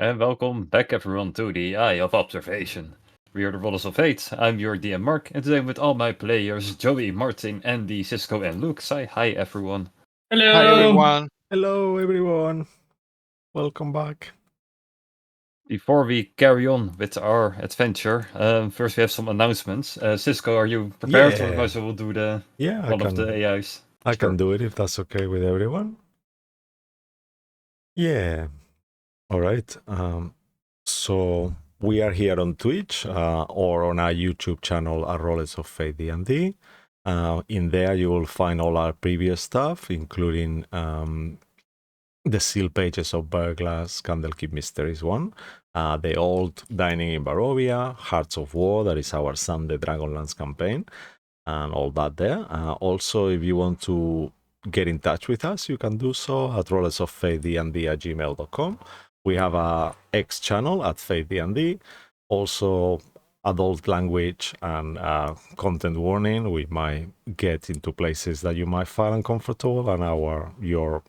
And welcome back everyone to the Eye of Observation. We are the Rollers of Fate. I'm your DM Mark, and today I'm with all my players, Joey, Martin, Andy, Cisco, and Luke. Say hi everyone. Hello. Hi everyone. Hello everyone. Welcome back. Before we carry on with our adventure, first we have some announcements. Cisco, are you prepared, or otherwise we'll do the one of the AIs? I can do it if that's okay with everyone. Yeah. All right. So we are here on Twitch or on our YouTube channel, at Rollers of Fate D&D. In there, you will find all our previous stuff, including the seal pages of Burglass, Candlekeep Mysteries 1, the old Dining in Barovia, Hearts of War, that is our Sunday Dragonlance campaign, and all that there. Also, if you want to get in touch with us, you can do so at rollersoffatednd@gmail.com. We have a X channel at FateDND. Also, adult language and content warning. We might get into places that you might find uncomfortable, and your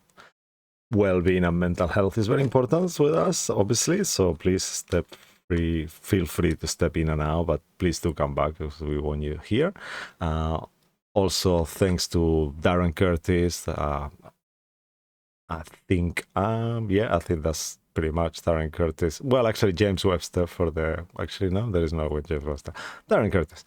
well-being and mental health is very important with us, obviously. So please feel free to step in and out, but please do come back because we want you here. Also, thanks to Darren Curtis. I think that's pretty much Darren Curtis. Well, actually, James Webster for the. Actually, no, there is no James Webster. Darren Curtis.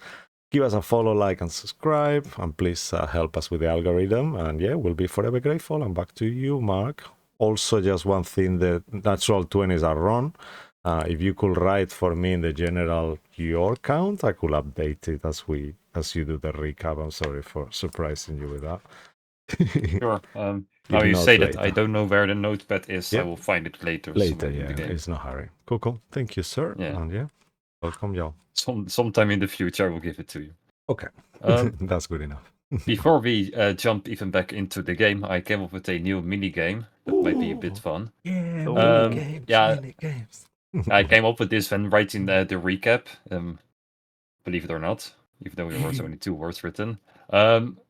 Give us a follow, like, and subscribe, and please help us with the algorithm. And yeah, we'll be forever grateful. And back to you, Mark. Also, just one thing: the natural 20s are wrong. If you could write for me in the general your count, I could update it as you do the recap. I'm sorry for surprising you with that. Sure. Now you say later. That I don't know where the notepad is. Yep. I will find it later. Later, yeah. It's no hurry. Cool. Thank you, sir. Yeah. And yeah, welcome, y'all. Sometime in the future, I will give it to you. Okay. That's good enough. Before we jump even back into the game, I came up with a new mini game that might be a bit fun. Yeah, mini games. I came up with this when writing the recap. Believe it or not, even though there was only 2 words written.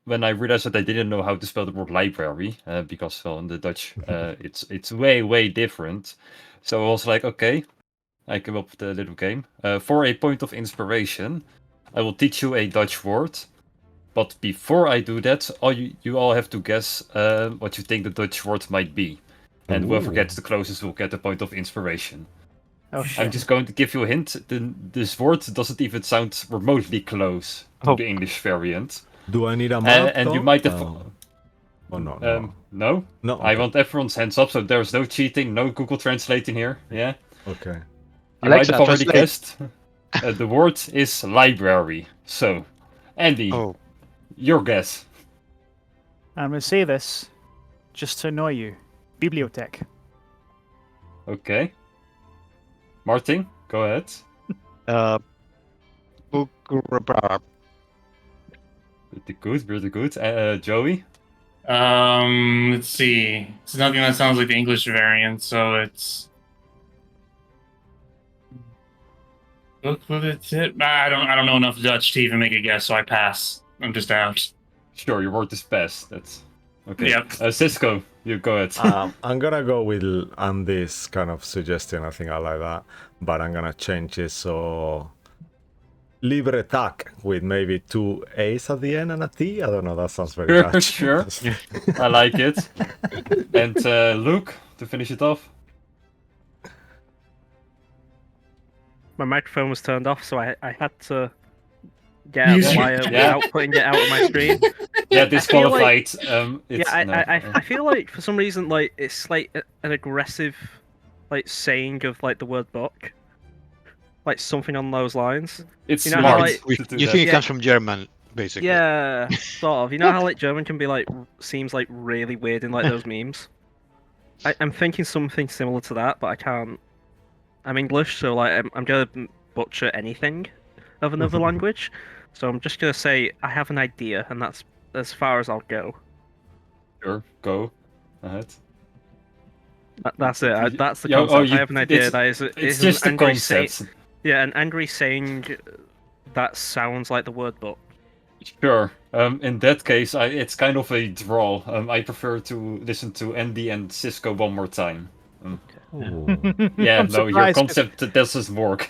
When I realized that I didn't know how to spell the word library, because in the Dutch it's way different. So I was like, okay, I came up with a little game. For a point of inspiration, I will teach you a Dutch word. But before I do that, you all have to guess what you think the Dutch word might be. And whoever gets the closest will get a point of inspiration. Oh, shit. I'm just going to give you a hint. This word doesn't even sound remotely close to the English variant. Do I need a map? And you might have... Oh, no. No? No. Okay. I want everyone's hands up, so there's no cheating, no Google translating here. Yeah? Okay. You might have already guessed. The word is library. So, Andy, your guess. I'm going to say this just to annoy you. Bibliothek. Okay. Martin, go ahead. Book. Really good. Joey? Let's see. It's nothing that sounds like the English variant, so it's... Look what it's it. I don't know enough Dutch to even make a guess, so I pass. I'm just out. Sure, your word is pass. That's okay. Yep. Cisco, you go ahead. I'm gonna go with Andy's kind of suggestion. I think I like that, but I'm gonna change it so Libretak with maybe 2 A's at the end and a T. I don't know. That sounds very Dutch. Sure. I like it. And Luke, to finish it off. My microphone was turned off, so I had to get out the wire without putting it out of my screen. Yeah, disqualified. I feel like for some reason, like it's like an aggressive, like saying of like the word book, like something on those lines. It's you know smart. How, like, You think it comes from German, basically? Yeah, sort of. You know how like German can be like seems like really weird in like those memes. I'm thinking something similar to that, but I can't. I'm English, so like I'm gonna butcher anything of another language. So I'm just gonna say I have an idea, and that's as far as I'll go. Sure, go ahead. That's it. That's the concept. I have an idea. It's just an angry concept. Yeah, an angry saying that sounds like the word book. Sure. In that case, it's kind of a draw. I prefer to listen to Andy and Cisco one more time. Okay. Ooh. Yeah, I'm no, your surprised 'cause concept doesn't work.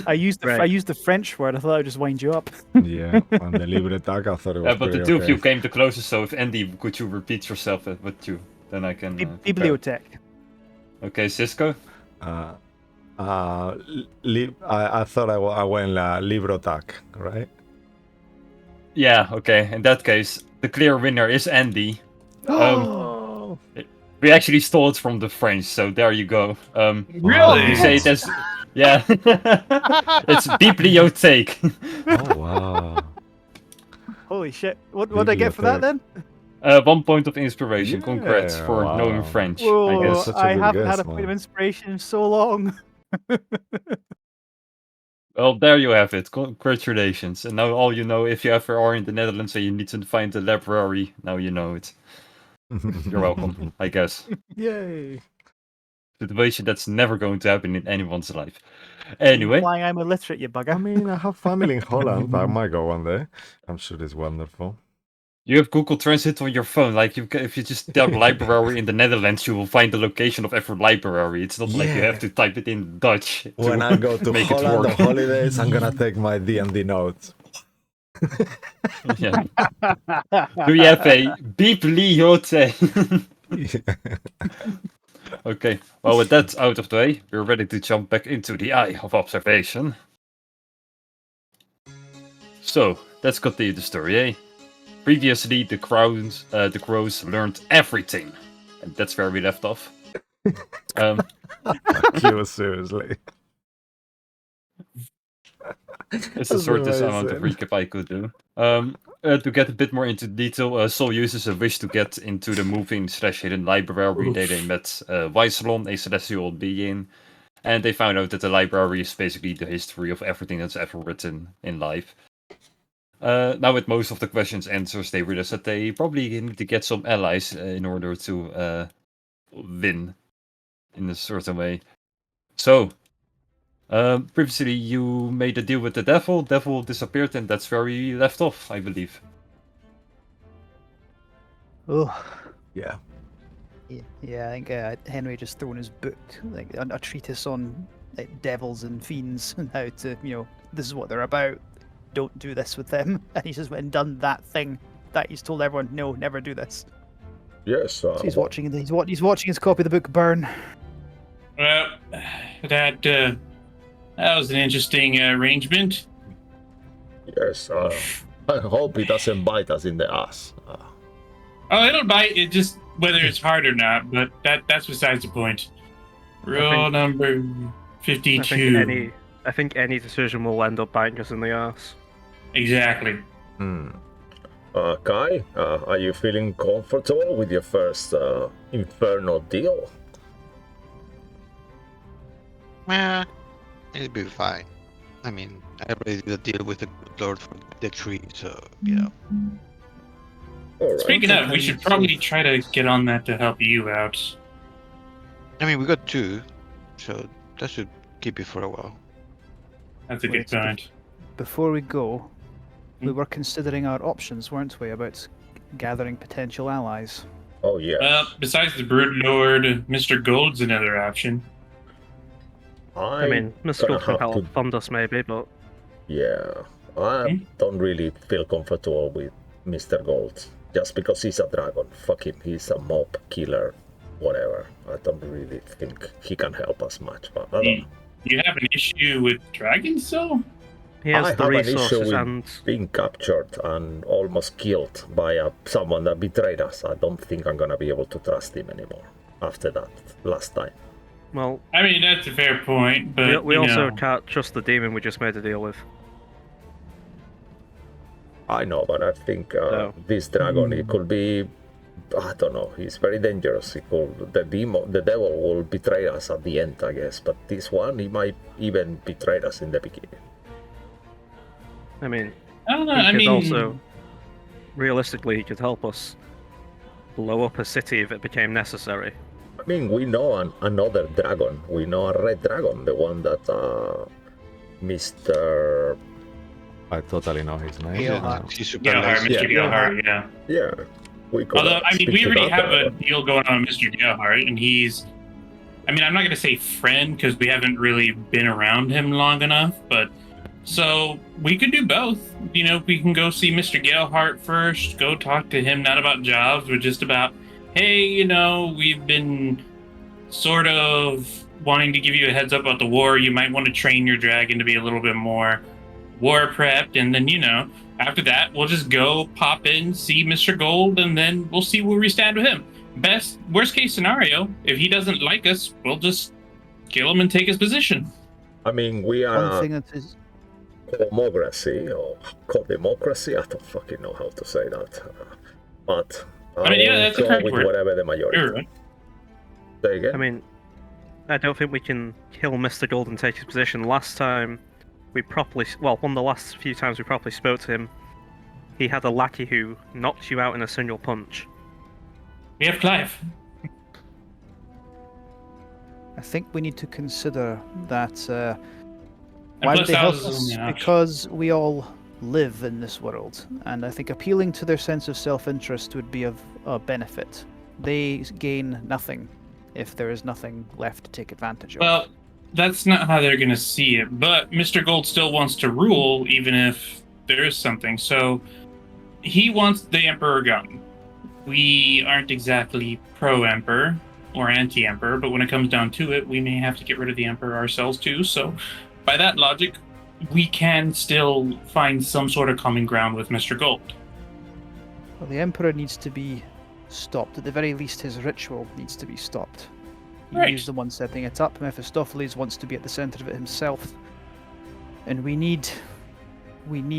I used the Right. French word. I thought I'd just wind you up. Yeah, and the libre tag, I thought it was But the pretty two of you okay. came the closest, so if Andy, could you repeat yourself with you? Then I can. Prepare. Bibliothèque. Okay, Cisco? I thought I went libro tag, right? Yeah, okay. In that case, the clear winner is Andy. Oh, We actually stole it from the French, so there you go. Really? You say it as. Yeah. It's bibliothèque. oh wow. Holy shit! What did I get for that then? 1 point of inspiration. Congrats Yeah, for knowing wow. French, I Whoa! guess. Such a I good haven't guess, had a point of man. inspiration in so long. Well, there you have it. Congratulations. And now all you know, if you ever are in the Netherlands and you need to find the library, now you know it. You're welcome, I guess. Yay! Situation that's never going to happen in anyone's life. Are you Anyway, implying I'm illiterate, you bugger. I mean, I have family in Holland. I might go one day. I'm sure it's wonderful. you have Google Translate on your phone. Like, if you just type library in the Netherlands, you will find the location of every library. It's not like you have to type it in Dutch When to I go to make it Holland work. on holidays, I'm gonna take my D&D notes. Yeah. Do you have a bibliothèque? Okay, well, with that out of the way, we're ready to jump back into the Eye of Observation. So, let's continue the story, eh? Previously, the crows learned everything. And that's where we left off. Fuck you, seriously. It's the That's shortest amount of amazing. recap I could do. To get a bit more into detail, Sol uses a wish to get into the moving/hidden library. They met Weiselon, a celestial being, and they found out that the library is basically the history of everything that's ever written in life. Now, with most of the questions answers, they realize that they probably need to get some allies in order to win in a certain way. So, previously you made a deal with the devil. Devil disappeared, and that's where we left off, I believe. Oh. Yeah. Yeah, I think Henry just thrown his book, like a treatise on like devils and fiends and how to, this is what they're about. Don't do this with them. And he's just went and done that thing that he's told everyone, no, never do this. Yes. So he's watching. He's watching his copy of the book burn. Well, that was an interesting arrangement. Yes. I hope he doesn't bite us in the ass. Oh, it'll bite. It just whether it's hard or not, but that's besides the point. Rule number 52. I think any decision will end up biting us in the ass. Exactly. Kai, are you feeling comfortable with your first infernal deal? Yeah, it'll be fine. I mean, I already did a deal with the good lord for the tree, so, All right. Speaking of, we should probably try to get on that to help you out. I mean, we got 2, so that should keep it for a while. That's a good point. Before we go, we were considering our options, weren't we, about gathering potential allies? Oh yeah. Well, besides the Brute Lord, Mr. Gold's another option. I mean, Mr. Gold could help fund us maybe, but... Yeah, I don't really feel comfortable with Mr. Gold. Just because he's a dragon. Fuck him, he's a mob killer, whatever. I don't really think he can help us much, but I don't know. You have an issue with dragons, though? He has I the have an resources issue with and... being captured and almost killed by someone that betrayed us. I don't think I'm gonna be able to trust him anymore after that last time. Well, I mean, that's a fair point, but we also can't trust the demon we just made a deal with. I know, but I think this dragon, it could be, I don't know, he's very dangerous. The devil will betray us at the end, I guess, but this one, he might even betray us in the beginning. I mean, I don't know. he could also, realistically, he could help us blow up a city if it became necessary. I mean, we know another dragon. We know a red dragon, the one that Mr. I totally know his name. He's super Gilhart, lazy. Mr. Gilhart, yeah. Yeah, we could. Although, I mean, speak we to already that have a dragon. deal going on with Mr. Gilhart, and he's I mean, I'm not gonna say friend because we haven't really been around him long enough, but so we could do both. You know, we can go see Mr. Galehart first, go talk to him, not about jobs, but just about, hey, you know, we've been sort of wanting to give you a heads up about the war. You might want to train your dragon to be a little bit more war prepped, and then, you know, after that, we'll just go pop in, see Mr. Gold, and then we'll see where we stand with him. Worst case scenario, if he doesn't like us, we'll just kill him and take his position. I mean, we One are thing that is democracy or co-democracy. I don't fucking know how to say that. But I mean, yeah, will that's a go correct with word. whatever the majority. You're right. Say again? I mean, I don't think we can kill Mr. Gold and take his position. Last time we properly, well, one of the last few times we properly spoke to him, he had a lackey who knocked you out in a single punch. We have Clive. I think we need to consider that And why would plus they that help was us? only an option. Because we all live in this world, and I think appealing to their sense of self-interest would be of benefit. They gain nothing if there is nothing left to take advantage of. Well, that's not how they're going to see it, but Mr. Gold still wants to rule, even if there is something. So he wants the Emperor gone. We aren't exactly pro-Emperor or anti-Emperor, but when it comes down to it, we may have to get rid of the Emperor ourselves too. So by that logic, we can still find some sort of common ground with Mr. Gold. Well, the Emperor needs to be stopped. At the very least, his ritual needs to be stopped. Right. He's the one setting it up. Mephistopheles wants to be at the center of it himself. And we need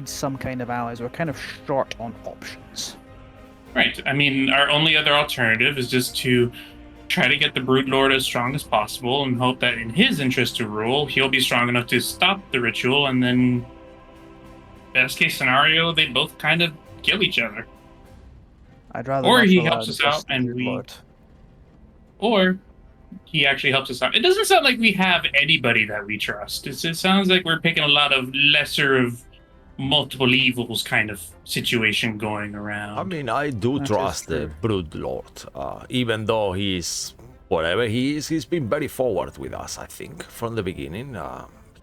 some kind of allies. We're kind of short on options. Right. I mean, our only other alternative is just to try to get the Brood Lord as strong as possible and hope that in his interest to rule, he'll be strong enough to stop the ritual, and then best case scenario, they both kind of kill each other. I'd rather Or not he allow helps us this out and Brood we- Lord. Or he actually helps us out. It doesn't sound like we have anybody that we trust. It sounds like we're picking a lot of lesser of multiple evils kind of situation going around. I mean, I do That is trust the true. Brood Lord, even though he's whatever he is. He's been very forward with us, I think, from the beginning.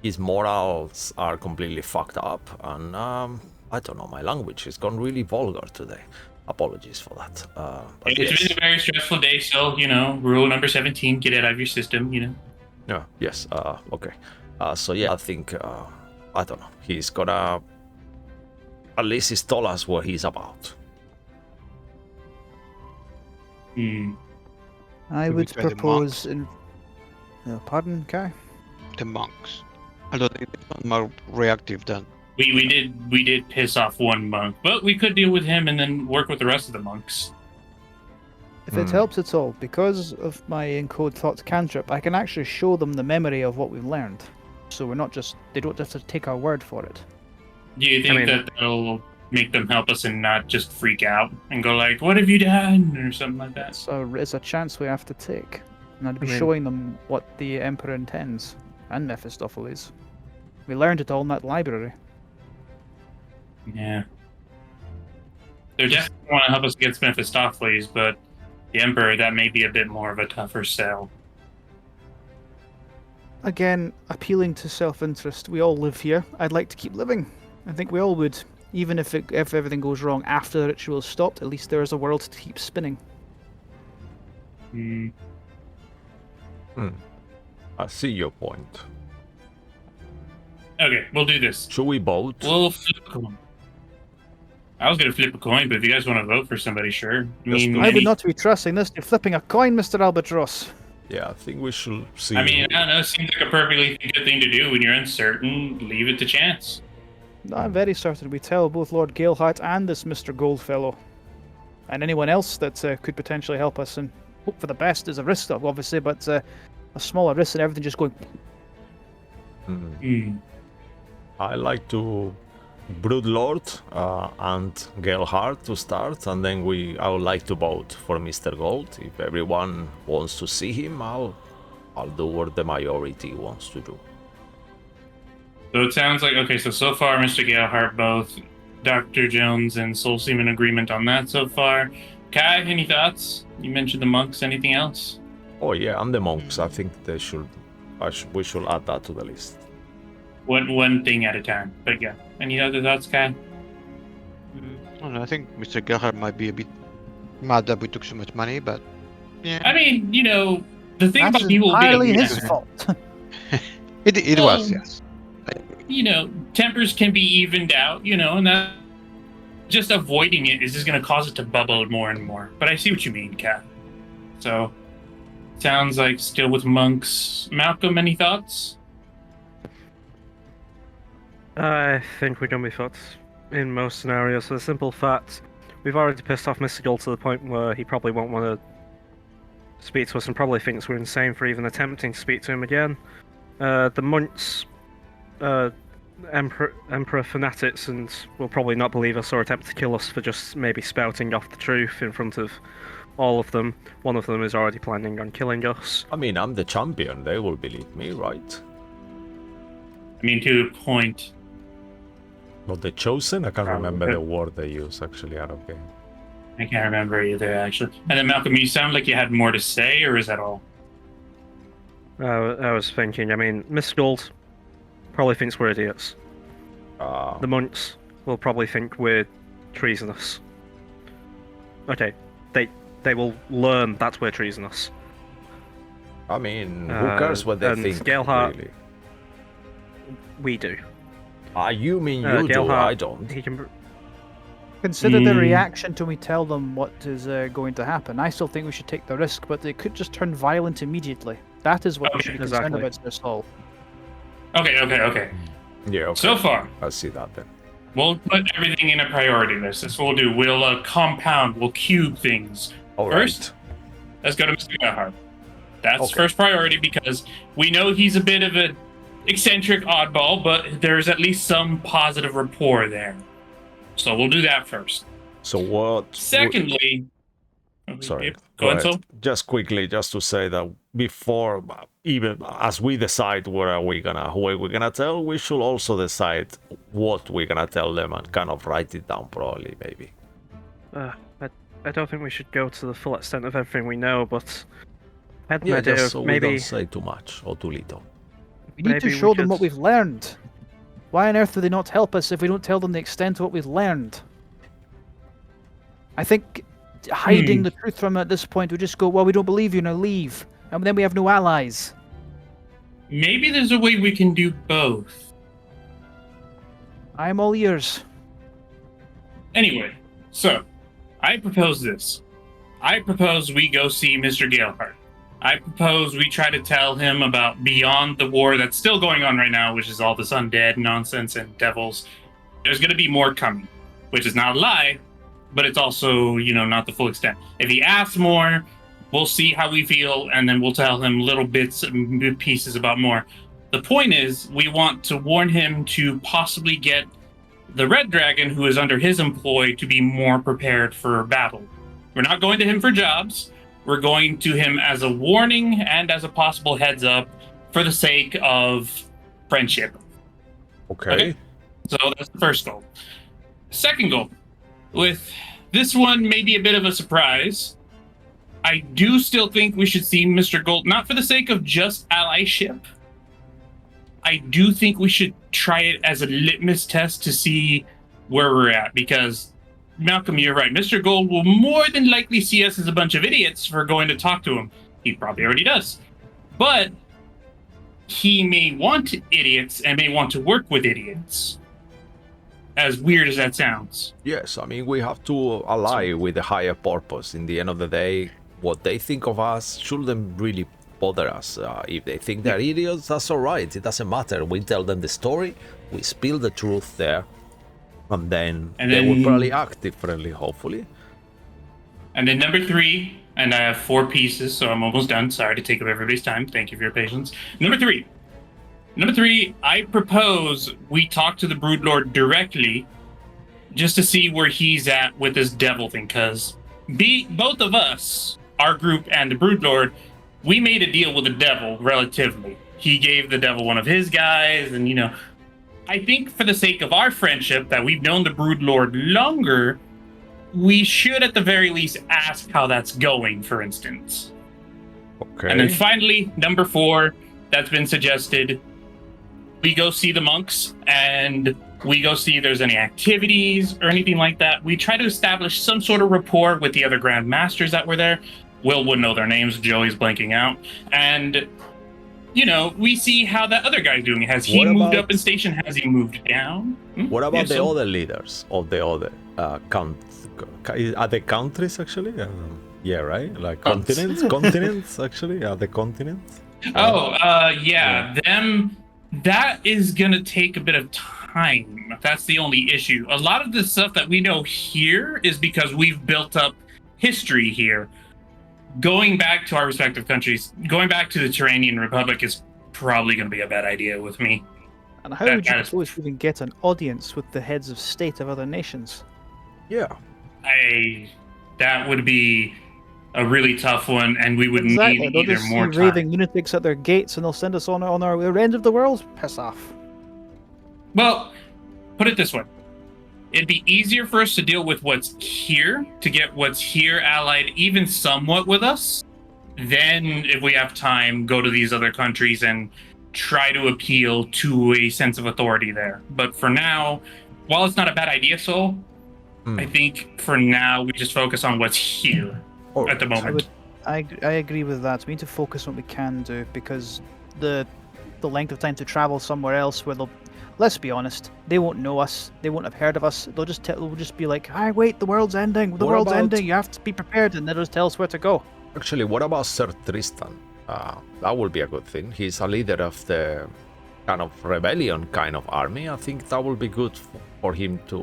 His morals are completely fucked up, and I don't know. My language has gone really vulgar today. Apologies for that. But It's yes. been a very stressful day, so, you know, rule number 17, get it out of your system, you know. Yeah, yes, okay. So yeah, I think, I don't know, he's gonna, at least he's told us what he's about. Hmm. I Could we would try the propose in. Pardon, Kai? The monks. Although they're more reactive than. We did piss off one monk, but we could deal with him and then work with the rest of the monks. If it Hmm. helps at all, because of my encode thoughts cantrip, I can actually show them the memory of what we've learned. So we're not just, they don't have to take our word for it. Do you think mean- that that'll make them help us and not just freak out and go like, "What have you done?" or something like that? It's a chance we have to take. And I'd be I mean- showing them what the Emperor intends, and Mephistopheles. We learned it all in that library. Yeah. They definitely want to help us against Mephistopheles, but the Emperor, that may be a bit more of a tougher sell. Again, appealing to self-interest. We all live here. I'd like to keep living. I think we all would. Even if everything goes wrong after the ritual is stopped, at least there is a world to keep spinning. Hmm. I see your point. Okay, we'll do this. Should we vote? We'll flip a coin. I was going to flip a coin, but if you guys want to vote for somebody, sure. I Just mean, do I it. would not be trusting this. You're flipping a coin, Mr. Albatross. Yeah, I think we should see. I mean, who- I don't know. It seems like a perfectly good thing to do when you're uncertain. Leave it to chance. I'm very certain we tell both Lord Galehart and this Mr. Goldfellow, and anyone else that could potentially help us, and hope for the best is a risk, obviously, but a smaller risk than everything just going. Hmm. Hmm. I like to Brood Lord and Galehart to start, and then I would like to vote for Mr. Gold. If everyone wants to see him, I'll do what the majority wants to do. So it sounds like, okay, so far, Mr. Galehart, both Dr. Jones and Soul seem in agreement on that so far. Kai, any thoughts? You mentioned the monks. Anything else? Oh yeah, and the monks. I think they should. We should add that to the list. One thing at a time. But yeah. Any other thoughts, Kai? I don't know, I think Mr. Gerhard might be a bit mad that we took so much money, but yeah. I mean, the thing That's about people entirely being his mad, fault. It Well, was, yes. tempers can be evened out, and that just avoiding it is just going to cause it to bubble more and more. But I see what you mean, Kat. So, sounds like still with monks. Malcolm, any thoughts? I think we're gonna be fucked in most scenarios for the simple fact we've already pissed off Mr. Gold to the point where he probably won't want to speak to us and probably thinks we're insane for even attempting to speak to him again. The monks, Emperor fanatics, and will probably not believe us or attempt to kill us for just maybe spouting off the truth in front of all of them. One of them is already planning on killing us. I mean, I'm the champion. They will believe me, right? I mean, to a point. Not the chosen? I can't Probably. remember the word they use actually out of game. I can't remember either, actually. And then, Malcolm, you sound like you had more to say, or is that all? I was thinking, I mean, Mr. Gold probably thinks we're idiots. The monks will probably think we're treasonous. Okay, they will learn that we're treasonous. I mean, who cares what they and think, Gerhard- really? We do. You mean you do, Gerhard, I don't. He can... Consider the reaction till we tell them what is going to happen. I still think we should take the risk, but they could just turn violent immediately. That is what we Okay, should be concerned exactly. about this all. Okay. Yeah, okay. So far, I see that then. we'll put everything in a priority list. That's what we'll do. We'll compound, we'll cube things. All First, let's go to Mr. Gerhard. That's Okay. first priority because we know he's a bit of an eccentric oddball, but there's at least some positive rapport there. So we'll do that first. So what? Secondly, Sorry. go ahead, ahead. Sol. Just quickly, just to say that before, even as we decide who we're gonna tell, we should also decide what we're gonna tell them and kind of write it down, probably, maybe. I don't think we should go to the full extent of everything we know, but I had an Yeah, idea just of so we maybe don't say too much or too little. We need to Maybe we show them what should- we've learned. Why on earth would they not help us if we don't tell them the extent of what we've learned? I think hiding the truth from them at this point would just go, well, we don't believe you, now leave. And then we have no allies. Maybe there's a way we can do both. I'm all ears. Anyway, so I propose this. I propose we go see Mr. Galehart. I propose we try to tell him about beyond the war that's still going on right now, which is all this undead nonsense and devils. There's going to be more coming, which is not a lie, but it's also, not the full extent. If he asks more, we'll see how we feel, and then we'll tell him little bits and pieces about more. The point is, we want to warn him to possibly get the Red Dragon, who is under his employ, to be more prepared for battle. We're not going to him for jobs. We're going to him as a warning and as a possible heads up for the sake of friendship. Okay. So that's the first goal. Second goal. With this one, maybe a bit of a surprise. I do still think we should see Mr. Gold, not for the sake of just allyship. I do think we should try it as a litmus test to see where we're at, because Malcolm, you're right. Mr. Gold will more than likely see us as a bunch of idiots for going to talk to him. He probably already does. But he may want idiots and may want to work with idiots. As weird as that sounds. Yes, I mean, we have to ally with the higher purpose. In the end of the day, what they think of us shouldn't really bother us. If they think they're idiots, that's all right. It doesn't matter. We tell them the story, we spill the truth there, and then they will probably act differently, hopefully. And then number 3, and I have 4 pieces, so I'm almost done. Sorry to take up everybody's time. Thank you for your patience. Number 3, I propose we talk to the Broodlord directly just to see where he's at with this devil thing, because both of us, our group and the Broodlord, we made a deal with the devil relatively. He gave the devil one of his guys, and I think for the sake of our friendship, that we've known the Broodlord longer, we should at the very least ask how that's going, for instance. Okay. And then finally, number 4, that's been suggested. We go see the monks, and we go see if there's any activities or anything like that. We try to establish some sort of rapport with the other Grand Masters that were there. Will would know their names. Joey's blanking out. And, you know, we see how that other guy's doing. Has he What moved about- up in station? Has he moved down? What about Yeah, the so- other leaders of the other are they countries actually? Yeah, right. Like Cunts. continents actually. Are they continents? Yeah, them. That is gonna take a bit of time. That's the only issue. A lot of the stuff that we know here is because we've built up history here. Going back to our respective countries, going back to the Turanian Republic is probably going to be a bad idea with me. And how That- would you that is- propose we can get an audience with the heads of state of other nations? Yeah. That would be a really tough one, and we would Exactly. need They'll either just more see time. raving lunatics at their gates, and they'll send us on our end of the world. Piss off. Well, put it this way. It'd be easier for us to deal with what's here, to get what's here allied even somewhat with us. Then, if we have time, go to these other countries and try to appeal to a sense of authority there. But for now, while it's not a bad idea, Sol, I think for now we just focus on what's here at the moment. I agree with that. We need to focus on what we can do, because the length of time to travel somewhere else where they'll, let's be honest, they won't know us, they won't have heard of us. They'll just be like, "Hi, wait, the world's ending. The What world's about- ending. You have to be prepared," and they'll just tell us where to go. Actually, what about Sir Tristan? That would be a good thing. He's a leader of the kind of rebellion kind of army. I think that would be good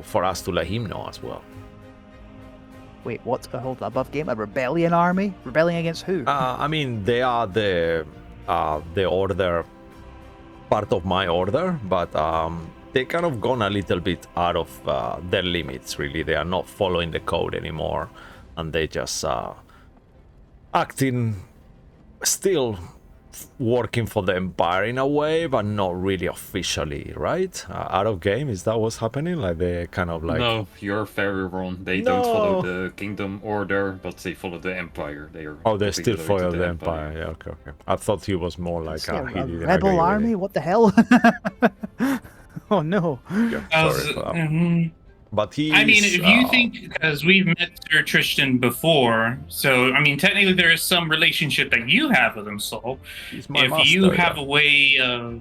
for us to let him know as well. Wait, what? Hold above game? A rebellion army? Rebelling against who? I mean, they are the order, part of my order, but they kind of gone a little bit out of their limits. Really, they are not following the code anymore, and they just acting still working for the Empire in a way, but not really officially, right? Out of game, is that what's happening? Like they kind of like No, you're very wrong. They don't follow the kingdom order, but they follow the empire. They are. oh, they completely still loyal follow to the Empire. Yeah, okay. I thought he was more like Yeah, he a didn't agree rebel with army? it. What the hell? Oh no. Yeah, sorry for that. But he I mean, is, if you think, because we've met Sir Tristan before, so I mean, technically there is some relationship that you have with him, Sol. he's my If master, you have yeah. a way of,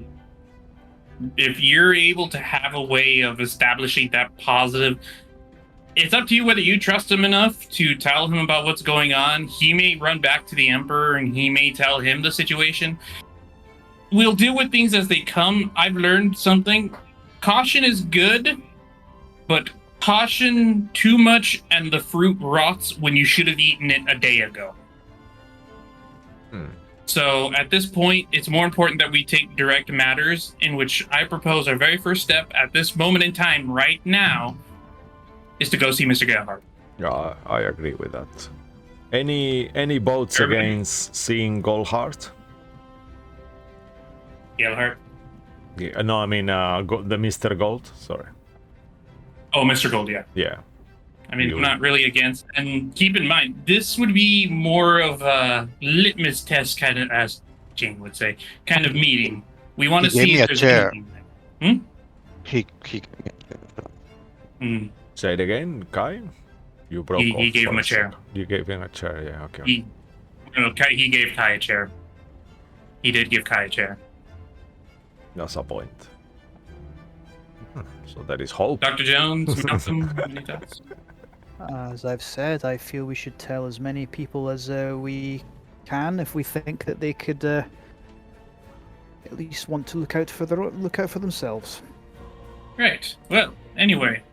if you're able to have a way of establishing that positive, it's up to you whether you trust him enough to tell him about what's going on. He may run back to the Emperor and he may tell him the situation. We'll deal with things as they come. I've learned something. Caution is good, but caution too much and the fruit rots when you should have eaten it a day ago. So at this point, it's more important that we take direct matters, in which I propose our very first step at this moment in time right now is to go see Mr. Gerhardt. Yeah, I agree with that. Any votes Everybody- against seeing Goldheart? Gerhardt? Yeah, no, I mean the Mr. Gold. Sorry. Oh, Mr. Gold, yeah. Yeah. I mean, You- I'm not really against. And keep in mind, this would be more of a litmus test kind of, as Jane would say, kind of meeting. We want to He gave see me if a there's chair. anything. He Say it again, Kai. You broke He off gave for him a chair. second. You gave him a chair. Yeah. Okay. He gave Kai a chair. He did give Kai a chair. That's a point. So there is hope. Dr. Jones, Malcolm, any thoughts? As I've said, I feel we should tell as many people as we can if we think that they could at least want to look out for themselves. Right. Well, anyway,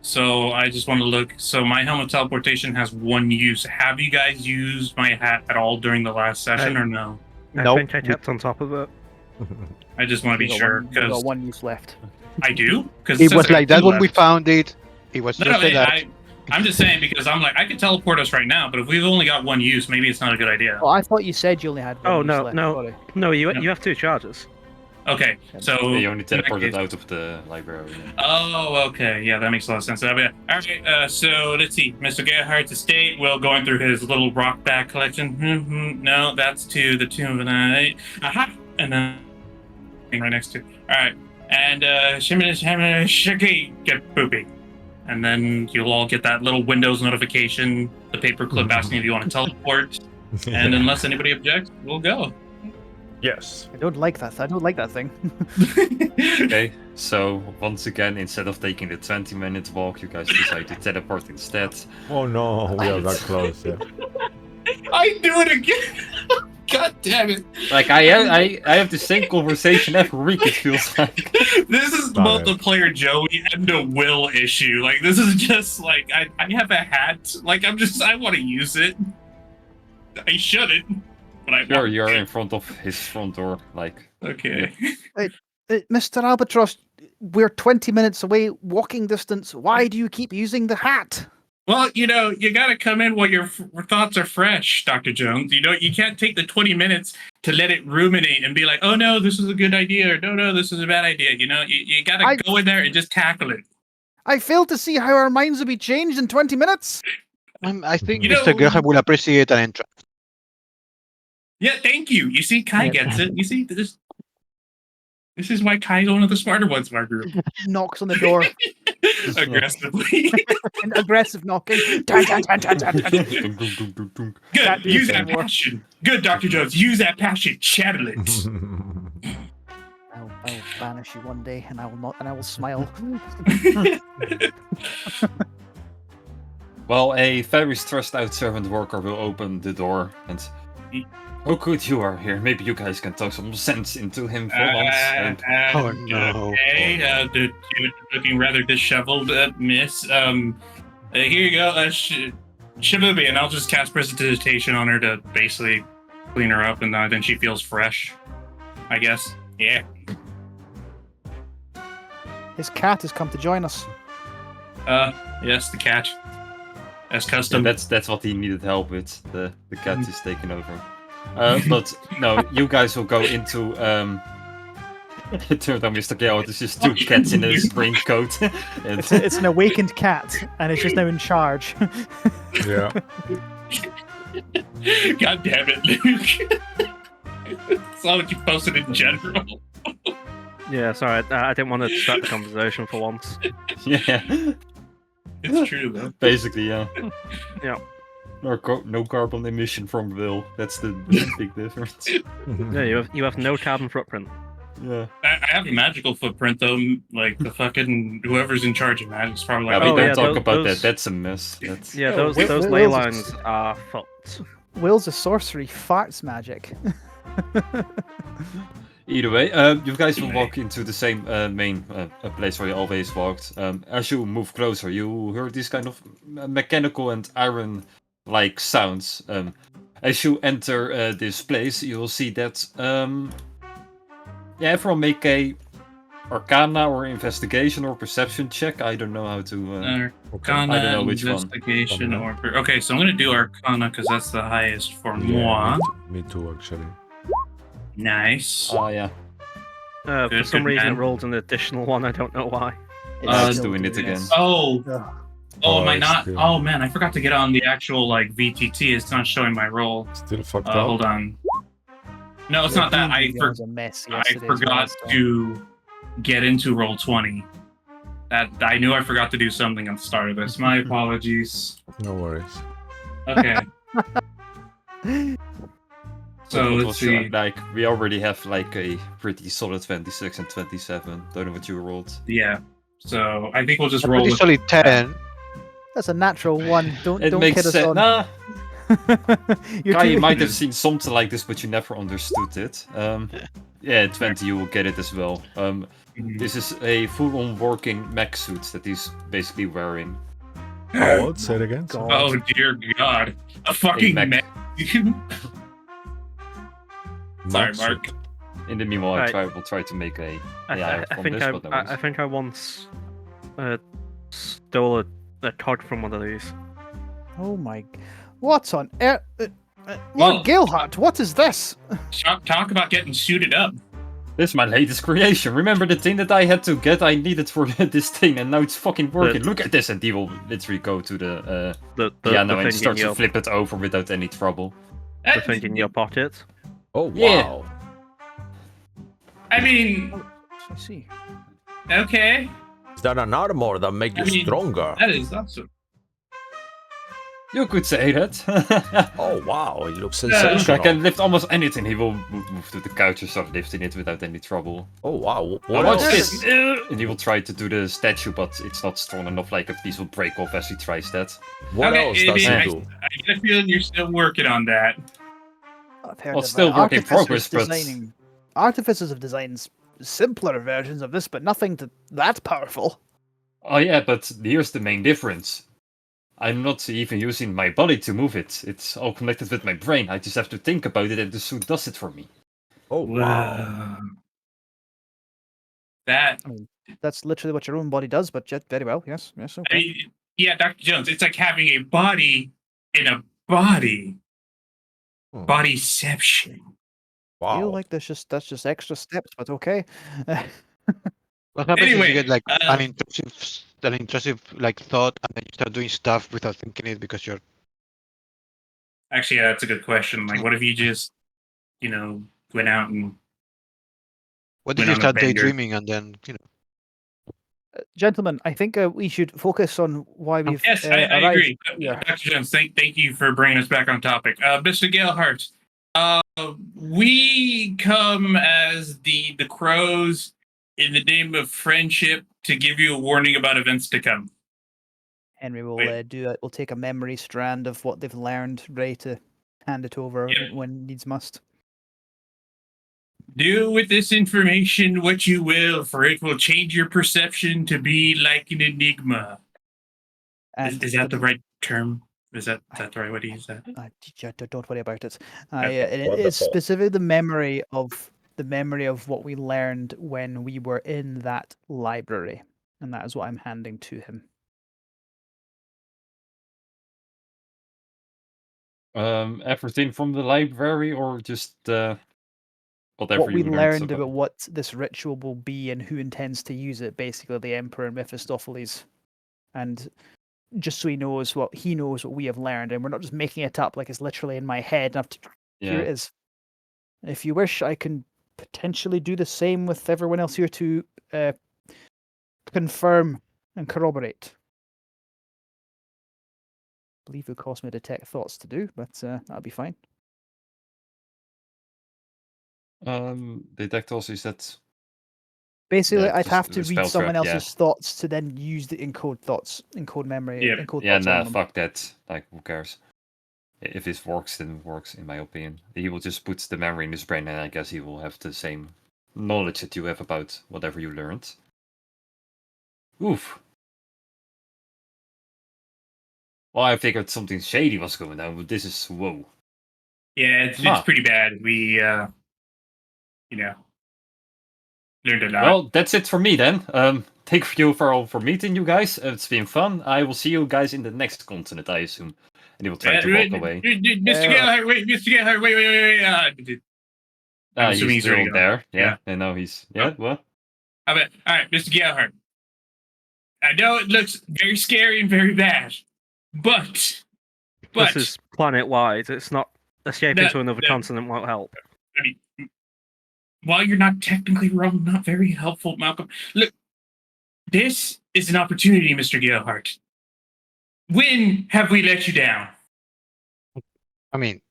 so I just want to look. So my helm of teleportation has one use. Have you guys used my hat at all during the last session, or no? I Nope. think I kept on top of it. I just want to be sure We've got because one use left. I do. Because It was like that when we found it. It was No, just like that. I'm just saying because I'm like I could teleport us right now, but if we've only got one use, maybe it's not a good idea. Oh, I thought you said you only had one Oh, use no, left. no. Sorry. No, you No. you have 2 charges. Okay, so They only in that teleported case- out of the library. Oh, okay. Yeah, that makes a lot of sense. All right, so let's see. Mr. Gerhardt's estate. Well, going through his little rock bag collection. No, that's to the tomb of the night. Aha! And then right next to. All right. And Shiki get poopy. And then you'll all get that little Windows notification, the paperclip asking if you want to teleport. And unless anybody objects, we'll go. Yes. I don't like that. I don't like that thing. Okay, so once again, instead of taking the 20-minute walk, you guys decide to teleport instead. Oh no, we are that close. Yeah. I do it again. God damn it. Like, I have the same conversation every week, it feels like. This is Darn it. multiplayer Joey and a will issue. Like, this is just like, I have a hat. Like, I want to use it. I shouldn't. But I Sure, want you're to. in front of his front door, like... Okay. Mr. Albatross, we're 20 minutes away, walking distance. Why do you keep using the hat? Well, you gotta come in while your thoughts are fresh, Dr. Jones. You can't take the 20 minutes to let it ruminate and be like, oh no, this is a good idea, or no, this is a bad idea. You gotta go in there and just tackle it. I fail to see how our minds will be changed in 20 minutes. I think You Mr. know- Gerhard will appreciate an entrance. Yeah, thank you. You see, Kai gets it. You see, this is why Kai's one of the smarter ones in our group. Knocks on the door. Aggressively. And aggressive knocking. Dun, dun, dun, dun, dun, dun. Dunk, dunk, dunk, dunk, dunk. Good. Can't do Use this that anymore. passion. Good, Dr. Jones. Use that passion. Channel it. I'll banish you one day, and I will not, and I will smile. Well, a very stressed out servant worker will open the door and... Oh, good you are here. Maybe you guys can talk some sense into him for once. And... Oh, no. Okay, you're looking rather disheveled, miss. Here you go, Shibubi, and I'll just cast Prestidigitation on her to basically clean her up, and then she feels fresh, I guess. Yeah. His cat has come to join us. Yes, the cat. As Yeah, custom. that's what he needed help with. The cat is taken over. But no, you guys will go into it turned out Mr. Gale, there's just two cats in a raincoat. And It's an awakened cat, and it's just now in charge. Yeah. God damn it, Luke. It's not what you posted in general. Yeah, sorry, I didn't want to start the conversation for once. yeah, It's true, though. basically, yeah. Yeah. No carbon emission from Will. That's the big difference. Yeah, you have no carbon footprint. Yeah. I have a magical footprint, though. Like, the fucking whoever's in charge of that is probably Yeah, like, we Oh, don't yeah, talk about those- that. That's a mess. That's... Yeah, Oh, those Will's ley is- lines are fucked. Will's a sorcery, farts magic. Either way, you guys will walk into the same main place where you always walked. As you move closer, you hear these kind of mechanical and iron-like sounds. As you enter this place, you will see that everyone make a Arcana or Investigation or Perception check. I don't know how to. Arcana, I don't know which one. Investigation, or... Okay, so I'm going to do Arcana, because that's the highest for moi. Me too, actually. Nice. Oh yeah, For Good, some good reason, man. it rolled an additional one. I don't know why. it's still doing it doing again. Oh, Ugh. am I it's not? still- Oh, man, I forgot to get on the actual, like, VTT. It's not showing my roll. Still fucked up. Hold on. No, it's not that. It was a mess I yesterday as well, forgot so- to get into roll 20. That I knew I forgot to do something at the start of this. My apologies. No worries. Okay. So What let's was see. your- like we already have like a pretty solid 26 and 27. Don't know what you rolled. Yeah. So I think we'll just A roll pretty with solid 10. That's a natural one. Don't It don't makes kid us sense. on. Nah, You're Kai, you too- might have seen something like this, but you never understood it. Yeah, 20, you will get it as well. This is a full-on working mech suit that he's basically wearing. What? Say it again. God. Oh dear God. A fucking mech. mech. Sorry, Max- Mark. In the meanwhile, Right. I will try to make a I AI from think this, I, but no I worries. think I once stole a cod from one of these. Oh my! What on earth? Well- Lord Gilhart, what is this? Talk about getting suited up. This is my latest creation. Remember the thing that I had to get? I needed for this thing, and now it's fucking working. Look at this, and he will literally go to the piano and thing start in to your flip it over without any trouble. the thing in your pocket. Oh Yeah. wow! I mean, I see. okay. Is that an armor that makes you I mean, stronger? That is awesome. You could say that. Oh wow! It looks Look, sensational. I can lift almost anything. He will move to the couch and start lifting it without any trouble. Oh wow! Now What watch else? this! And he will try to do the statue, but it's not strong enough. Like, if these will break off as he tries that. What Okay, else does I he do? I get a feeling you're still working on that. I've heard Well, of still work in artificers progress, but- designing. Artificers have designed simpler versions of this, but nothing that powerful. Oh yeah, but here's the main difference. I'm not even using my body to move it. It's all connected with my brain. I just have to think about it and the suit does it for me. Oh wow! Whoa. That, That's literally what your own body does, but yet very well. Yes, yes, I okay. mean, yeah, Dr. Jones, it's like having a body in a body. Hmm. Bodyception. I feel Wow! like that's just extra steps, but okay. What happens if Anyway, you get like uh, an intrusive like thought, and then you start doing stuff without thinking it because you're Actually, yeah, that's a good question. Like, what if you just, went out and what if Went you on a start bender. daydreaming and then Gentlemen, I think we should focus on why we've yes, I arrived agree. here. Dr. Jones, thank you for bringing us back on topic. Mr. Galehart, we come as the crows in the name of friendship to give you a warning about events to come. Henry will Wait. we'll take a memory strand of what they've learned, ready to hand it over Yeah. when needs must. Do with this information what you will, for it will change your perception to be like an enigma. And Is that the right term? Is that the right way to use that? don't worry about it. Okay. It is Wonderful. specifically the memory of what we learned when we were in that library, and that is what I'm handing to him. Everything from the library, or just whatever What we you learned about what this ritual will be and who intends to use it, basically the Emperor and Mephistopheles. And just so he knows what we have learned, and we're not just making it up like it's literally in my head. Here it Yeah. is. If you wish, I can potentially do the same with everyone else here to confirm and corroborate. I believe it would cost me detect thoughts to do, but that'll be fine. Detect also is that. Basically, Yeah, I'd just have the to read spell someone trap, yeah. else's thoughts to then use the encode thoughts, encode memory, Yeah. encode Yeah, thoughts nah, on them. fuck that. Like, who cares? If this works, then it works, in my opinion. He will just put the memory in his brain, and I guess he will have the same knowledge that you have about whatever you learned. Oof. Well, I figured something shady was going on, but this is whoa. Yeah, it's Huh. pretty bad. We, learned a lot. Well, that's it for me then. Thank you for meeting you guys. It's been fun. I will see you guys in the next continent, I assume. And he will try to walk away. Mr. Galahad, wait, Mr. Galahad, wait. I'm assuming He's he's already still gone. there. Yeah, Yeah. I know he's. Yeah, what? All right, Mr. Galahad. I know it looks very scary and very bad, but This is planet-wide. It's not escaping No, to another no. continent won't help. I mean, while you're not technically wrong, not very helpful, Malcolm. Look, this is an opportunity, Mr. Galahad. When have we let you down? I mean,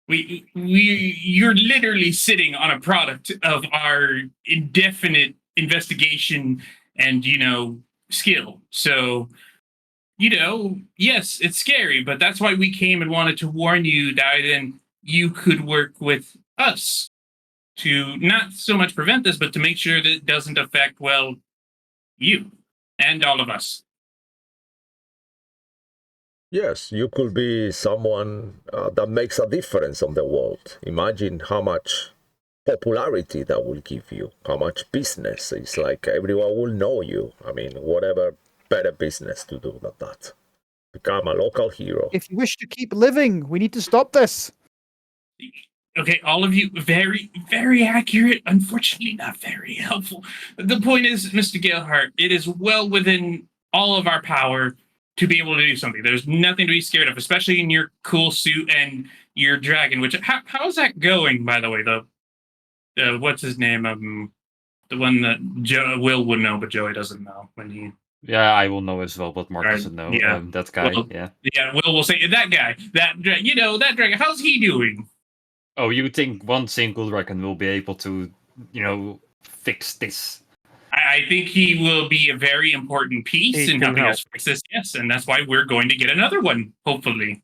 You're literally sitting on a product of our indefinite investigation and skill. So yes, it's scary, but that's why we came and wanted to warn you that then you could work with us to not so much prevent this, but to make sure that it doesn't affect, well, you and all of us. Yes, you could be someone that makes a difference on the world. Imagine how much popularity that will give you, how much business. It's like everyone will know you. I mean, whatever better business to do than that. Become a local hero. If you wish to keep living, we need to stop this. Okay, all of you, very, very accurate. Unfortunately, not very helpful. The point is, Mr. Galehart, it is well within all of our power to be able to do something. There's nothing to be scared of, especially in your cool suit and your dragon. Which how's that going, by the way? The what's his name? The one that Will would know, but Joey doesn't know when he. Yeah, I will know as well, but Mark Right, doesn't know. yeah. That guy, Well, yeah. Yeah, Will say that guy, that dragon. How's he doing? Oh, you think one single dragon will be able to, fix this? I think he will be a very important piece He in can helping help. us fix this. Yes, and that's why we're going to get another one. Hopefully.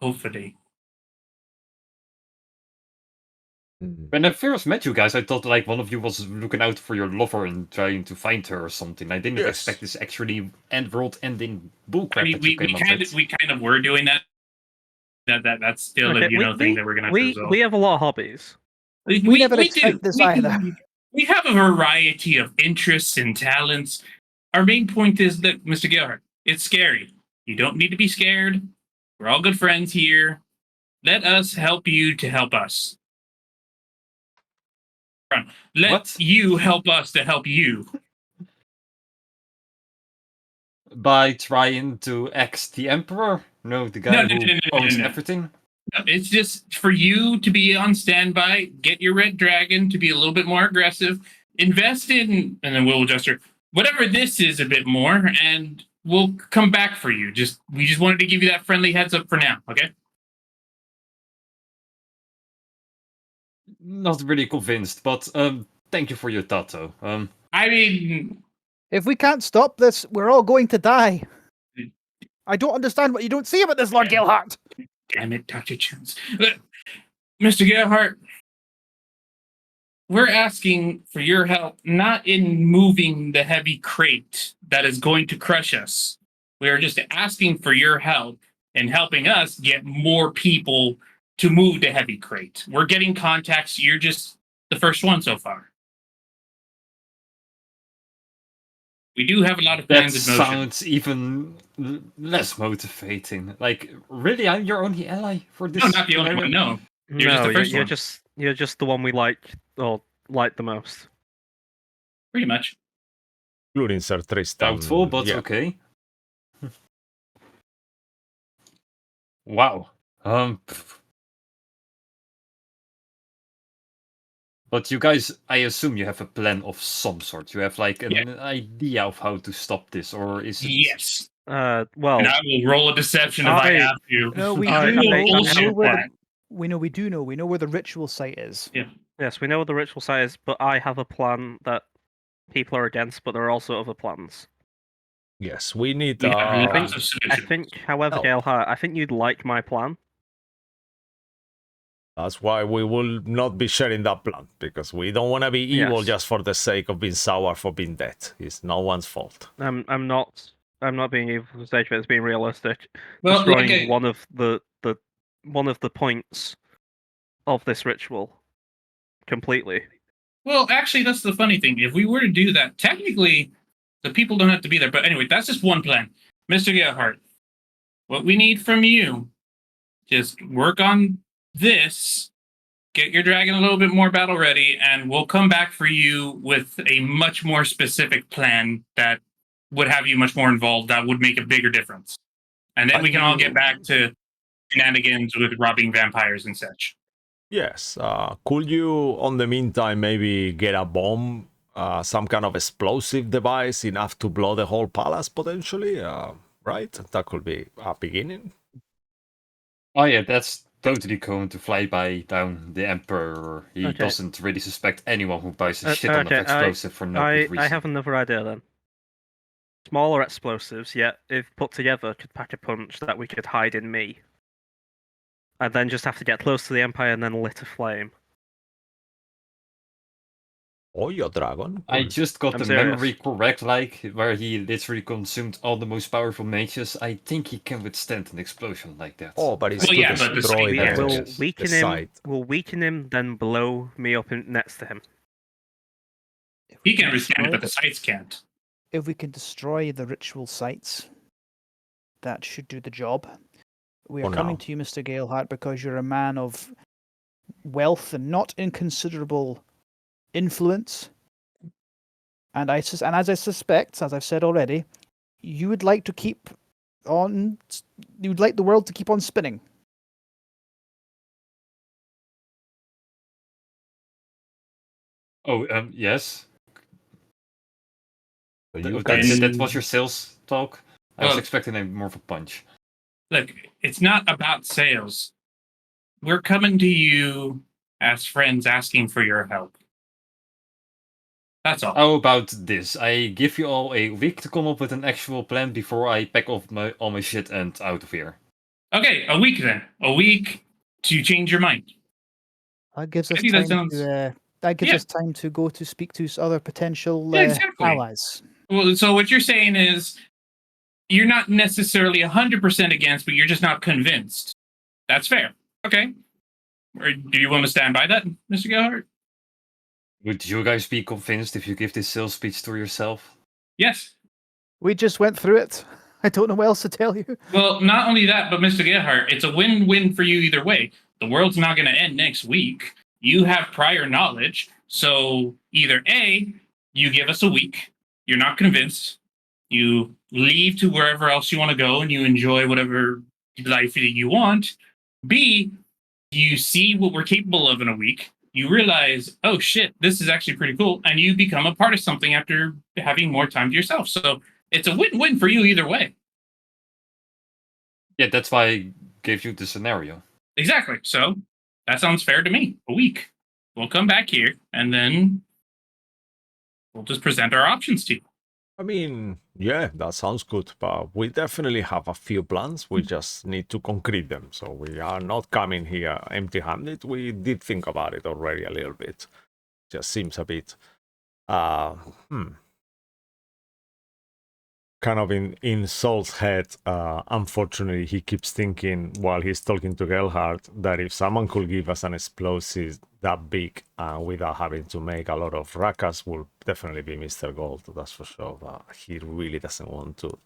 Hopefully. When I first met you guys, I thought like one of you was looking out for your lover and trying to find her or something. I didn't Yes. expect this actually world-ending bullcrap I mean, that you came up with. we kind of were doing that. That's still Okay, a thing that we're gonna have to resolve. we have a lot of hobbies. We never expect this either. We have a variety of interests and talents. Our main point is that, Mr. Gilhart, it's scary. You don't need to be scared. We're all good friends here. Let us help you to help us. Let What? you help us to help you. By trying to axe the Emperor? No, the guy who owns everything? No, it's just for you to be on standby, get your red dragon to be a little bit more aggressive, invest in, and then we'll adjust her, whatever this is a bit more, and we'll come back for you. We just wanted to give you that friendly heads up for now, okay? Not really convinced, but thank you for your thought, though. I mean, If we can't stop this, we're all going to die. I don't understand what you don't see about this, Lord Gilhart. damn it, Dr. Jones. Mr. Gerhardt, we're asking for your help, not in moving the heavy crate that is going to crush us. We are just asking for your help in helping us get more people to move the heavy crate. We're getting contacts. You're just the first one so far. We do have a lot of That plans in motion. sounds even less motivating. Like, really, I'm your only ally for this? No, not the only one. No, You're just the first one. You're just the one we like or like the most. Pretty much. Including Sir Tristan. Doubtful, but yeah. okay. Wow. But you guys, I assume you have a plan of some sort. You have like an idea of how to stop this, or is it? Yes. Well, And I will roll a deception if I have to. No, we I- do I- know. I We have know a where plan. we know. We do know. We know where the ritual site is. Yeah. yes, we know what the ritual site is, but I have a plan that people are against, but there are also other plans. Yes, we need. We have I lots of I solutions. think, however, Oh. Galehart, I think you'd like my plan. That's why we will not be sharing that plan, because we don't want to be evil Yes. just for the sake of being sour for being dead. It's no one's fault. I'm not being evil for the sake of it. It's being realistic. Well, Destroying like one of the points of this ritual completely. Well, actually, that's the funny thing. If we were to do that, technically, the people don't have to be there. But anyway, that's just one plan. Mr. Gerhardt, what we need from you, just work on this, get your dragon a little bit more battle ready, and we'll come back for you with a much more specific plan that would have you much more involved, that would make a bigger difference. And then we can all get back to shenanigans with robbing vampires and such. Yes. Could you, on the meantime, maybe get a bomb, some kind of explosive device enough to blow the whole palace potentially? Right? That could be a beginning. Oh yeah, that's totally going to fly by down the Emperor. He Okay. doesn't really suspect anyone who buys a shit ton of okay, explosive for no good reason. I have another idea then. Smaller explosives, yet if put together, could pack a punch that we could hide in me. And then just have to get close to the Empire and then lit a flame. Or your dragon. I Cool. just got I'm the serious. memory correct, like where he literally consumed all the most powerful mages. I think he can withstand an explosion like that. Oh, but it's Well, to yeah, but the destroy site the, there We'll is- weaken the him. site. We'll weaken him, then blow me up next to him. If we He can withstand it, destroy but the sites can't. If we can destroy the ritual sites, that should do the job. We For are coming now. to you, Mr. Galehart, because you're a man of wealth and not inconsiderable influence. And as I suspect, as I've said already, you would like to keep on. You would like the world to keep on spinning. Oh, yes. So Okay. that was your sales talk? I was Well- expecting a more of a punch. Look, it's not about sales. We're coming to you as friends asking for your help. That's all. How about this? I give you all a week to come up with an actual plan before I pack off all my shit and out of here. Okay, a week then. A week to change your mind. That gives us I think that time sounds- us time to go to speak to other potential Yeah, exactly. allies. Well, so what you're saying is you're not necessarily 100% against, but you're just not convinced. That's fair. Okay. Or do you want to stand by that, Mr. Gellhart? Would you guys be convinced if you give this sales speech to yourself? Yes. We just went through it. I don't know what else to tell you. Well, not only that, but Mr. Gerhardt, it's a win-win for you either way. The world's not going to end next week. You have prior knowledge, so either A, you give us a week, you're not convinced, you leave to wherever else you want to go and you enjoy whatever life that you want. B, you see what we're capable of in a week, you realize, oh shit, this is actually pretty cool, and you become a part of something after having more time to yourself. So it's a win-win for you either way. Yeah, that's why I gave you the scenario. Exactly. So that sounds fair to me. A week. We'll come back here and then we'll just present our options to you. I mean, yeah, that sounds good, but we definitely have a few plans. We just need to concrete them. So we are not coming here empty-handed. We did think about it already a little bit. Just seems a bit, kind of in Saul's head. Unfortunately, he keeps thinking while he's talking to Gerhardt that if someone could give us an explosive that big without having to make a lot of ruckus, will definitely be Mr. Gold. That's for sure. But he really doesn't want to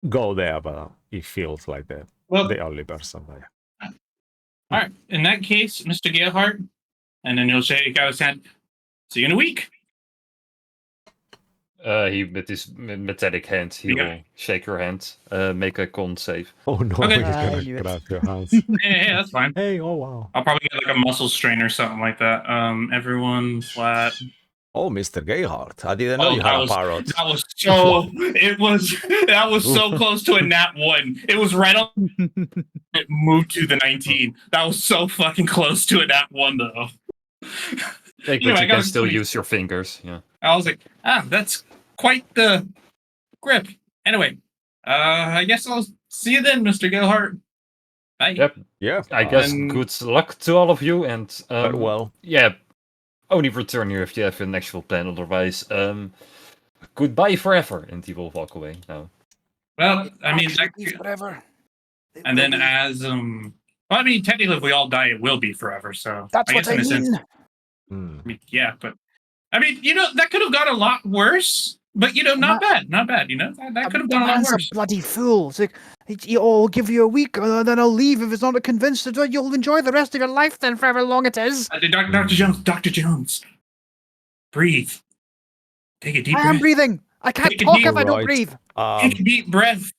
go there, but he feels like the only person there. All right. In that case, Mr. Gerhardt, and then you'll shake out his hand. See you in a week. He with his metallic hand, he will shake your hand, make a con save. Oh no, Okay. he's I gonna knew it. grab your hands. Yeah, that's fine. Hey, oh wow. I'll probably get like a muscle strain or something like that. Everyone flat. Oh, Mr. Gayheart, I didn't know Oh, you had a parrot. That was so close to a nat 1. It was right on. It moved to the 19. That was so fucking close to a nat 1 though. But You know, I you got can a still 20. use your fingers. Yeah. I was like, that's quite the grip. Anyway, I guess I'll see you then, Mr. Gellhart. Bye. Yep. Yeah, I guess And- good luck to all of you, and very well. yeah, only return here if you have an actual plan. Otherwise, goodbye forever, and he will walk away now. Well, I mean, Whatever. and then as well, I mean, technically, if we all die, it will be forever. So That's I what guess I in a sense, mean. I mean, yeah, but I mean, that could have got a lot worse. But not bad, not bad. That could have gone a lot man's worse. a bloody fool. It's like, I'll give you a week, and then I'll leave if it's not convinced. You'll enjoy the rest of your life then, for however long it is. Dr. Jones, breathe. Take a deep I breath. am breathing. I can't Take a talk deep if I don't Right. breathe. Take a deep breath,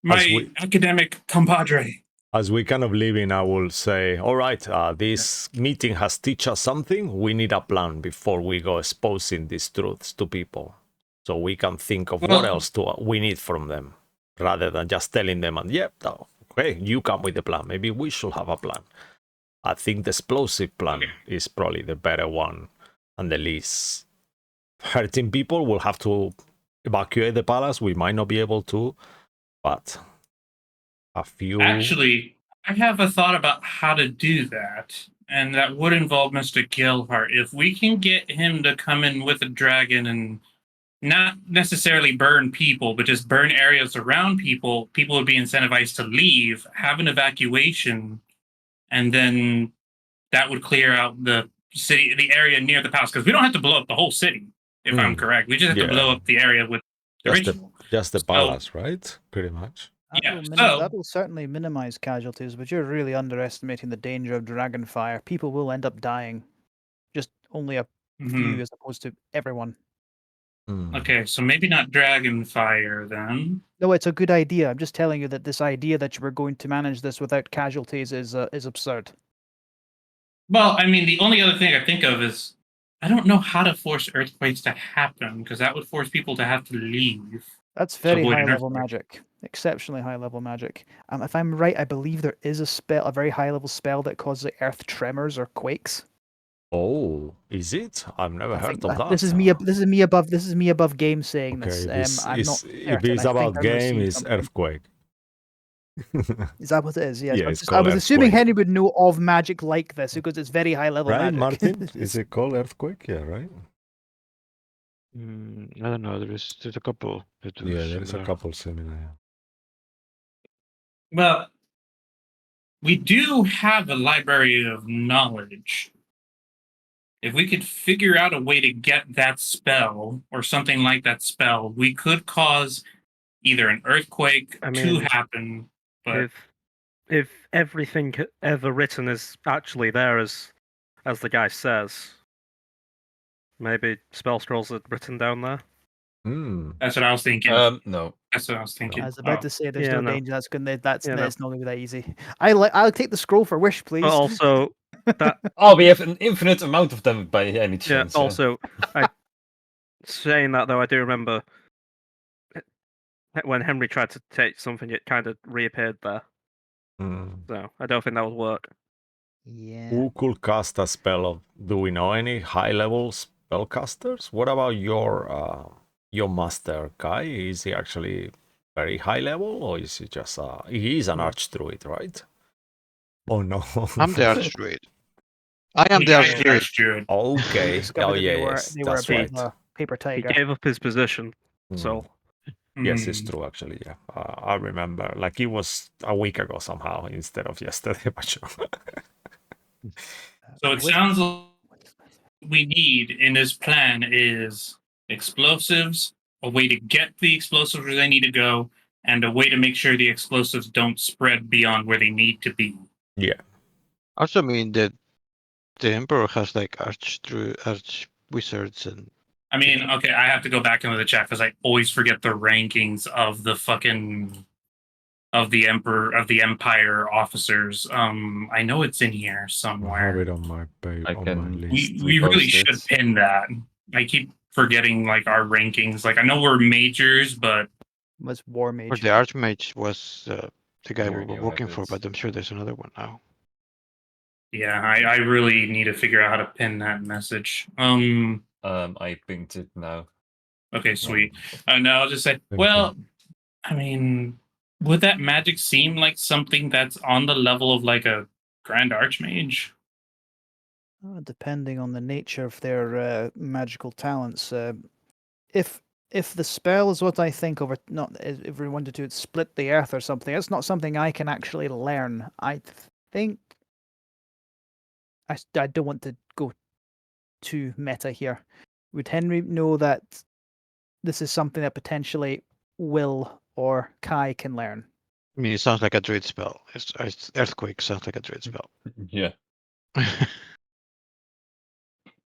my academic compadre. As we kind of leaving, I will say, all right, this meeting has teach us something. We need a plan before we go exposing these truths to people. So we can think of what else we need from them, rather than just telling them, and okay, you come with the plan. Maybe we should have a plan. I think the explosive plan is probably the better one, and the least hurting people. We'll have to evacuate the palace. We might not be able to, but a few... Actually, I have a thought about how to do that, and that would involve Mr. Gilhart. If we can get him to come in with a dragon and not necessarily burn people, but just burn areas around people, people would be incentivized to leave, have an evacuation, and then that would clear out the city, the area near the palace, because we don't have to blow up the whole city, if I'm correct. We just have to blow up the area with the ritual. Just the palace, right? Pretty much. Yeah, That will certainly minimize casualties, but you're really underestimating the danger of dragon fire. People will end up dying. Just only a few as opposed to everyone. Okay, so maybe not dragon fire then. No, it's a good idea. I'm just telling you that this idea that you were going to manage this without casualties is absurd. Well, I mean, the only other thing I think of is I don't know how to force earthquakes to happen because that would force people to have to leave. That's to very avoid high an level earthquake. magic. Exceptionally high level magic. If I'm right, I believe there is a very high level spell that causes earth tremors or quakes. Oh, is it? I've never heard of that. This is me above game saying Okay, this. I'm not if certain. it's I think about I game, received it's something. earthquake. Is that what it is? Yes. Yeah, I'm it's just- I called was assuming earthquake. Henry would know of magic like this because it's very high level Right, magic. Martin? Is it called earthquake? Yeah, right? I don't know. There's a couple. That are Yeah, there is a similar. couple similar. Yeah. Well, we do have a library of knowledge. If we could figure out a way to get that spell or something like that spell, we could cause either an earthquake I to mean, happen. But if everything ever written is actually there as the guy says, maybe spell scrolls are written down there. that's what I was thinking. No. That's what I was thinking. I was about to say there's Yeah, no no. danger. That's gonna. That's Yeah, no. it's not gonna be that easy. I'll take the scroll for wish, please. But also that Oh, we have an infinite amount of them by any yeah. chance. Also, saying that though, I do remember when Henry tried to take something, it kind of reappeared there. So I don't think that would work. Yeah. Who could cast a spell of? Do we know any high-level spellcasters? What about your master Kai? Is he actually very high level, or is he just he is an archdruid, right? Oh no. I'm the archdruid. I am the Yeah, archdruid. Archdruid. Okay. Discovered Oh that yeah, they were yes, they were a that's bit right. of a paper He tiger. gave up his position, so Yes, it's true actually. Yeah, I remember. Like it was a week ago somehow instead of yesterday. But sure. So it sounds like what we need in this plan is explosives, a way to get the explosives where they need to go, and a way to make sure the explosives don't spread beyond where they need to be. Yeah. Also, I mean that the Emperor has like arch wizards and. I mean, okay, I have to go back into the chat because I always forget the rankings of the fucking of the Empire officers. I know it's in here I have somewhere. it on my I on my can- list. We really repost should it. pin that. I keep forgetting like our rankings. Like I know we're majors, but Was war Or mage. the Archmage was the guy Here we were you working have for, it. but I'm sure there's another one now. yeah, I really need to figure out how to pin that message. I pinged it now. Okay, sweet. Now I'll just say, Thank well, I mean, would that magic seem like something that's on the level of like a Grand Archmage? Depending on the nature of their magical talents. If the spell is what I think of, not if we wanted to split the earth or something, it's not something I can actually learn. I think I don't want to go too meta here. Would Henry know that this is something that potentially Will or Kai can learn? I mean, it sounds like a druid spell. It's Earthquake sounds like a druid spell. Yeah.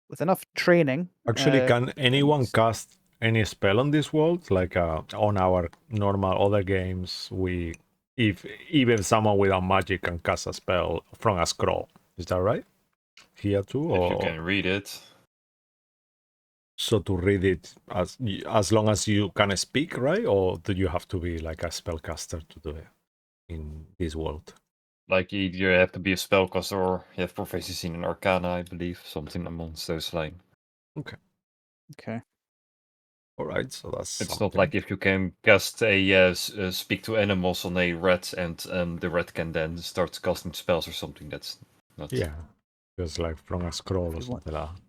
With enough training. Actually, can anyone cast any spell on this world? Like on our normal other games, if even someone without magic can cast a spell from a scroll. Is that right? Here too, If or you can read it. so to read it as long as you can speak, right? Or do you have to be like a spellcaster to do it in this world? Like either you have to be a spellcaster or you have proficiency in Arcana, I believe. Something amongst those lines. Okay. All right, so that's. It's something. not like if you can cast a speak to animals on a rat and the rat can then start casting spells or something. That's not. Yeah, just like from a scroll If or you want- something like that.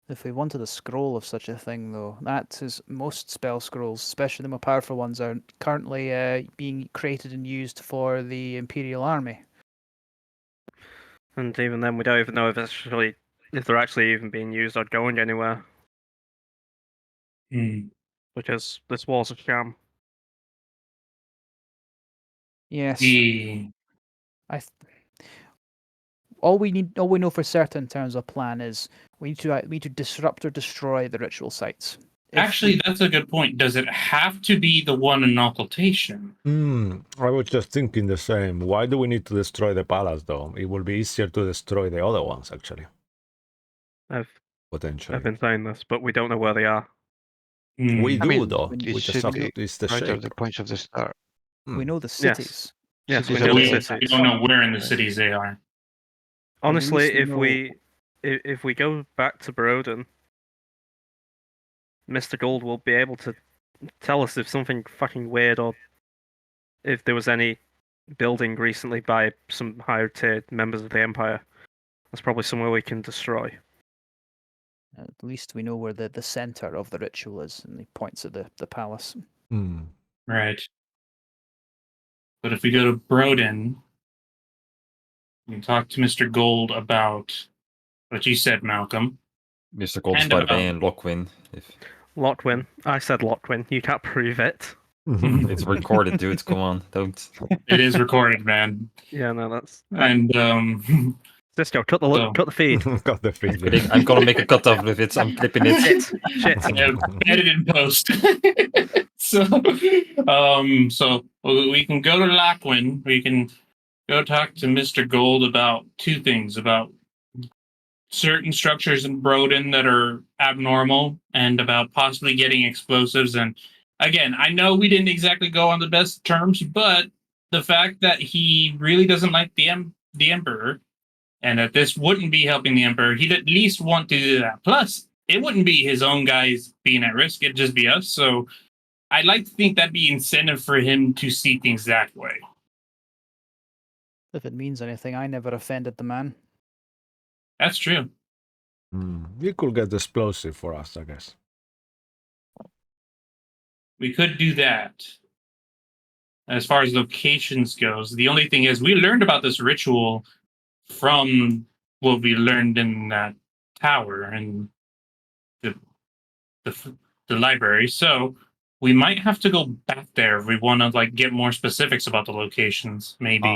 If we wanted a scroll of such a thing, though, that is most spell scrolls, especially the more powerful ones, are currently being created and used for the Imperial Army. and even then we don't even know if they're actually even being used or going anywhere. Because this war's a sham. Yes. The I. All we know for certain in terms of plan is we need to disrupt or destroy the ritual sites. actually, that's a good point. Does it have to be the one in occultation? I was just thinking the same. Why do we need to destroy the palace, though? It will be easier to destroy the other ones, actually. I've Potentially. been saying this, but we don't know where they are. We Hmm. do, I mean, though. it We just should have be to. It's the right shape. of the points of the star. we know the Yes. cities. Yes, we Cities know are the there. We cities. don't know where in the cities they are. Honestly, least we if we go back to Broden, Mr. Gold will be able to tell us if something fucking weird or if there was any building recently by some higher tier members of the Empire. That's probably somewhere we can destroy. At least we know where the center of the ritual is, and he points at the palace. Right. But if we go to Broden, we can talk to Mr. Gold about what you said, Malcolm. Mr. Gold's And by the about- way in Lockwin. If Lockwin. I said Lockwin. You can't prove it. it's recorded, dude. Come on, don't. It is recorded, man. Yeah, no, that's And Cisco. Cut the So- cut the feed. Got the feed. Kidding. I'm gonna make a cut off of it. I'm clipping it. Shit. edit in post. so we can go to Lockwin. We can go talk to Mr. Gold about two things: about certain structures in Broden that are abnormal, and about possibly getting explosives. And again, I know we didn't exactly go on the best terms, but the fact that he really doesn't like the Emperor, and that this wouldn't be helping the Emperor, he'd at least want to do that. Plus, it wouldn't be his own guys being at risk; it'd just be us. So, I'd like to think that'd be incentive for him to see things that way. If it means anything, I never offended the man. That's true. You could get explosive for us, I guess. We could do that. As far as locations goes, the only thing is we learned about this ritual from what we learned in that tower and the library. So we might have to go back there if we want to like get more specifics about the locations. Maybe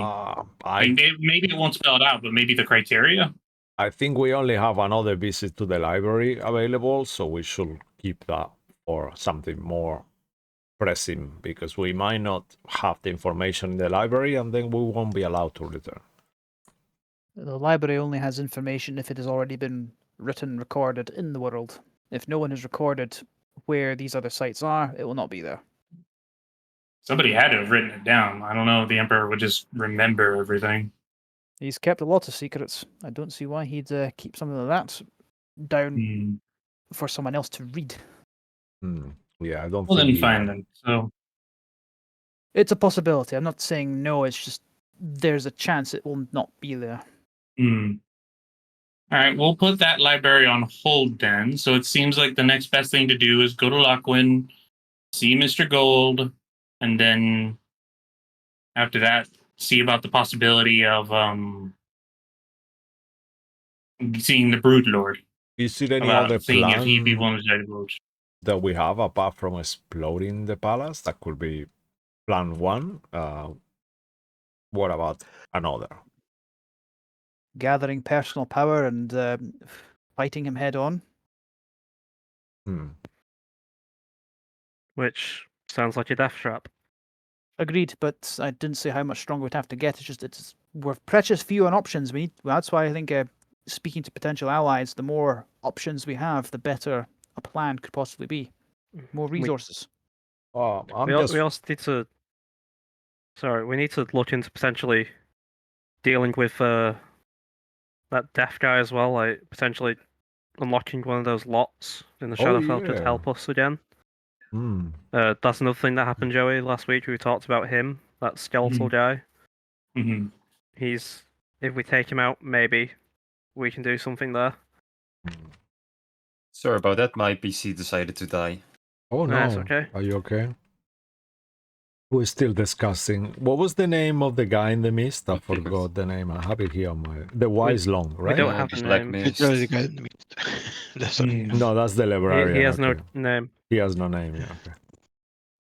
maybe it won't spell it out, but maybe the criteria. I think we only have another visit to the library available, so we should keep that for something more pressing, because we might not have the information in the library and then we won't be allowed to return. The library only has information if it has already been written, recorded in the world. If no one has recorded where these other sites are, it will not be there. Somebody had to have written it down. I don't know if the Emperor would just remember everything. He's kept a lot of secrets. I don't see why he'd keep something like that down for someone else to read. Yeah, I don't Well, think then fine then. So it's a possibility. I'm not saying no. It's just there's a chance it will not be there. All right, we'll put that library on hold then. So it seems like the next best thing to do is go to Lockwin, see Mr. Gold, and then after that, see about the possibility of seeing the Broodlord. Is there any About other seeing if he'd be plan willing to divulge. that we have apart from exploding the palace? That could be plan one. What about another? Gathering personal power and fighting him head on. Which sounds like a death trap. Agreed, but I didn't say how much stronger we'd have to get. It's just we're precious few on options. That's why I think speaking to potential allies, the more options we have, the better a plan could possibly be. More resources. We also need to. Sorry, we need to look into potentially dealing with that deaf guy as well. Like potentially unlocking one of those lots in the Shadowfell could help us again. That's another thing that happened, Joey. Last week we talked about him, that skeletal guy. If we take him out, maybe we can do something there. Sorry about that. My PC decided to die. Oh no, That's okay. Are you okay? We're still discussing. What was the name of the guy in the mist? I forgot the name. I have it here on my. The Wise Long, right? We don't have a name. No, that's the librarian. He has no okay. name. He has no name. Yeah. Okay.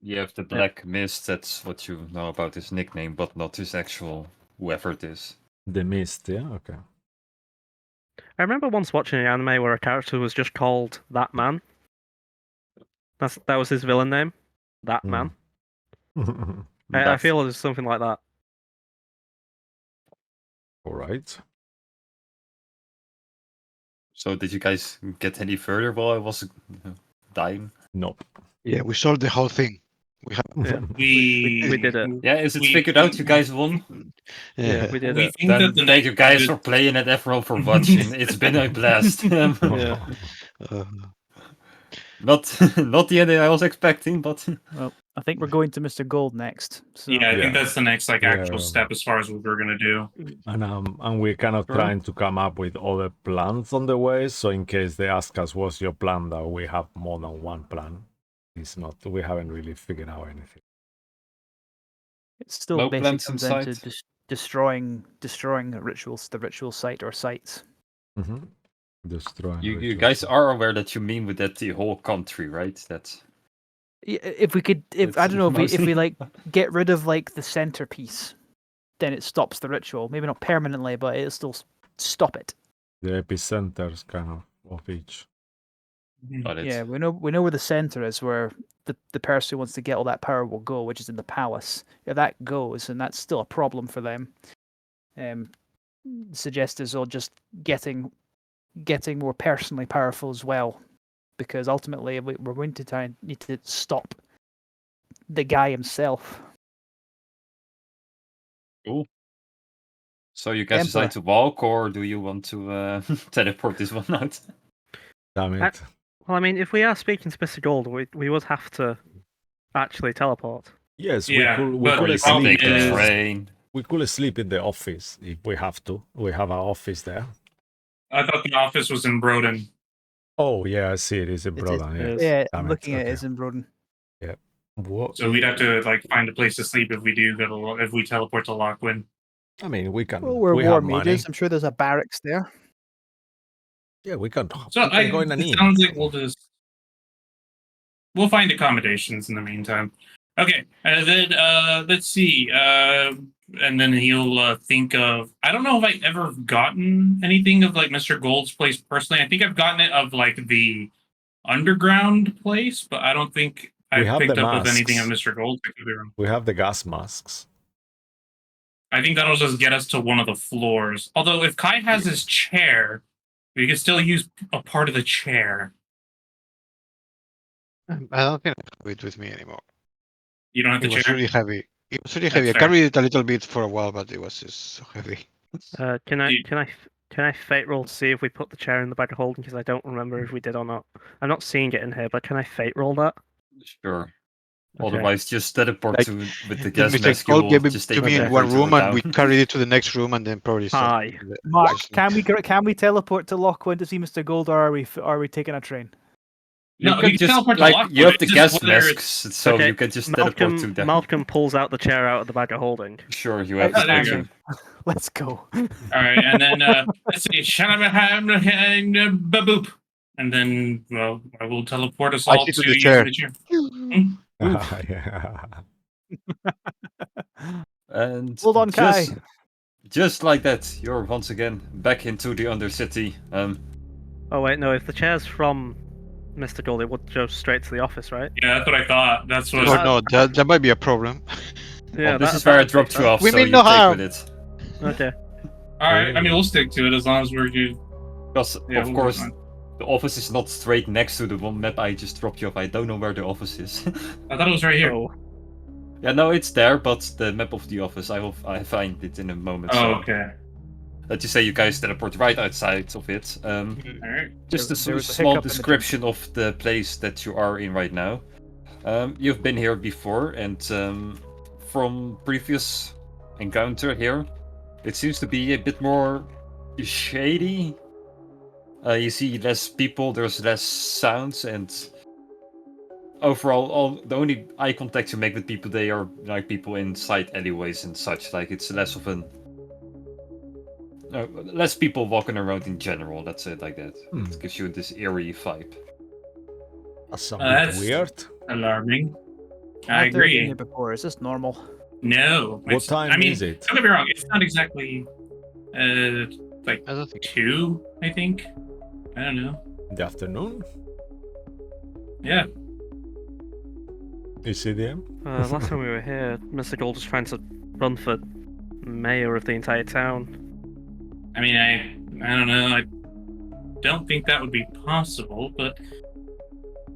You have the Black Mist, that's what you know about his nickname, but not his actual whoever it is. The Mist, yeah, okay. I remember once watching an anime where a character was just called That Man. That was his villain name. That Man. I That's- feel it's something like that. All right. So did you guys get any further while I was dying? Nope. Yeah, we solved the whole thing. We have. Yeah. We We did it. Yeah, is it we- figured out? You guys won? Yeah, we did We it. think Then that the thank next you guys good- for playing and everyone for watching. It's been a blast. Yeah. Not not the ending I was expecting, but Well, I think we're going to Mr. Gold next. So. Yeah, I Yeah. think that's the next like actual Yeah. step as far as what we're gonna do. And we're kind of Sure. trying to come up with other plans on the way. So in case they ask us what's your plan, that we have more than one plan. It's not. We haven't really figured out anything. It still No basically plans in comes down to sight? destroying the ritual site or sites. Mm-hmm. Destroying. you rituals. guys are aware that you mean with that the whole country, right? That's If we could, if I It's don't know, if we mostly- like get rid of like the centerpiece, then it stops the ritual. Maybe not permanently, but it'll still stop it. the epicenters kind of each. got it. Yeah, we know where the center is, where the person who wants to get all that power will go, which is in the palace. If that goes, and that's still a problem for them. Suggest is all just getting more personally powerful as well, because ultimately we're going to need to stop the guy himself. Cool. So you guys decide to walk, or do you want to teleport this one out? Damn it. Well, I mean, if we are speaking to Mr. Gold, we would have to actually teleport. Yes, Yeah, we but could the Can problem sleep. take the is- train. We could sleep in the office if we have to. We have our office there. I thought the office was in Broden. Oh yeah, I see it is in It is- Brodan. Yeah. Yes. Yeah, Damn I'm it, looking at it okay. as in Broden. What? So we'd have to like find a place to sleep if we do go to if we teleport to Lockwin. I mean, we can. Well, we're we war have money. mages. I'm sure there's a barracks there. Yeah, we can. So we can go in an it inn. sounds like we'll find accommodations in the meantime. Okay, and then let's see. And then he'll think of. I don't know if I ever gotten anything of like Mr. Gold's place personally. I think I've gotten it of like the underground place, but I don't think We I've have picked the up with anything of masks. Mr. Gold. I could be wrong. We have the gas masks. I think that'll just get us to one of the floors. Although if Kai has his chair, we can still use a part of the chair. I don't think I have it with me anymore. You don't have the It was chair. really heavy. It was really That's heavy. I fair. carried it a little bit for a while, but it was just so heavy. Can I You- can I fate roll to see if we put the chair in the bag of holding? Because I don't remember if we did or not. I'm not seeing it in here, but can I fate roll that? Sure. Okay. Otherwise, just teleport Like, to with the The gas Mr. mask. You Gold will gave it just to take me it in back one or throw room, it and we down. carried it to the next room, and then probably. Hi. Mark, just- can we teleport to Lockwin to see Mr. Gold, or are we taking a train? You No, can you just teleport to like Lockwood, you have the it's just gas whether it's- masks, so Okay, you can just teleport to Malcolm them. Malcolm pulls out the chair out of the bag of holding. Sure, you have Oh, the there you option. Let's go. All right, and then let's see, baboop, and then well, I will teleport us I all sit to to the using chair. the chair. Yeah. And Hold on, Kai. just like that, you're once again back into the Undercity. Oh wait, no. If the chair's from Mr. Gold, it would go straight to the office, right? Yeah, that's what I thought. That's what. Oh no, that might be a problem. Yeah. This is where I would dropped make you off, We so mean you no take harm. with it. sense. Okay. All right, I mean we'll stick to it as long as we're good. Because Yeah, of we'll be course, fine. the office is not straight next to the one map I just dropped you off. I don't know where the office is. I thought it was right here. Oh. Yeah, no, it's there, but the map of the office, I find it in a moment. Oh, so okay. let's just say you guys teleport right outside of it. All right. Just There a was a small hiccup in the description of the place that you are in right now. You've been here before, and from previous encounter here, it seems to be a bit more shady. You see less people, there's less sounds, and overall, the only eye contact you make with people, they are like people inside alleyways and such. Like it's less of an less people walking around in general. Let's say it like that. It gives you this eerie vibe. That's a That's- bit weird. Alarming. I I've never been agree. here before. Is this normal? No. What it's- time I mean, is it? Don't get me wrong. It's not exactly like I don't think 2, I think. I don't know. In the afternoon? Yeah. You see them? Last time we were here, Mr. Gold was trying to run for mayor of the entire town. I mean, I don't know. I don't think that would be possible, but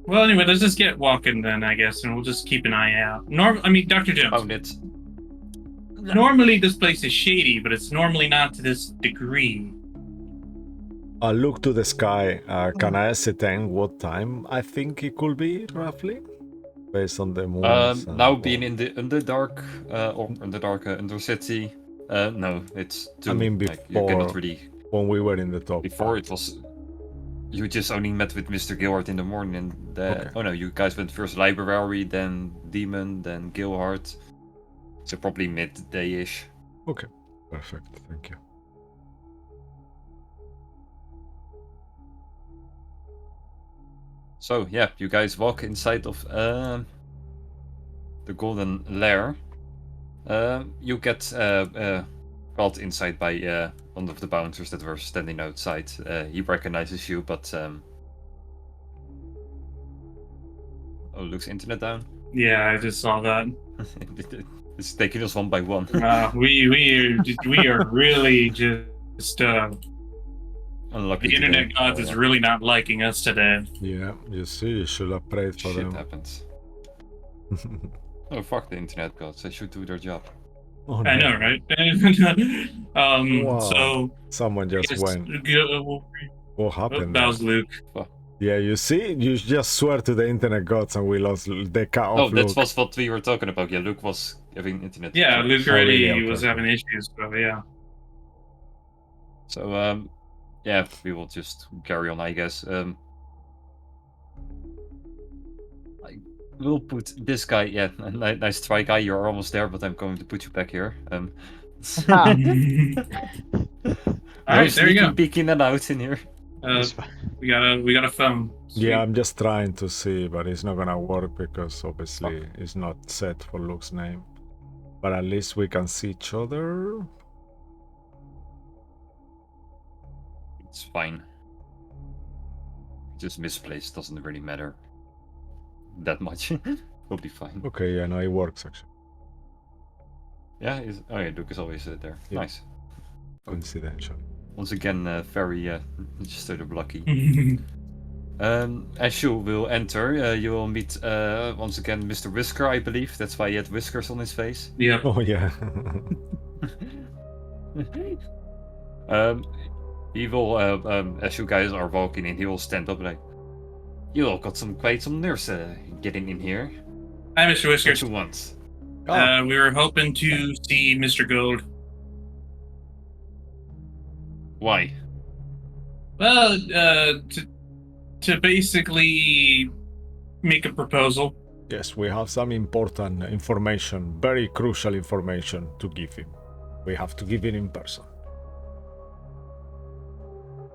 well, anyway, let's just get walking then, I guess, and we'll just keep an eye out. Dr. Jones. Found it. Normally, this place is shady, but it's normally not to this degree. I look to the sky. Can I ascertain what time I think it could be, roughly? Based on the moon. Now being in the Underdark, or Undercity, no, it's too. I mean, like, you cannot before- really. When we were in the top. Before it was. You just only met with Mr. Gilhart in the morning, and Okay. oh no, you guys went first library, then Demon, then Gilhart. So probably midday-ish. Okay, perfect. Thank you. So yeah, you guys walk inside of the Golden Lair. You get called inside by one of the bouncers that were standing outside. He recognizes you, but oh, Luke's internet down. Yeah, I just saw that. It's taking us one by one. We are really just Unlucky. the internet today. gods is really not liking us today. Yeah, you see, you should have prayed for Shit them. happens. Oh fuck the internet gods! They should do their job. Oh, I no. know, right? Wow. So Someone just yes, went. What happened? that was there? Luke. Yeah, you see, you just swear to the internet gods and we lost the cut Oh, off that Luke. was what we were talking about. Yeah, Luke was having internet. Yeah, trouble. Luke Oh, already really? was Okay. having issues, so yeah. So yeah, we will just carry on, I guess. I will put this guy. Yeah, nice try, guy. You're almost there, but I'm going to put you back here. Ah. All right, there you go. Peeking and out in here. it's fine. We got a phone. Yeah, I'm just trying to see, but it's not gonna work because obviously it's not set for Luke's name. But at least we can see each other. It's fine. Just misplaced doesn't really matter that much. We'll be fine. Okay, yeah, no, it works actually. Yeah, oh yeah, Luke is always there. Yeah. Nice. Coincidental. Once again, very just sort of lucky. As you will enter, you will meet once again Mr. Whisker, I believe. That's why he had whiskers on his face. Yep. Oh yeah. He will, as you guys are walking in, he will stand up like, you all got quite some nerves getting in here. Hi, Mr. What Whiskers. you want? We were hoping to see Mr. Gold. Why? Well, to basically make a proposal. Yes, we have some important information, very crucial information to give him. We have to give it in person.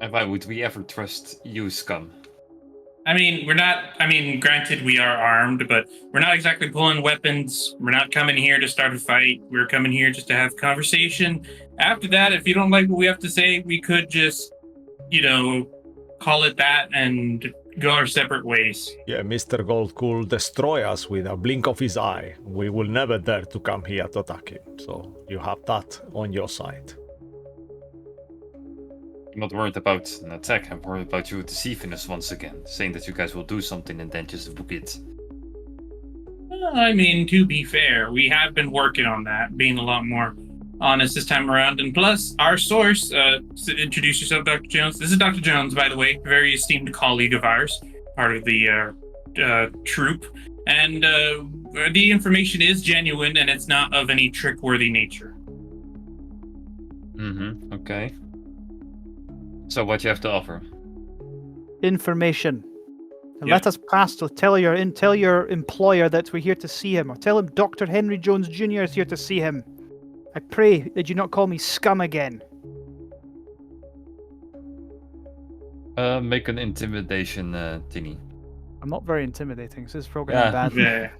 And why would we ever trust you, scum? Granted, we are armed, but we're not exactly pulling weapons. We're not coming here to start a fight. We're coming here just to have conversation. After that, if you don't like what we have to say, we could just, call it that and go our separate ways. Yeah, Mr. Gold could destroy us with a blink of his eye. We will never dare to come here to attack him. So you have that on your side. I'm not worried about an attack. I'm worried about you deceiving us once again, saying that you guys will do something and then just book it. To be fair, we have been working on that, being a lot more honest this time around. And plus, our source, introduce yourself, Dr. Jones. This is Dr. Jones, by the way, a very esteemed colleague of ours, part of the troop. And the information is genuine and it's not of any trick-worthy nature. Mm-hmm, okay. So what you have to offer? Information. And Yeah. let us pass to tell your employer that we're here to see him, or tell him Dr. Henry Jones Jr. is here to see him. I pray that you not call me scum again. Make an intimidation, Tinny. I'm not very intimidating, so this is programming Yeah. bad. Yeah.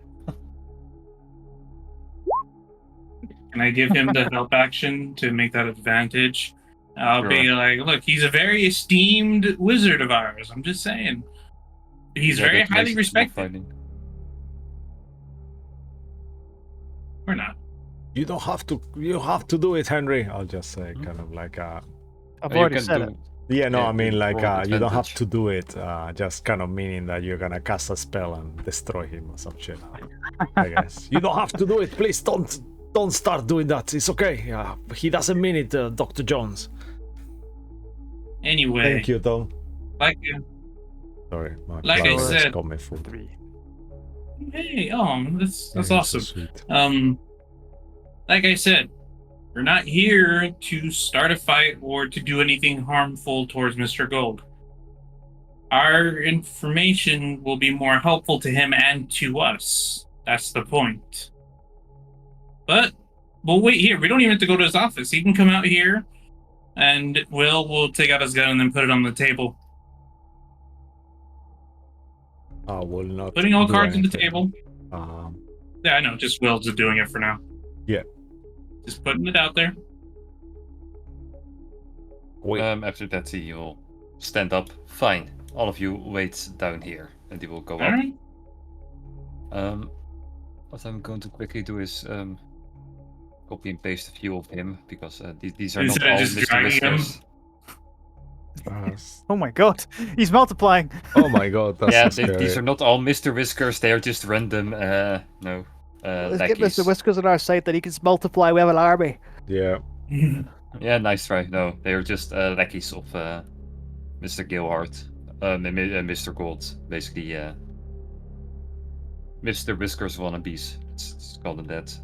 and I give him the help action to make that advantage. I'll be like, look, he's a very esteemed wizard of ours. I'm just saying. He's very that makes highly it more respected. fighting. Or not. You don't have to. You have to do it, Henry. I'll just say, kind of like, I've You already can said do- it. yeah, no, Yeah, I mean, you like, roll you don't have advantage. to do it. Just kind of meaning that you're gonna cast a spell and destroy him or some shit. I guess you don't have to do it. Please don't start doing that. It's okay. He doesn't mean it, Dr. Jones. Anyway, Thank you, Tom. like Sorry, my Like I flower is said- coming full. 3. hey, that's Yeah, awesome. so sweet. Like I said, we're not here to start a fight or to do anything harmful towards Mr. Gold. Our information will be more helpful to him and to us. That's the point. But we'll wait here. We don't even have to go to his office. He can come out here, and we'll take out his gun and then put it on the table. I will not. Putting all do cards on the anything. table. Yeah, I know. Just Will's just doing it for now. Yeah. Just putting it out there. Wait. After that, he will stand up. Fine. All of you wait down here, and he will go All up. right. What I'm going to quickly do is copy and paste a few of him, because these are not Instead of all just Mr. dragging him? Whiskers. Oh my god, he's multiplying. Oh my god, that's Yeah, so scary. these are not all Mr. Whiskers. They are just random. Let's get lackeys. Mr. Whiskers on our side, then he can multiply. We have an army. Yeah. Yeah, nice try. No, they are just lackeys of Mr. Gilhart, Mr. Gold, basically. Mr. Whiskers wannabes. Let's call them that.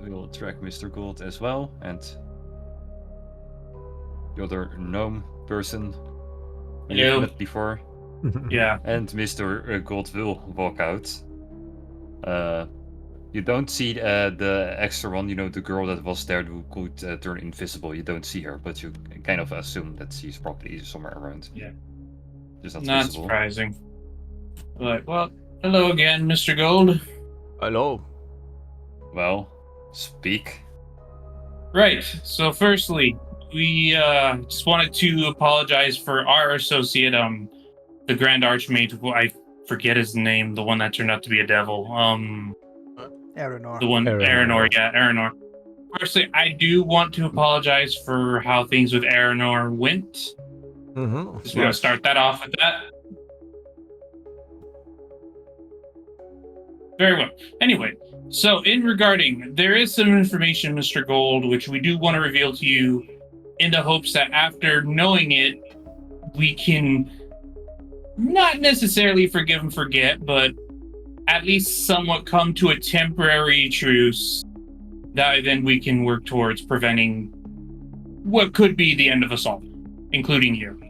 We will track Mr. Gold as well, and the other gnome person we Hello. met before. Yeah. And Mr. Gold will walk out. You don't see the extra one, the girl that was there who could turn invisible. You don't see her, but you kind of assume that she's probably somewhere around. Yeah. Just not, Not visible. surprising. Like, well, hello again, Mr. Gold. Hello. Well, speak. Right. So, firstly, we just wanted to apologize for our associate, the Grand Archmage. Who I forget his name, the one that turned out to be a devil. Eleanor. The one, Aranor. Aranor. Yeah, Aranor. Firstly, I do want to apologize for how things with Aranor went. Mm-hmm. Just want to start that off with that. Very well. Anyway, so in regarding, there is some information, Mr. Gold, which we do want to reveal to you in the hopes that after knowing it, we can not necessarily forgive and forget, but at least somewhat come to a temporary truce that then we can work towards preventing what could be the end of us all, including you.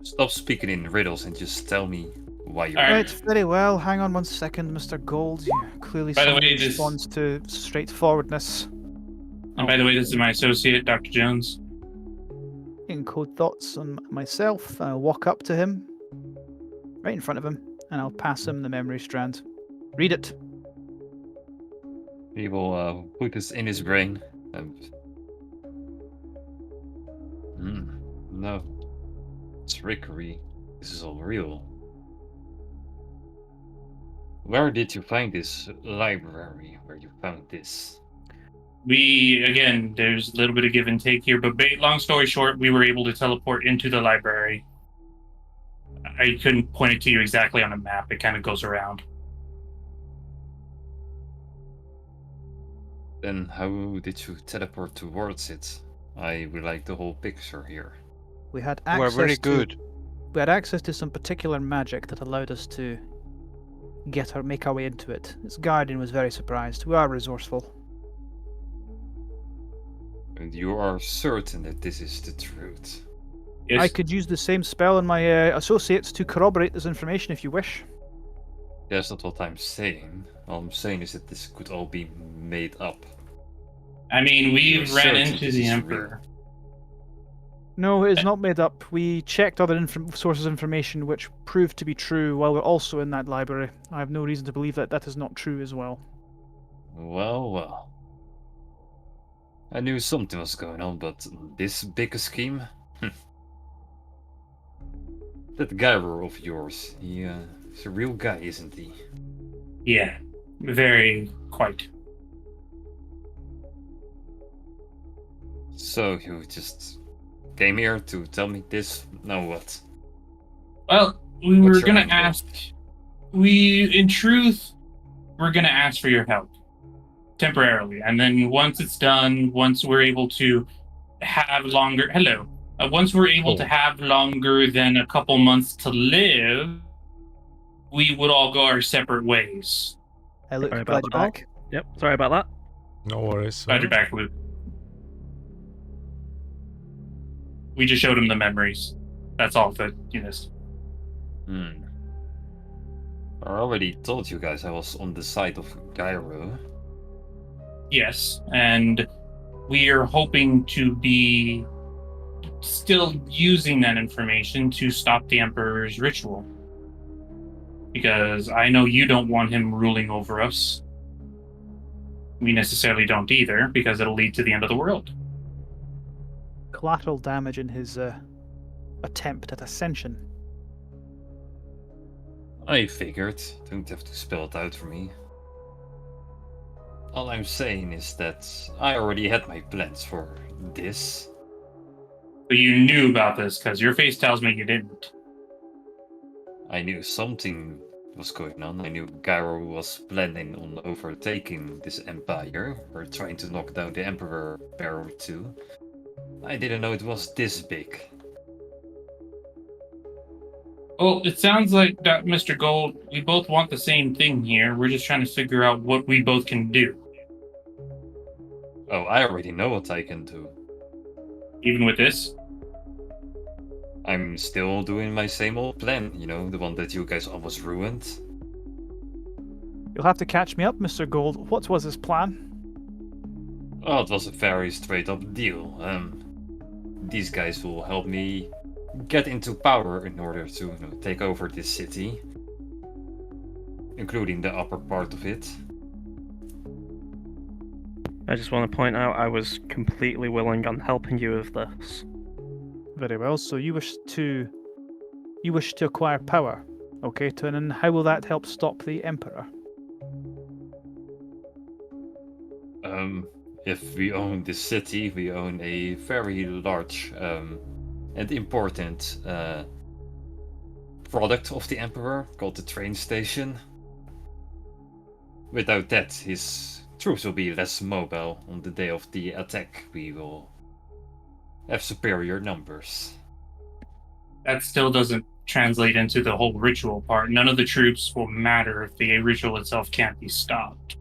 Stop speaking in riddles and just tell me why you're All here. Right, very well. Hang on one second, Mr. Gold. You clearly By the someone way, who this- responds to straightforwardness. And by the way, this is my associate, Dr. Jones. Encode thoughts on myself. I'll walk up to him, right in front of him, and I'll pass him the memory strand. Read it. He will put this in his brain. And... No. Trickery. This is all real. Where did you find this library where you found this? Again, there's a little bit of give and take here, but long story short, we were able to teleport into the library. I couldn't point it to you exactly on a map. It kind of goes around. Then how did you teleport towards it? I would like the whole picture here. We had We're access very to good. we had access to some particular magic that allowed us to make our way into it. Its guardian was very surprised. We are resourceful. And you are certain that this is the truth. Yes. I could use the same spell on my associates to corroborate this information if you wish. That's not what I'm saying. All I'm saying is that this could all be made up. I mean, we You're ran certain into this the is Emperor. No, it is not made up. We checked other sources of information which proved to be true while we're also in that library. I have no reason to believe that that is not true as well. Well, well. I knew something was going on, but this big a scheme? That Gyro of yours, he's a real guy, isn't he? Yeah, very quite. So you just came here to tell me this? Now what? Well, we What's were your gonna angle? ask. In truth, we're gonna ask for your help temporarily, and then once it's done, once we're able to have longer. Hello. Once we're able to Oh. have longer than a couple months to live, we would all go our separate ways. Hey, Luke, Sorry glad about you're that. back. Yep, sorry about that. No worries. Glad you're back, Luke. We just showed him the memories. That's all that you missed. I already told you guys I was on the side of Gyro. Yes, and we are hoping to be still using that information to stop the Emperor's ritual. Because I know you don't want him ruling over us. We necessarily don't either, because it'll lead to the end of the world. Collateral damage in his attempt at ascension. I figured. Don't have to spell it out for me. All I'm saying is that I already had my plans for this. But you knew about this, because your face tells me you didn't. I knew something was going on. I knew Gyro was planning on overtaking this empire, or trying to knock down the Emperor Pharaoh too. I didn't know it was this big. Well, it sounds like, Mr. Gold, we both want the same thing here. We're just trying to figure out what we both can do. Oh, I already know what I can do. Even with this? I'm still doing my same old plan, you know, the one that you guys almost ruined. You'll have to catch me up, Mr. Gold. What was his plan? Oh, it was a very straight up deal. These guys will help me get into power in order to, take over this city, including the upper part of it. I just want to point out I was completely willing on helping you with this. Very well. So you wish to acquire power, okay? And then how will that help stop the Emperor? If we own this city, we own a very large and important product of the Emperor called the train station. Without that, his troops will be less mobile on the day of the attack. We will have superior numbers. That still doesn't translate into the whole ritual part. None of the troops will matter if the ritual itself can't be stopped.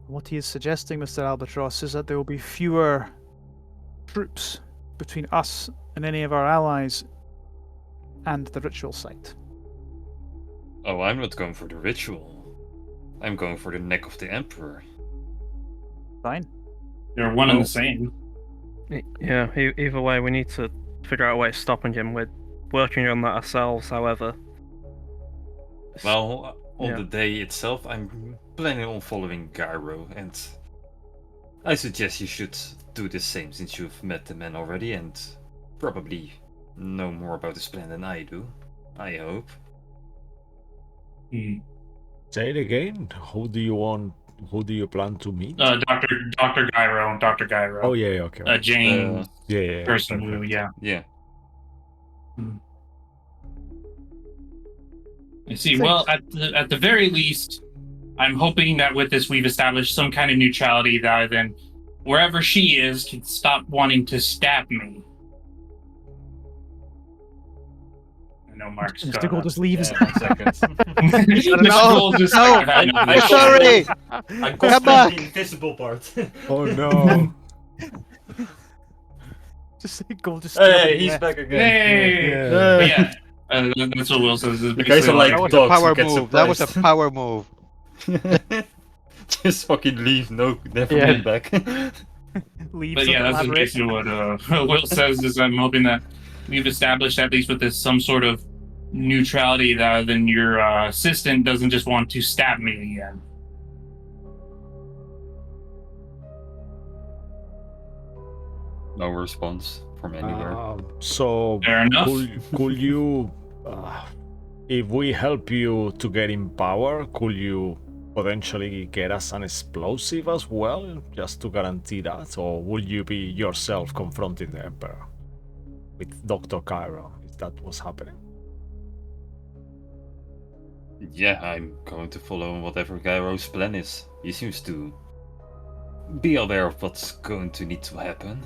What he is suggesting, Mr. Albatross, is that there will be fewer troops between us and any of our allies and the ritual site. Oh, I'm not going for the ritual. I'm going for the neck of the Emperor. Fine. They're one and the same. Yeah, either way, we need to figure out a way of stopping him. We're working on that ourselves, however. Well, on Yeah. the day itself, I'm planning on following Gyro, and I suggest you should do the same since you've met the man already and probably know more about his plan than I do. I hope. Say it again. Who do you plan to meet? Dr. Gyro. Dr. Gyro. Oh yeah, okay. James yeah, person who, perfect. yeah. Yeah. I see. Well, at the very least, I'm hoping that with this we've established some kind of neutrality that then wherever she is can stop wanting to stab me. I know Mark's Mr. Gold just leaves. Yeah, 1 second. Mr. Gold just No, I'm sorry. I Come back. the invisible part. Oh no. Just Gold just. Hey, he's back again. Hey! Yeah. But yeah, that's what Will says. Is You guys are basically like That was a dogs who power get move. That was a surprised. power move. Just fucking leave. No, never Yeah. come back. Leaves. But yeah, that's just basically what Will says. Is I'm hoping that we've established, at least with this, some sort of neutrality that then your assistant doesn't just want to stab me again. No response from anywhere. So Fair enough. could you, if we help you to get in power, could you potentially get us an explosive as well, just to guarantee that, or will you be yourself confronting the Emperor with Dr. Cairo? Is that what's happening? Yeah, I'm going to follow whatever Gyro's plan is. He seems to be aware of what's going to need to happen.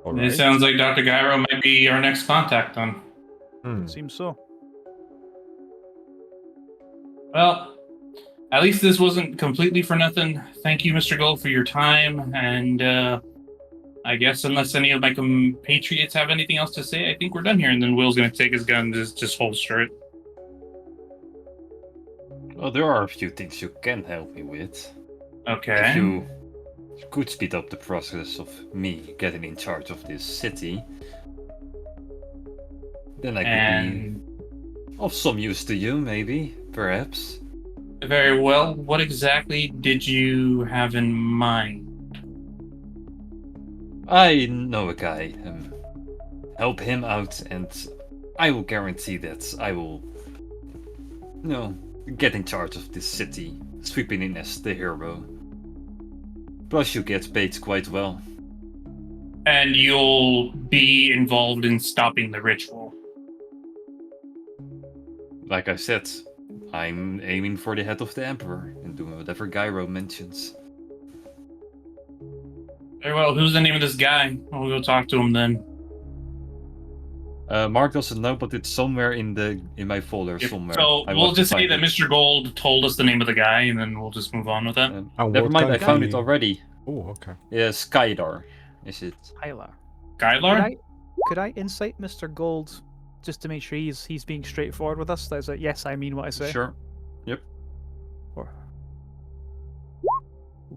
All It right. sounds like Dr. Gyro might be our next contact then. Seems so. Well, at least this wasn't completely for nothing. Thank you, Mr. Gold, for your time. And I guess unless any of my compatriots have anything else to say, I think we're done here. And then Will's going to take his gun and just holster it. Well, there are a few things you can help me with. Okay. If you could speed up the process of me getting in charge of this city, then I could be of some use to you, maybe, perhaps. Very well. What exactly did you have in mind? I know a guy. Help him out, and I will guarantee that I will, get in charge of this city, sweeping in as the hero. Plus, you get paid quite well. And you'll be involved in stopping the ritual. Like I said, I'm aiming for the head of the Emperor and doing whatever Gyro mentions. Very well. Who's the name of this guy? I'll go talk to him then. Mark doesn't know, but it's somewhere in my folder somewhere. So I we'll want to just say find that it. Mr. Gold told us the name of the guy, and then we'll just move on with that. And Never what mind, I found it country- already. Oh, okay. Yeah, Skydar. Is it? Tyler. Skylar? Could I insight Mr. Gold just to make sure he's being straightforward with us? That's like, yes, I mean what I say. Sure. Yep. Or...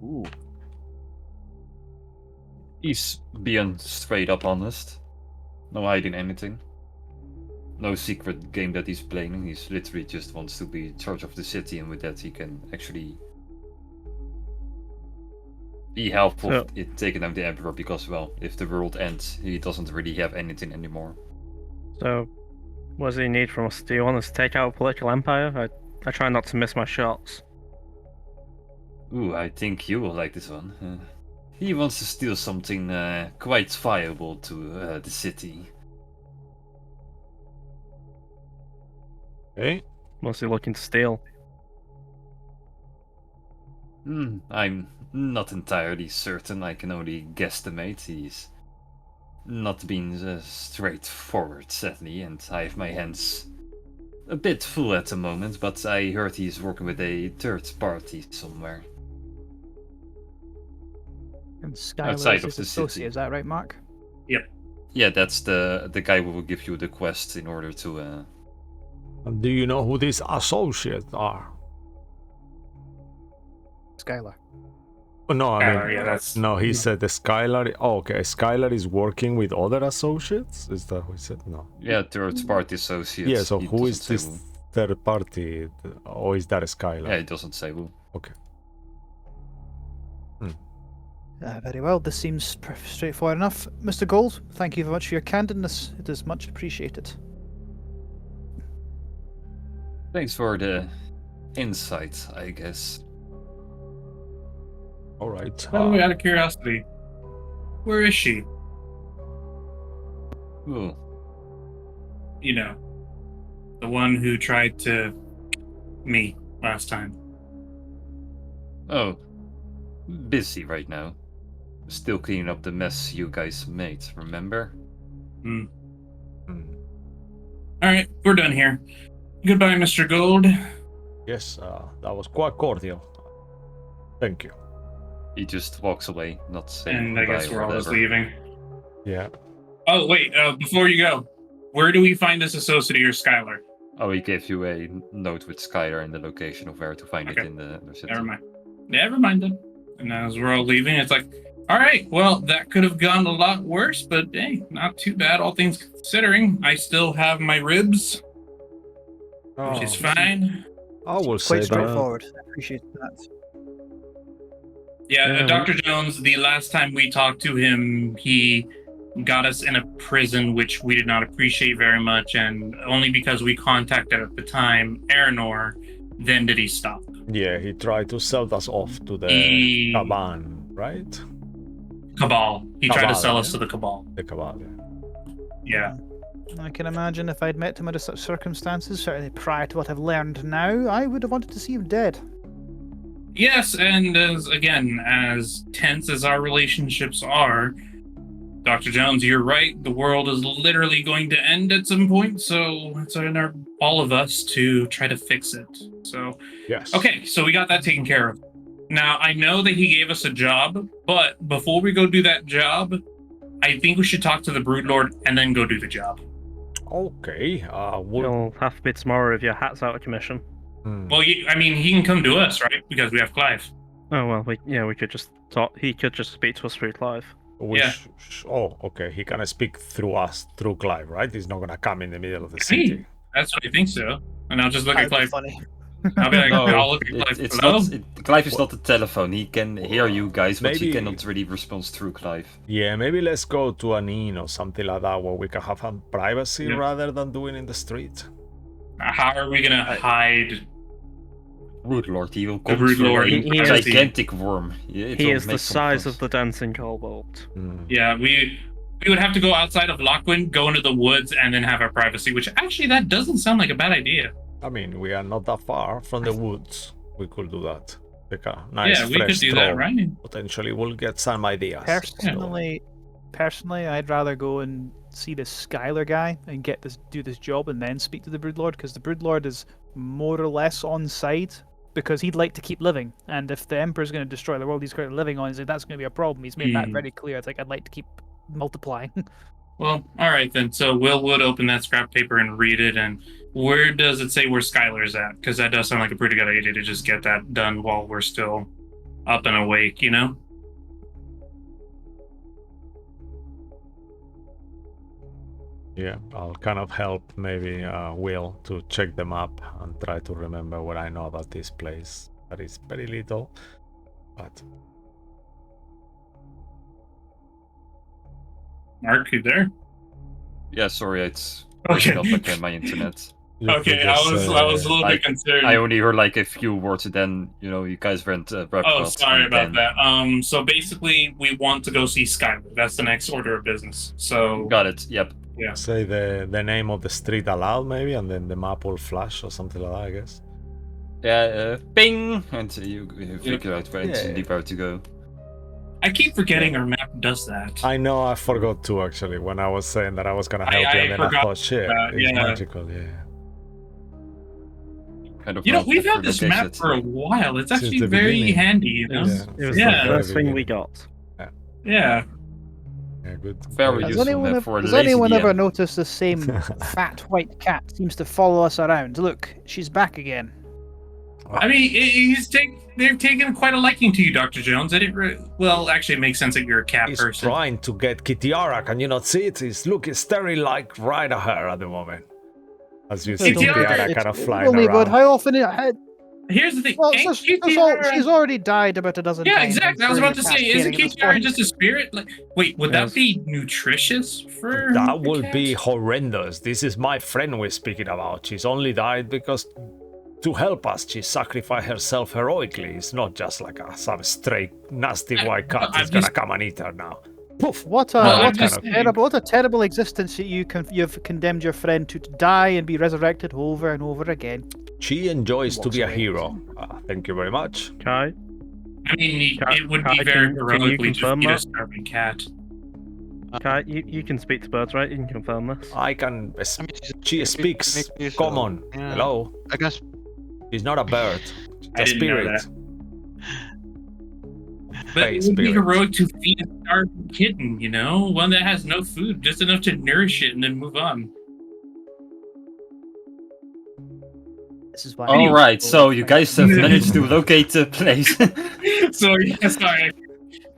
Ooh. He's being straight up honest. No hiding anything. No secret game that he's playing. He's literally just wants to be in charge of the city, and with that he can actually be helpful in taking down the Emperor, because, well, if the world ends, he doesn't really have anything anymore. So, what does he need from us? Do you want us to take out a political empire? I try not to miss my shots. Ooh, I think you will like this one. He wants to steal something quite viable to the city. Okay. What's he looking to steal? I'm not entirely certain. I can only guesstimate. He's not been straightforward, sadly, and I have my hands a bit full at the moment, but I heard he's working with a third party somewhere. And Skylar Outside is of his the associate, city. is that right, Mark? Yeah, that's the guy who will give you the quest in order to... And do you know who these associates are? Skylar. Oh, no, I Skylar, mean, yeah, that's... no, he said the Skylar. Oh, okay, Skylar is working with other associates? Is that what he said? No. Yeah, third party associates. Yeah, so He who is doesn't say this third party? Or is that Skylar? Yeah, it doesn't say who. Okay. Very well, this seems straightforward enough. Mr. Gold, thank you very much for your candidness. It is much appreciated. Thanks for the insight, I guess. All right. By the way, out of curiosity, where is she? Ooh. You know, the one who tried to me last time. Oh, busy right now. Still cleaning up the mess you guys made, remember? All right, we're done here. Goodbye, Mr. Gold. Yes, that was quite cordial. Thank you. He just walks away, not saying And I guess goodbye we're or all just whatever. leaving. Yeah. Oh, wait, before you go, where do we find this associate of yours, Skylar? Oh, he gave you a note with Skylar and the location of where to find it Okay. in the city. Never mind then. And as we're all leaving, it's like, All right. Well, that could have gone a lot worse, but hey, not too bad, all things considering. I still have my ribs, which is fine. I will say Quite that. straightforward. I appreciate that. Yeah, Yeah, Dr. Jones, the last time we talked to him, he got us in a prison, which we did not appreciate very much, and only because we contacted at the time Aranor, then did he stop. Yeah, he tried to sell us off to the He- Caban, right? Cabal. He tried to Cabal, sell us yeah. to the Cabal. The Cabal. Yeah. Yeah. I can imagine if I'd met him under such circumstances, certainly prior to what I've learned now, I would have wanted to see him dead. Yes, and as tense as our relationships are, Dr. Jones, you're right. The world is literally going to end at some point, so it's on all of us to try to fix it. So, Yes. okay, so we got that taken care of. Now, I know that he gave us a job, but before we go do that job, I think we should talk to the Broodlord and then go do the job. Okay. We'll... You'll have to be tomorrow if your hat's out of commission. Well, he can come to us, right? Because we have Clive. Oh well, we could just talk. He could just speak to us through Clive. Yeah. Oh, okay. He can speak through us, through Clive, right? He's not gonna come in the middle of the city. That's what I think so. And I'll just look at That'd be Clive. funny. I'll be like, No, I'll look at Clive. it's Hello? not. Clive is not a telephone. He can hear you guys, but he Maybe- cannot really respond through Clive. Yeah, maybe let's go to an inn or something like that where we can have some privacy Yeah. rather than doing in the street. How are we gonna hide? Broodlord, he will The come through Broodlord, a he is- gigantic worm. Yeah, it He will is the make some size sense. of the dancing kobold. Yeah, we would have to go outside of Lockwind, go into the woods, and then have our privacy. Which actually, that doesn't sound like a bad idea. I mean, we are not that far from the woods. We could do that. Like a nice Yeah, we fresh could do stroll. that, right? Potentially, we'll get some ideas. Personally, I'd rather go and see this Skylar guy and do this job and then speak to the Broodlord, because the Broodlord is more or less on side because he'd like to keep living. And if the Emperor's going to destroy the world he's currently living on, that's going to be a problem. He's made that very clear. It's like, I'd like to keep multiplying. Well, all right then. So Will would open that scrap paper and read it. And where does it say where Skylar's at? Because that does sound like a pretty good idea to just get that done while we're still up and awake, you know? Yeah, I'll kind of help maybe Will to check the map and try to remember what I know about this place. That is very little, but Mark, you there? Yeah, sorry, it's Okay. breaking up like my internet. you could Okay, I just, was a little like, bit concerned. I only heard like a few words, and then you guys went Oh, breakfast. sorry and about then- that. So basically, we want to go see Skylar. That's the next order of business. So Got it. Yep. say the name of the street aloud maybe, and then the map will flash or something like that, I guess. Yeah. Ping, and you figure out where Yeah. deep out to go. I keep forgetting our map does that. I know, I forgot to actually when I was saying that I was gonna I- help you, I and then I forgot thought, shit, that, it's yeah. magical, yeah. Kind of You know, not we've had for this location, map for a while. It's Since actually the very beginning. handy, you know? Yeah. It was Yeah. the first thing we got. Yeah. Yeah, good. Very Has useful map for a has lazy anyone ever DM. noticed the same fat white cat seems to follow us around? Look, she's back again. I mean, they've taken quite a liking to you, Dr. Jones. I didn't well, actually, it makes sense that you're a cat He's person. trying to get Kitiara. Can you not see it? He's looking staring like right at her at the moment. As you see Kitiara, Kitiara kind of flying Only, around. but how often? Here's the thing. Well, ain't she's Kitiara- already died about a dozen Yeah, times. exactly. I was about to say, isn't Kitiara Kitiara just a spirit? Like, wait, would Yes. that be nutritious for? That a will cat? be horrendous. This is my friend we're speaking about. She's only died because to help us, she sacrificed herself heroically. It's not just like some stray, nasty white cat I'm is gonna just- come and eat her now. Poof! What a Well, I'm what just a saying. terrible existence that you've condemned your friend to die and be resurrected over and over again. She enjoys to Walks be a away. hero. Thank you very much. Kai, I mean, Kai- it would Kai, be very can you heroically to confirm feed a that? starving cat. Kai, you can speak to birds, right? You can confirm this. I can. I mean, She speaks maybe so. common. Yeah. Hello. I guess She's not a bird. She's I a didn't know spirit. But Hey, it would be spirit. heroic to feed a starving kitten, you know? One that has no food, just enough to nourish it and then move on. This is why. All right, so you guys have managed to locate the place. So, yeah, sorry.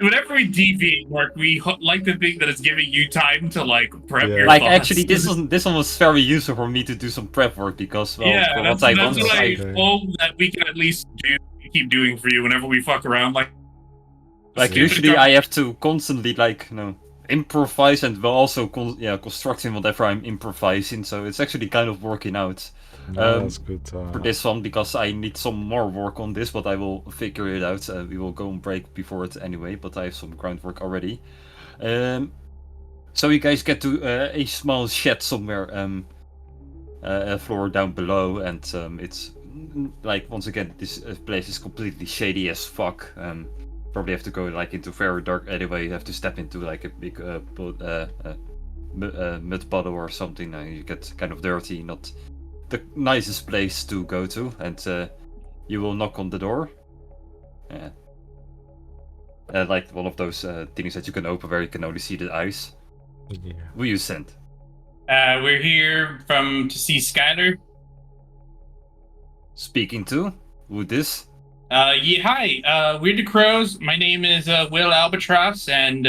whenever we deviate, Mark, we like to think that it's giving you time to like prep Yeah. your Like thoughts. actually, this one was very useful for me to do some prep work because well, yeah, for that's what I what want, I Okay. hope that we can at least keep doing for you whenever we fuck around. Like stupid usually I have to constantly improvise and while also constructing whatever I'm improvising. So it's actually kind of working out. No, that's good. For this one because I need some more work on this, but I will figure it out. We will go on break before it anyway, but I have some groundwork already. So you guys get to a small shed somewhere, a floor down below, and it's like once again this place is completely shady as fuck. Probably have to go into very dark anyway. You have to step into like a big mud puddle or something. You get kind of dirty, not the nicest place to go to, and you will knock on the door. Like one of those things that you can open where you can only see the eyes. Yeah. Who you send? we're here to see Skylar. Speaking to? Who this? Yeah, hi. We're the Crows. My name is Will Albatross, and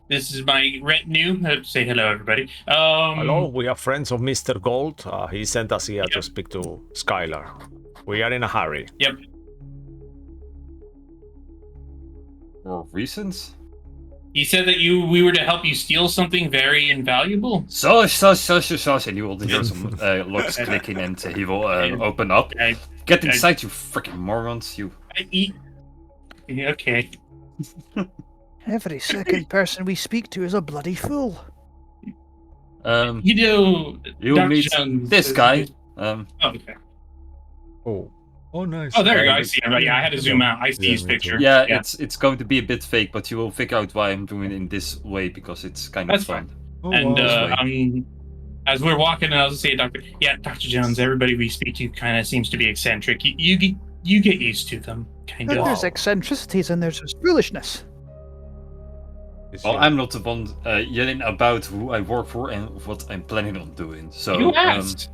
this is my retinue. Say hello, everybody. Hello, we are friends of Mr. Gold. He sent us here to Yep. speak to Skylar. We are in a hurry. Yep. For reasons? He said that we were to help you steal something very invaluable. Shush, and you will hear some locks clicking, and he will open up. Get inside, you freaking morons! You. Okay. Every second person we speak to is a bloody fool. You know, You Dr. meet Jones this is- guy. Oh, okay. Oh, nice. Oh, there you go. I see him. Yeah, I had to zoom out. I see Yeah, his me picture. too. Yeah, it's going to be a bit fake, but you will figure out why I'm doing it in this way because it's kind of That's fun. Oh, And wow. as we're walking, and I was saying, Dr. Jones, everybody we speak to kind of seems to be eccentric. You get used to them, kind But of. there's eccentricities and there's just foolishness. Well, I'm not the one yelling about who I work for and what I'm planning on doing. So You asked.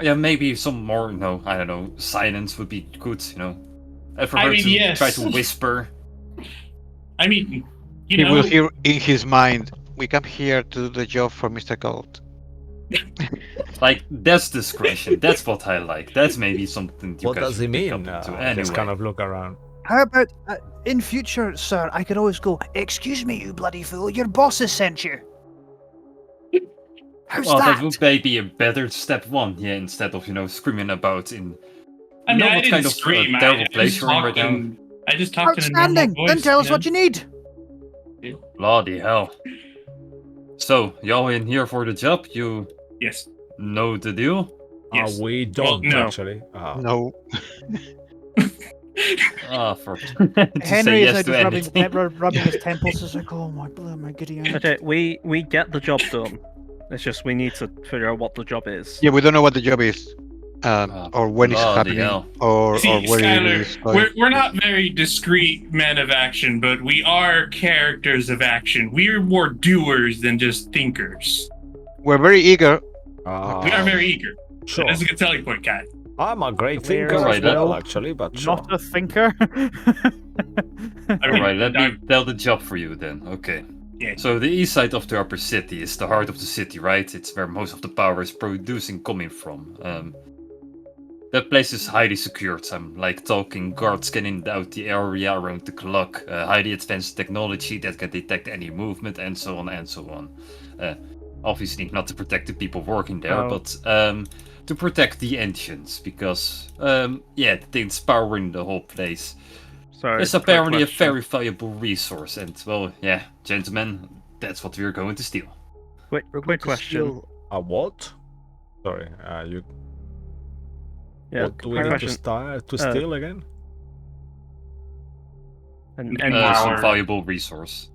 yeah, maybe some more, I don't know, silence would be good, I prefer to yes. try to whisper. I mean, you He know, will hear in his mind, we come here to do the job for Mr. Gold. Like, that's discretion. That's what I like. That's maybe something you What guys does he should pick mean? up into. Just Anyway. kind of look around. How about in future, sir? I could always go, "Excuse me, you bloody fool! Your boss has sent you." How's Well, that? that would maybe a better step one, yeah, instead of, screaming about in... I mean, I what didn't kind of scream. terrible I place just you're in right talked now? I just talked in a normal Outstanding. voice. Then tell us what you need. Bloody hell. So, y'all in here for the job? You Yes. know the deal? Yes. We don't, no. actually. No. For to say Henry is yes now to just anything. rubbing his temples. It's like, oh my giddy aunt. Okay, we get the job done. It's just we need to figure out what the job is. Yeah, we don't know what the job is. Or when it's bloody happening. hell. Or See, where it Skylar, is going. we're not very discreet men of action, but we are characters of action. We're more doers than just thinkers. We're very eager. We are very eager. Sure. That's a good selling point, guy. I'm a great We're thinker as right, well, Will. actually, but sure. Not a thinker. Alright, let me tell the job for you then. Okay. Yeah. So the east side of the upper city is the heart of the city, right? It's where most of the power is producing coming from. That place is highly secured. I'm talking guards scanning out the area around the clock, highly advanced technology that can detect any movement, and so on and so on. Obviously not to protect the people working there, Oh. but to protect the engines, because the thing's powering the whole place. Sorry. It's apparently a very valuable resource, and well, yeah, gentlemen, that's what we're going to steal. quick question. A what? Sorry, you. Yeah, What do we quick need question. to steal again? And Some Power. valuable resource.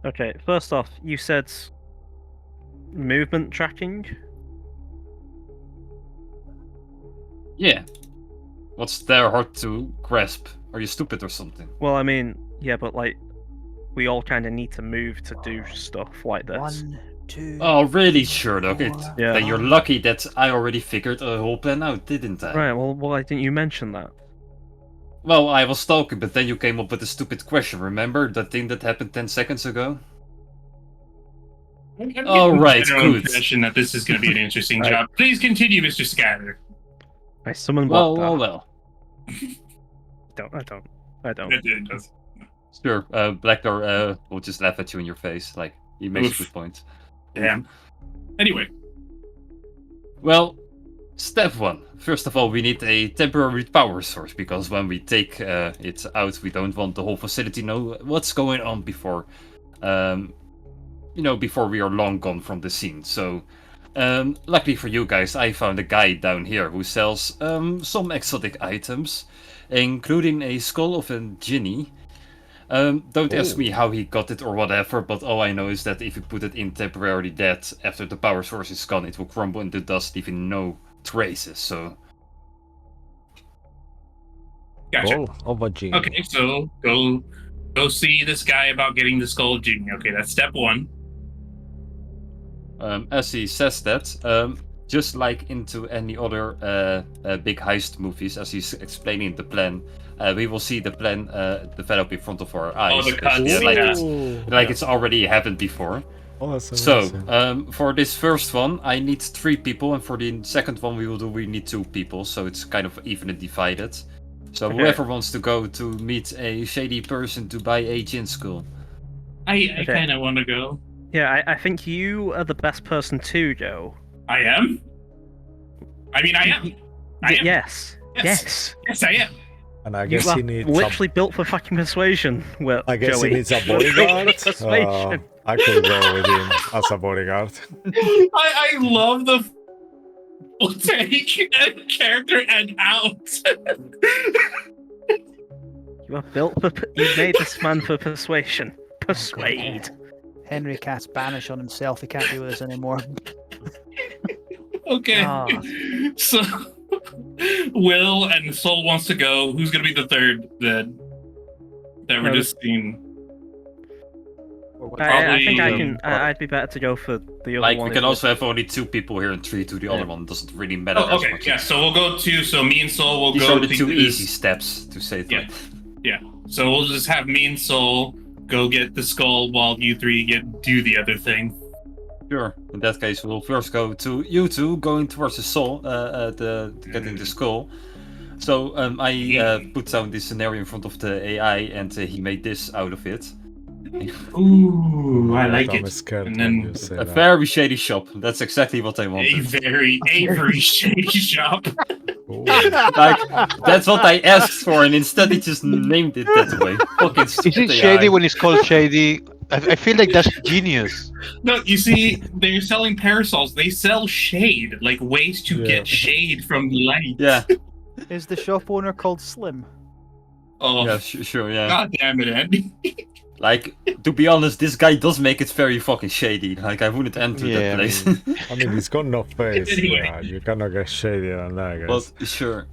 okay, first off, you said movement tracking. Yeah. What's there hard to grasp? Are you stupid or something? Well, I mean, yeah, but we all kind of need to move to do stuff like this. 1, 2. Oh, really, Sherlock? Yeah. Then you're lucky that I already figured a whole plan out, didn't I? Right. Well, why didn't you mention that? Well, I was talking, but then you came up with a stupid question. Remember that thing that happened 10 seconds ago? I'm All getting right, the general good. impression that this is going to be an interesting Right. job. Please continue, Mr. Scatter. I summon Well, Blackdar. well. I don't. It does. Sure, Blackdar will just laugh at you in your face. Like, he makes a Oof. good point. Damn. Anyway, Well, step one. First of all, we need a temporary power source, because when we take it out, we don't want the whole facility know what's going on before, before we are long gone from the scene. So, luckily for you guys, I found a guy down here who sells some exotic items, including a skull of a genie. Don't ask me how he got it or whatever, but all I know is that if you put it in temporarily dead, after the power source is gone, it will crumble into dust, leaving no traces. So, gotcha. Goal of a genie. Okay, so go see this guy about getting the skull genie. Okay, that's step one. as he says that, just like into any other big heist movies, as he's explaining the plan, we will see the plan develop in front of our eyes. the cutscene, like yeah. it's already happened before. Oh, that's So, amazing. for this first one, I need 3 people, and for the second one we need 2 people, so it's kind of evenly divided. So Okay. whoever wants to go to meet a shady person to buy a gin skull. I Okay. kind of want to go. Yeah, I think you are the best person too, Joe. I am. I mean, I am. I am. Yes. Yes, I am. And I You guess are he needs literally built for fucking persuasion. Well, I guess Joey. he needs a You're built for bodyguard. persuasion. I could go with him as a bodyguard. I love the take a character and out. You are built for. You made this man for persuasion. Persuade. Henry casts banish on himself. He can't be with us anymore. Okay. Ah. So Will and Soul wants to go. Who's gonna be the third that we're No. just seeing? I think I Probably, can. I'd be better to go for the other Like, one. we can also have only 2 people here and 3 to the other one. Doesn't really matter Oh, as okay. much. Yeah. So we'll go to. So me and Soul will These go are the to 2 this- easy steps to say it. Yeah. Like. Yeah. So we'll just have me and Soul go get the skull while you 3 do the other thing. Sure. In that case, we'll first go to you 2 going towards the soul, to getting the skull. So I put down this scenario in front of the AI, and he made this out of it. Ooh, I like I'm it. scared And when then you say A that. very shady shop. That's exactly what I a wanted. very shady shop. Ooh. Like, that's what I asked for, and instead he just named it that way. Fucking Is stupid it shady AI. when it's called shady? I feel like that's genius. No, you see, they're selling parasols. They sell shade, like ways to Yeah. get shade from the light. Yeah, Is the shop owner called Slim? Oh, yeah, sure, yeah. God damn it, Andy. Like, to be honest, this guy does make it very fucking shady. Like, I wouldn't enter Yeah, that I place. I mean, he's got no face. Anyway. Yeah, you cannot get shadier than that, I guess. But sure.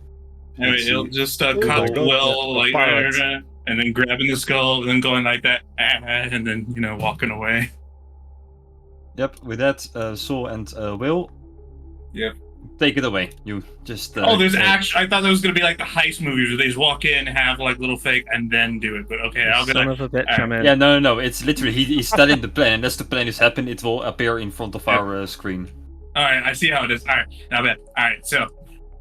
Anyway, Let's it'll see. just Oh cut my God, Will, yeah, like, pirate. and then grabbing the skull, and then going like that, and then, walking away. Yep, with that, Sol and Will. Yep. Take it away. You just. There's actually. I thought there was gonna be like the heist movies where they just walk in, have like little fake, and then do it. But okay, I'll go. Son of a bitch, I'm in. Yeah, no. It's literally he's telling the plan, and as the plan is happening, it will appear in front of our screen. All right, I see how it is. All right, now bet. All right, so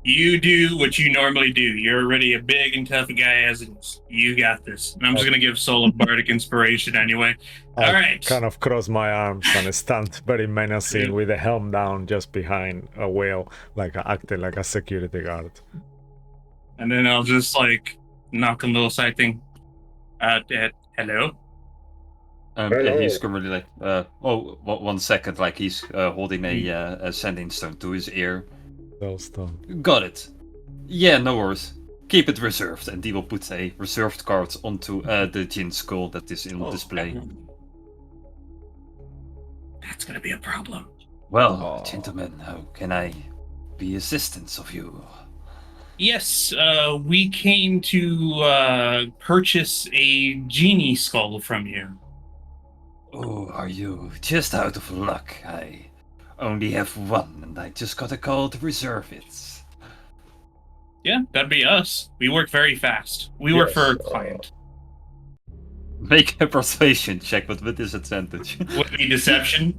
you do what you normally do. You're already a big and tough guy as it is. You got this. And I'm just gonna give Soul a bardic inspiration anyway. I All right. kind of cross my arms and stand very menacing with the helm down just behind a whale, like acting like a security guard. And then I'll just like knock a little side thing. Hello. And he's currently like, 1 second, like he's holding a sending stone to his ear. Those don't. Got it. Yeah, no worries. Keep it reserved, and he will put a reserved card onto the Jin skull that is in display. That's gonna be a problem. Well, gentlemen, how can I be assistance of you? Yes, we came to purchase a genie skull from you. Oh, are you just out of luck? I only have one, and I just got a call to reserve it. Yeah, that'd be us. We work very fast. We work for a Yes, client. Make a persuasion check, but with disadvantage. Would it be deception?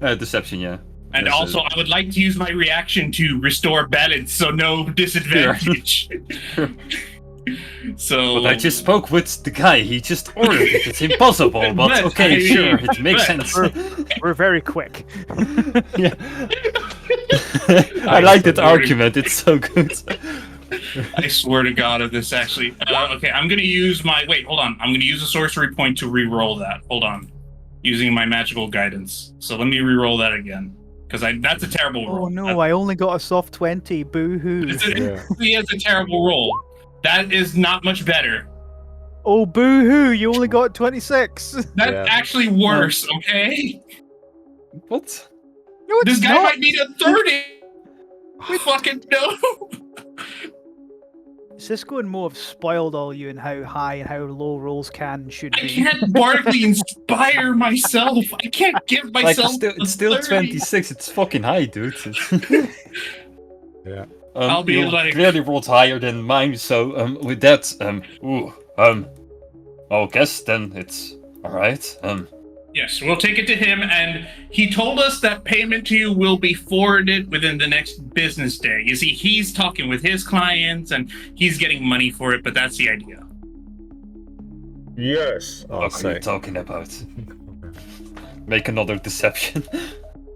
Deception, yeah. And Yes, also, I would like to use my reaction to restore balance, so no disadvantage. So. But I just spoke with the guy. He just ordered it. It's impossible. But But okay, I- sure, it makes but- sense. We're very quick. Yeah. I like that argument. It's so good. I swear to God of this actually. Okay, I'm gonna use my hold on. I'm gonna use a sorcery point to re-roll that. Hold on. Using my magical guidance. So let me re-roll that again. Because that's a terrible roll. Oh no, I only got a soft 20. Boo hoo. He has a terrible roll. That is not much better. Oh boo hoo, you only got 26. That's actually worse, okay? What? No, it's This guy not. might need a 30! Fucking no! Cisco and Mo have spoiled all you in how high and how low rolls can and should I be. can't bardically inspire myself. I can't give Like, myself it's still a 30. 26. It's fucking high, dude. Yeah. I'll be you like- clearly rolled higher than mine. So with that, I'll guess then it's all right. Yes, we'll take it to him, and he told us that payment to you will be forwarded within the next business day. You see, he's talking with his clients, and he's getting money for it, but that's the idea. Yes. I'll What are say. you talking about? Make another deception.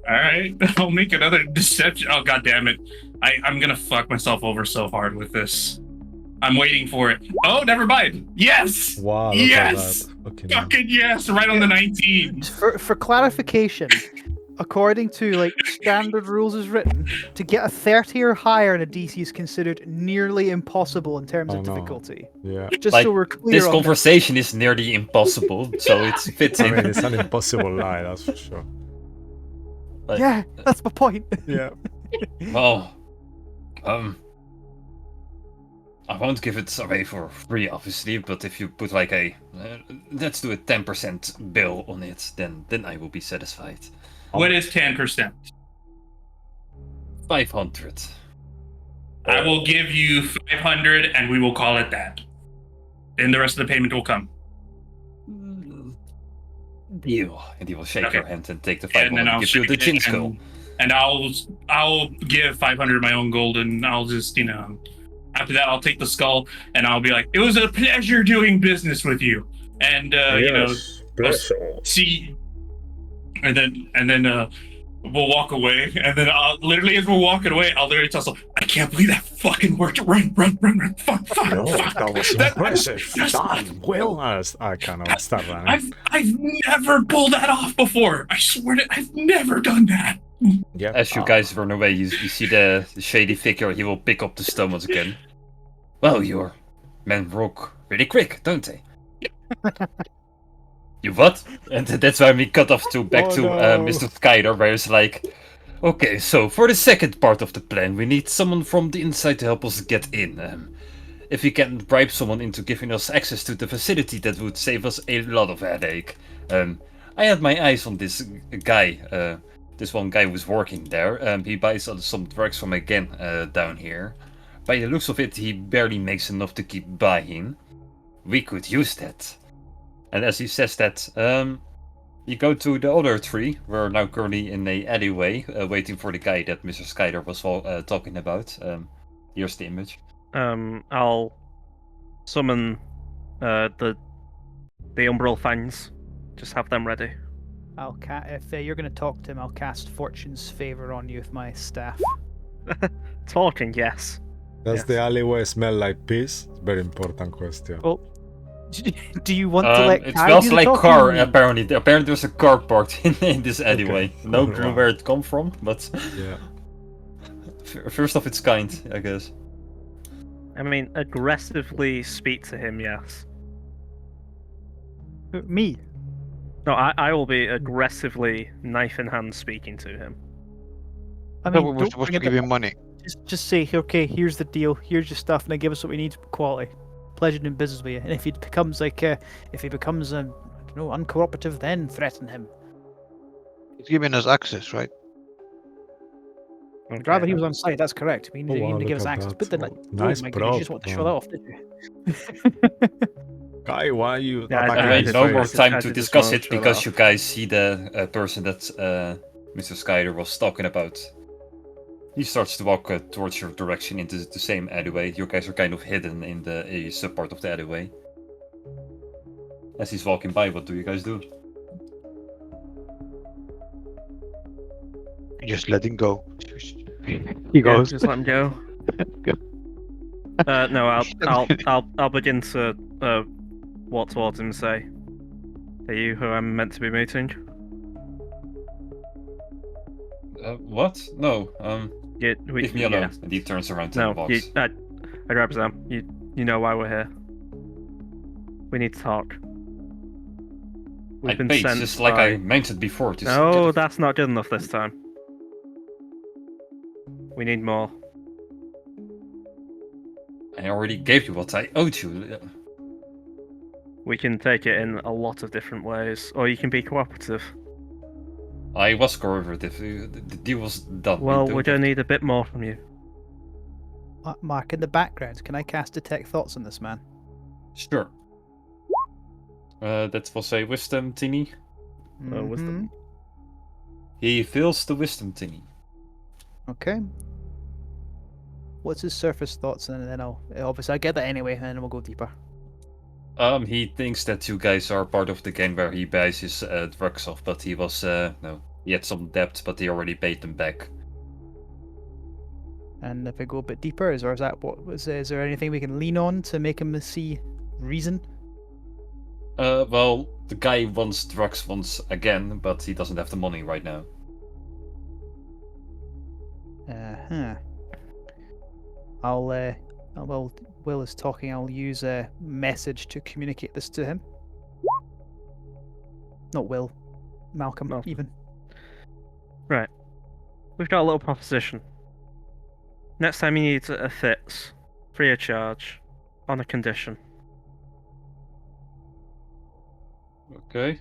All right, I'll make another deception. Oh, God damn it. I'm going to fuck myself over so hard with this. I'm waiting for it. Oh, never mind. Yes! Wow. Look Yes! At that. Fucking Fucking yes! Right on the 19. For clarification, according to like standard rules as written, to get a 30 or higher in a DC is considered nearly impossible in terms of Oh, no. difficulty. Yeah. Just Like, so we're clear This on conversation is nearly impossible, so it fits I in. mean, it's an impossible lie, that's for sure. that. Yeah, that's my point. Yeah. Well, I won't give it away for free, obviously, but if you put like let's do a 10% bill on it, then I will be satisfied. What is 10%? 500. I will give you 500 and we will call it that. Then the rest of the payment will come. Deal. And he will shake Okay. your hand and take the And 500 then and I'll give you the shake it chin skull. and I'll give 500 of my own gold, and I'll just, after that I'll take the skull and I'll be like, it was a pleasure doing business with you. And Yes. Pleasure. see, and then we'll walk away, and then literally as we're walking away, I'll literally tell someone, I can't believe that fucking worked. Run, fuck, No, fuck. that was That- impressive. that's- Done. Well, I cannot start running. I've never pulled that off before. I swear to, I've never done that. Yeah. As you guys run away, you see the shady figure. He will pick up the stone once again. Well, your men rock really quick, don't they? You what? And that's why we cut off back Oh, to no. Mr. Skyder, where it's like, okay, so for the second part of the plan, we need someone from the inside to help us get in. If we can bribe someone into giving us access to the facility, that would save us a lot of headache. I had my eyes on this guy. This one guy was working there. He buys some drugs from a gang down here. By the looks of it, he barely makes enough to keep buying. We could use that. And as he says that, you go to the other tree. We're now currently in a alleyway, waiting for the guy that Mr. Skyder was talking about. Here's the image. I'll summon the Umbral Fangs. Just have them ready. If you're going to talk to him, I'll cast Fortune's Favor on you with my staff. Talking, yes. Does Yes. the alleyway smell like piss? Very important question. Oh, do you want to let It Kai smells do the like talking car, or me? apparently. Apparently there's a car parked in this alleyway. No clue Wow. where it come from, but Yeah. first of its kind, I guess. I mean, aggressively speak to him, yes. Me? No, I will be aggressively, knife in hand, speaking to him. I No, mean, we're don't supposed bring to it give up. you money. Just say, okay, here's the deal. Here's your stuff, and then give us what we need. Quality. Pleasure doing business with you. And if he becomes I don't know, uncooperative, then threaten him. He's giving us access, right? I'd rather he then. was on site. That's correct. We need, Oh, wow, to give look us at access. that. But then, like, Oh, nice my goodness, you just prop, want to show that man. off, did you? Guy, why are you Yeah, attacking Anyway, I his did- no I more face? did- time I to did just discuss wanna it show that because off. you guys see the person that Mr. Skyler was talking about. He starts to walk towards your direction into the same alleyway. You guys are kind of hidden in a sub-part of the alleyway. As he's walking by, what do you guys do? Just let him go. He Yeah, goes. just let him go. Go. No, I'll begin to walk towards him and say, "Are you who I'm meant to be meeting?" What? No. Leave me alone. Yeah. And he turns around No, and walks. I grab Sam. You know why we're here. We need to talk. We've been paid, sent just like by... I mentioned before. To No, that's not good enough this time. We need more. I already gave you what I owed you. We can take it in a lot of different ways, or you can be cooperative. I was cooperative. The deal was done. Well, We we're don't gonna need a bit more from you. Mark, in the background, can I cast Detect Thoughts on this man? Sure. That was a wisdom thingy. Wisdom. He feels the wisdom thingy. Okay. What's his surface thoughts, and then I'll obviously I get that anyway, and then we'll go deeper. He thinks that you guys are part of the gang where he buys his drugs off, but he was no. He had some debt, but he already paid them back. And if I go a bit deeper, is there anything we can lean on to make him see reason? Well, the guy wants drugs once again, but he doesn't have the money right now. While Will is talking, I'll use a message to communicate this to him. Not Will, Malcolm, Malcolm. even. Right. We've got a little proposition. Next time you need a fix, free of charge, on a condition. Okay.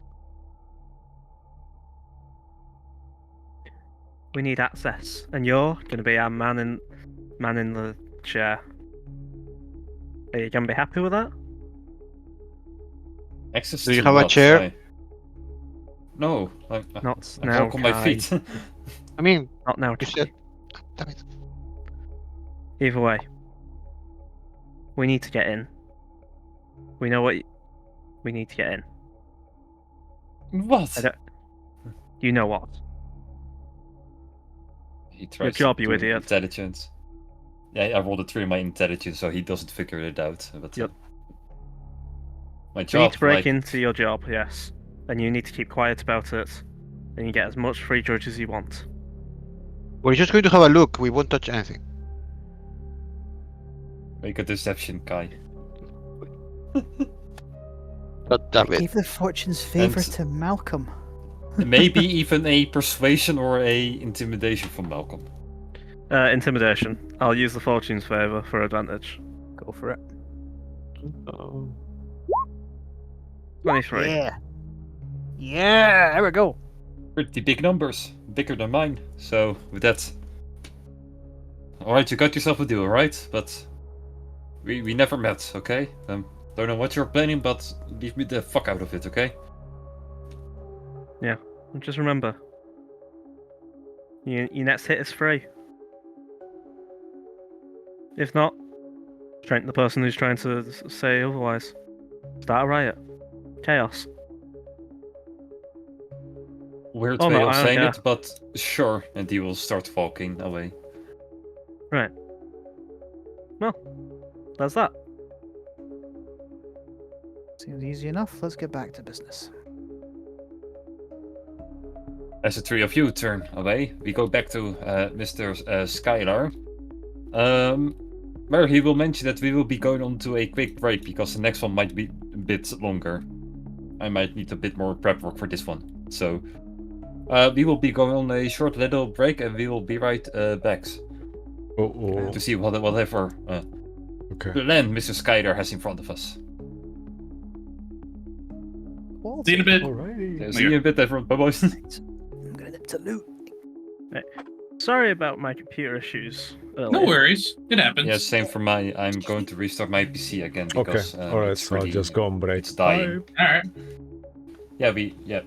We need access, and you're gonna be our man in the chair. Are you gonna be happy with that? Access Do you to have a what? chair? No, I Not I now, walk on my Kai. feet. I mean, Not now, you Kai. said. Damn it. Either way, we need to get in. We know what we need to get in. What? I don't... You know what? He tries job, to you do idiot. intelligence. Yeah, I rolled a 3 in my intelligence, so he doesn't figure it out. But Yep. my We job, need to break like, into your job, yes. And you need to keep quiet about it. And you get as much free drugs as you want. We're just going to have a look. We won't touch anything. make a deception, Kai. Not that bit. Gave the fortune's favor And- to Malcolm. Maybe even a persuasion or a intimidation from Malcolm. Intimidation. I'll use the fortune's favor for advantage. Go for it. 23. Yeah. Yeah, there we go. Pretty big numbers, bigger than mine. So with that, all right, you got yourself a deal, right? But we never met, okay? Don't know what you're planning, but leave me the fuck out of it, okay? And just remember, your next hit is free. If not, strengthen the person who's trying to say otherwise. Start a riot. Chaos. Weird Oh, way no, of I don't saying care. it, but sure. And he will start walking away. Right. Well, that's that. Seems easy enough. Let's get back to business. As the three of you turn away, we go back to Mr. Skylar. Where he will mention that we will be going on to a quick break because the next one might be a bit longer. I might need a bit more prep work for this one. So, we will be going on a short little break and we will be right back Oh, to see whatever okay. plan Mr. Skylar has in front of us. See you in a bit. Alrighty. See you in a bit, everyone. Bye-bye. I'm gonna nip to loot. sorry about my computer issues earlier. No worries. It happens. Yeah, same for my. I'm going to restart my PC again Okay, because alright, it's so I'll really, just go on break. it's dying. Bye. All right. Yeah.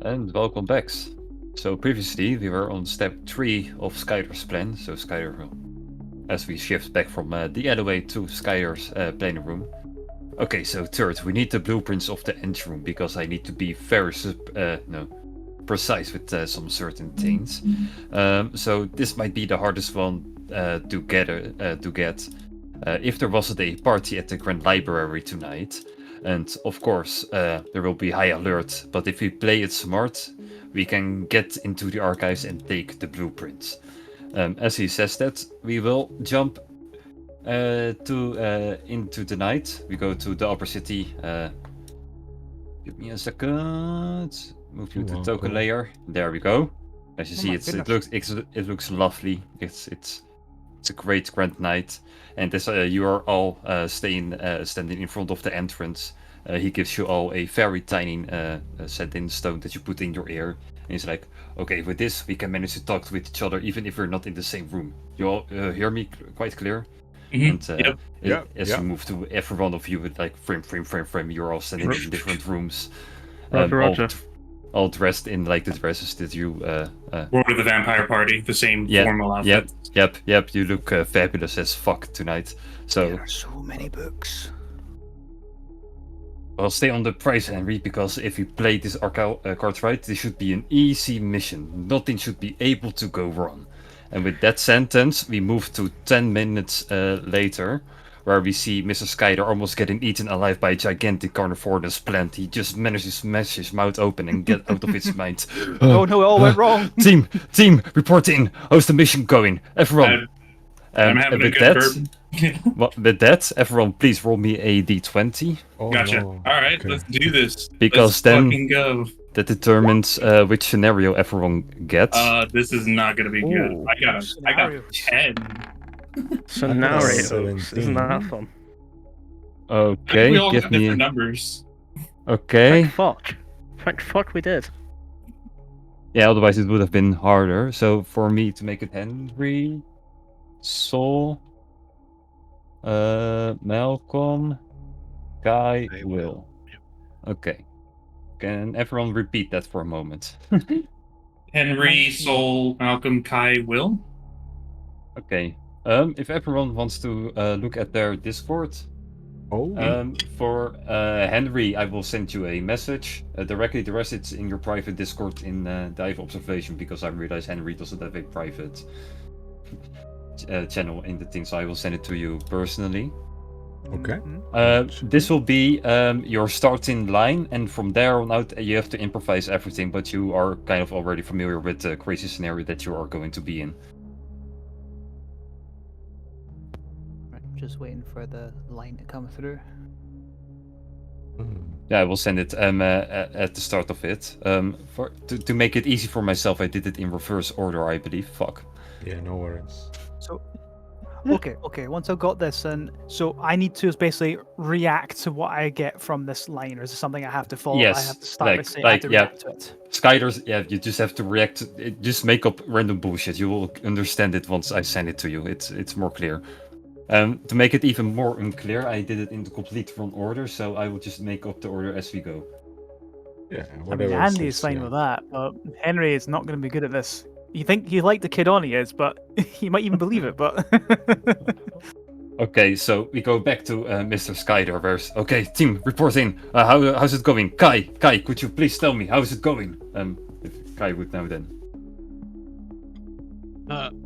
And welcome back. So previously we were on step 3 of Skylar's plan. So Skylar will, as we shift back from the alleyway to Skylar's planning room. Okay, so third, we need the blueprints of the engine room because I need to be very precise with some certain things. So this might be the hardest one to get. If there wasn't a party at the Grand Library tonight, and of course there will be high alert, but if we play it smart, we can get into the archives and take the blueprints. As he says that, we will jump into the night. We go to the upper city. Give me a second. Move you to the token layer. There we go. As you see, it looks lovely. It's a great grand night. And as you are all standing in front of the entrance, he gives you all a very tiny set in stone that you put in your ear. And he's like, okay, with this we can manage to talk with each other even if we're not in the same room. You all hear me quite clear? And as you move to every one of you with like frame, you're all standing in different rooms. Roger. All dressed in like the dresses that you Or the vampire party, the same formal outfit. Yep. You look fabulous as fuck tonight. So There are so many books. Well, stay on the price, Henry, because if you play this card right, this should be an easy mission. Nothing should be able to go wrong. And with that sentence, we move to 10 minutes later, where we see Mr. Skyler almost getting eaten alive by a gigantic carnivorous plant. He just managed to smash his mouth open and get out of his mind. Oh no, it all went wrong. Team, report in. How's the mission going? Everyone. I'm having a good bourbon. With that, everyone, please roll me a d20. Oh, Gotcha. no. All right, Okay. let's do this. Because let's then- fucking go. That determines which scenario everyone gets. This is not gonna be good. Ooh, I got a scenarios. 10. Scenarios. 17. Isn't that fun? I think Okay, we all give got me. different numbers. Okay. Thank fuck we did. Yeah, otherwise it would have been harder. So for me to make it Henry, Sol, Malcolm, Guy, I Will. Okay. Can everyone repeat that for a moment? Henry, Sol, Malcolm, Kai, Will. Okay. If everyone wants to look at their Discord, for Henry, I will send you a message directly. The rest it's in your private Discord in Dive Observation, because I realize Henry doesn't have a private channel in the thing, so I will send it to you personally. Okay. This will be your starting line, and from there on out you have to improvise everything, but you are kind of already familiar with the crazy scenario that you are going to be in. Right, just waiting for the line to come through. Yeah, I will send it at the start of it. To make it easy for myself, I did it in reverse order, I believe. Fuck. Yeah, no worries. So, okay. Once I've got this, and so I need to basically react to what I get from this line, or is it something I have to follow? I Yes, have to start by like- saying I have to yeah. react to it. Skyders, yeah, you just have to react. Just make up random bullshit. You will understand it once I send it to you. It's more clear. To make it even more unclear, I did it in the complete wrong order, so I will just make up the order as we go. Yeah, I mean, whatever. Andy is suits fine you. with that, but Henry is not going to be good at this. You think you like the kid on he is, but he might even believe it. But Okay, so we go back to Mr. Skyder. Okay, team, report in. How's it going? Kai, could you please tell me how's it going? If Kai would know then.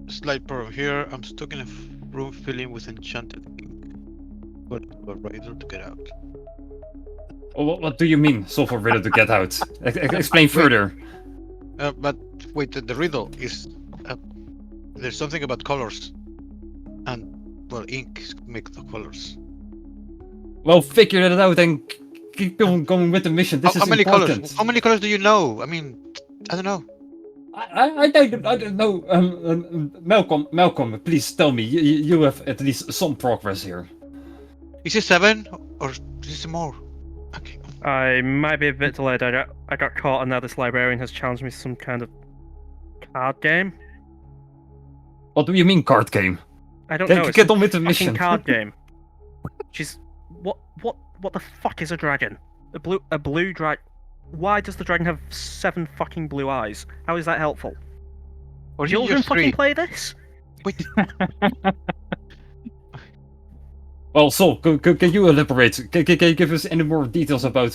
Slight problem here. I'm stuck in a room filling with enchanted ink. But a riddle to get out. Oh, what do you mean, solve a riddle to get out? Explain further. But wait, the riddle is there's something about colors, and well, ink make the colors. Well, figure it out and keep on going with the mission. This is How many important. colors? How many colors do you know? I mean, I don't know. I don't know. Malcolm, please tell me. You have at least some progress here. Is it 7 or is it more? Okay. I might be a bit delayed. I got caught, and now this librarian has challenged me to some kind of card game. What do you mean, card game? I don't know. It's Get some on with the fucking mission. card game. She's what the fuck is a dragon? A blue dragon. Why does the dragon have 7 fucking blue eyes? How is that helpful? Or is it Children just fucking 3? play this? Wait. Well, Sol, can you elaborate? Can you give us any more details about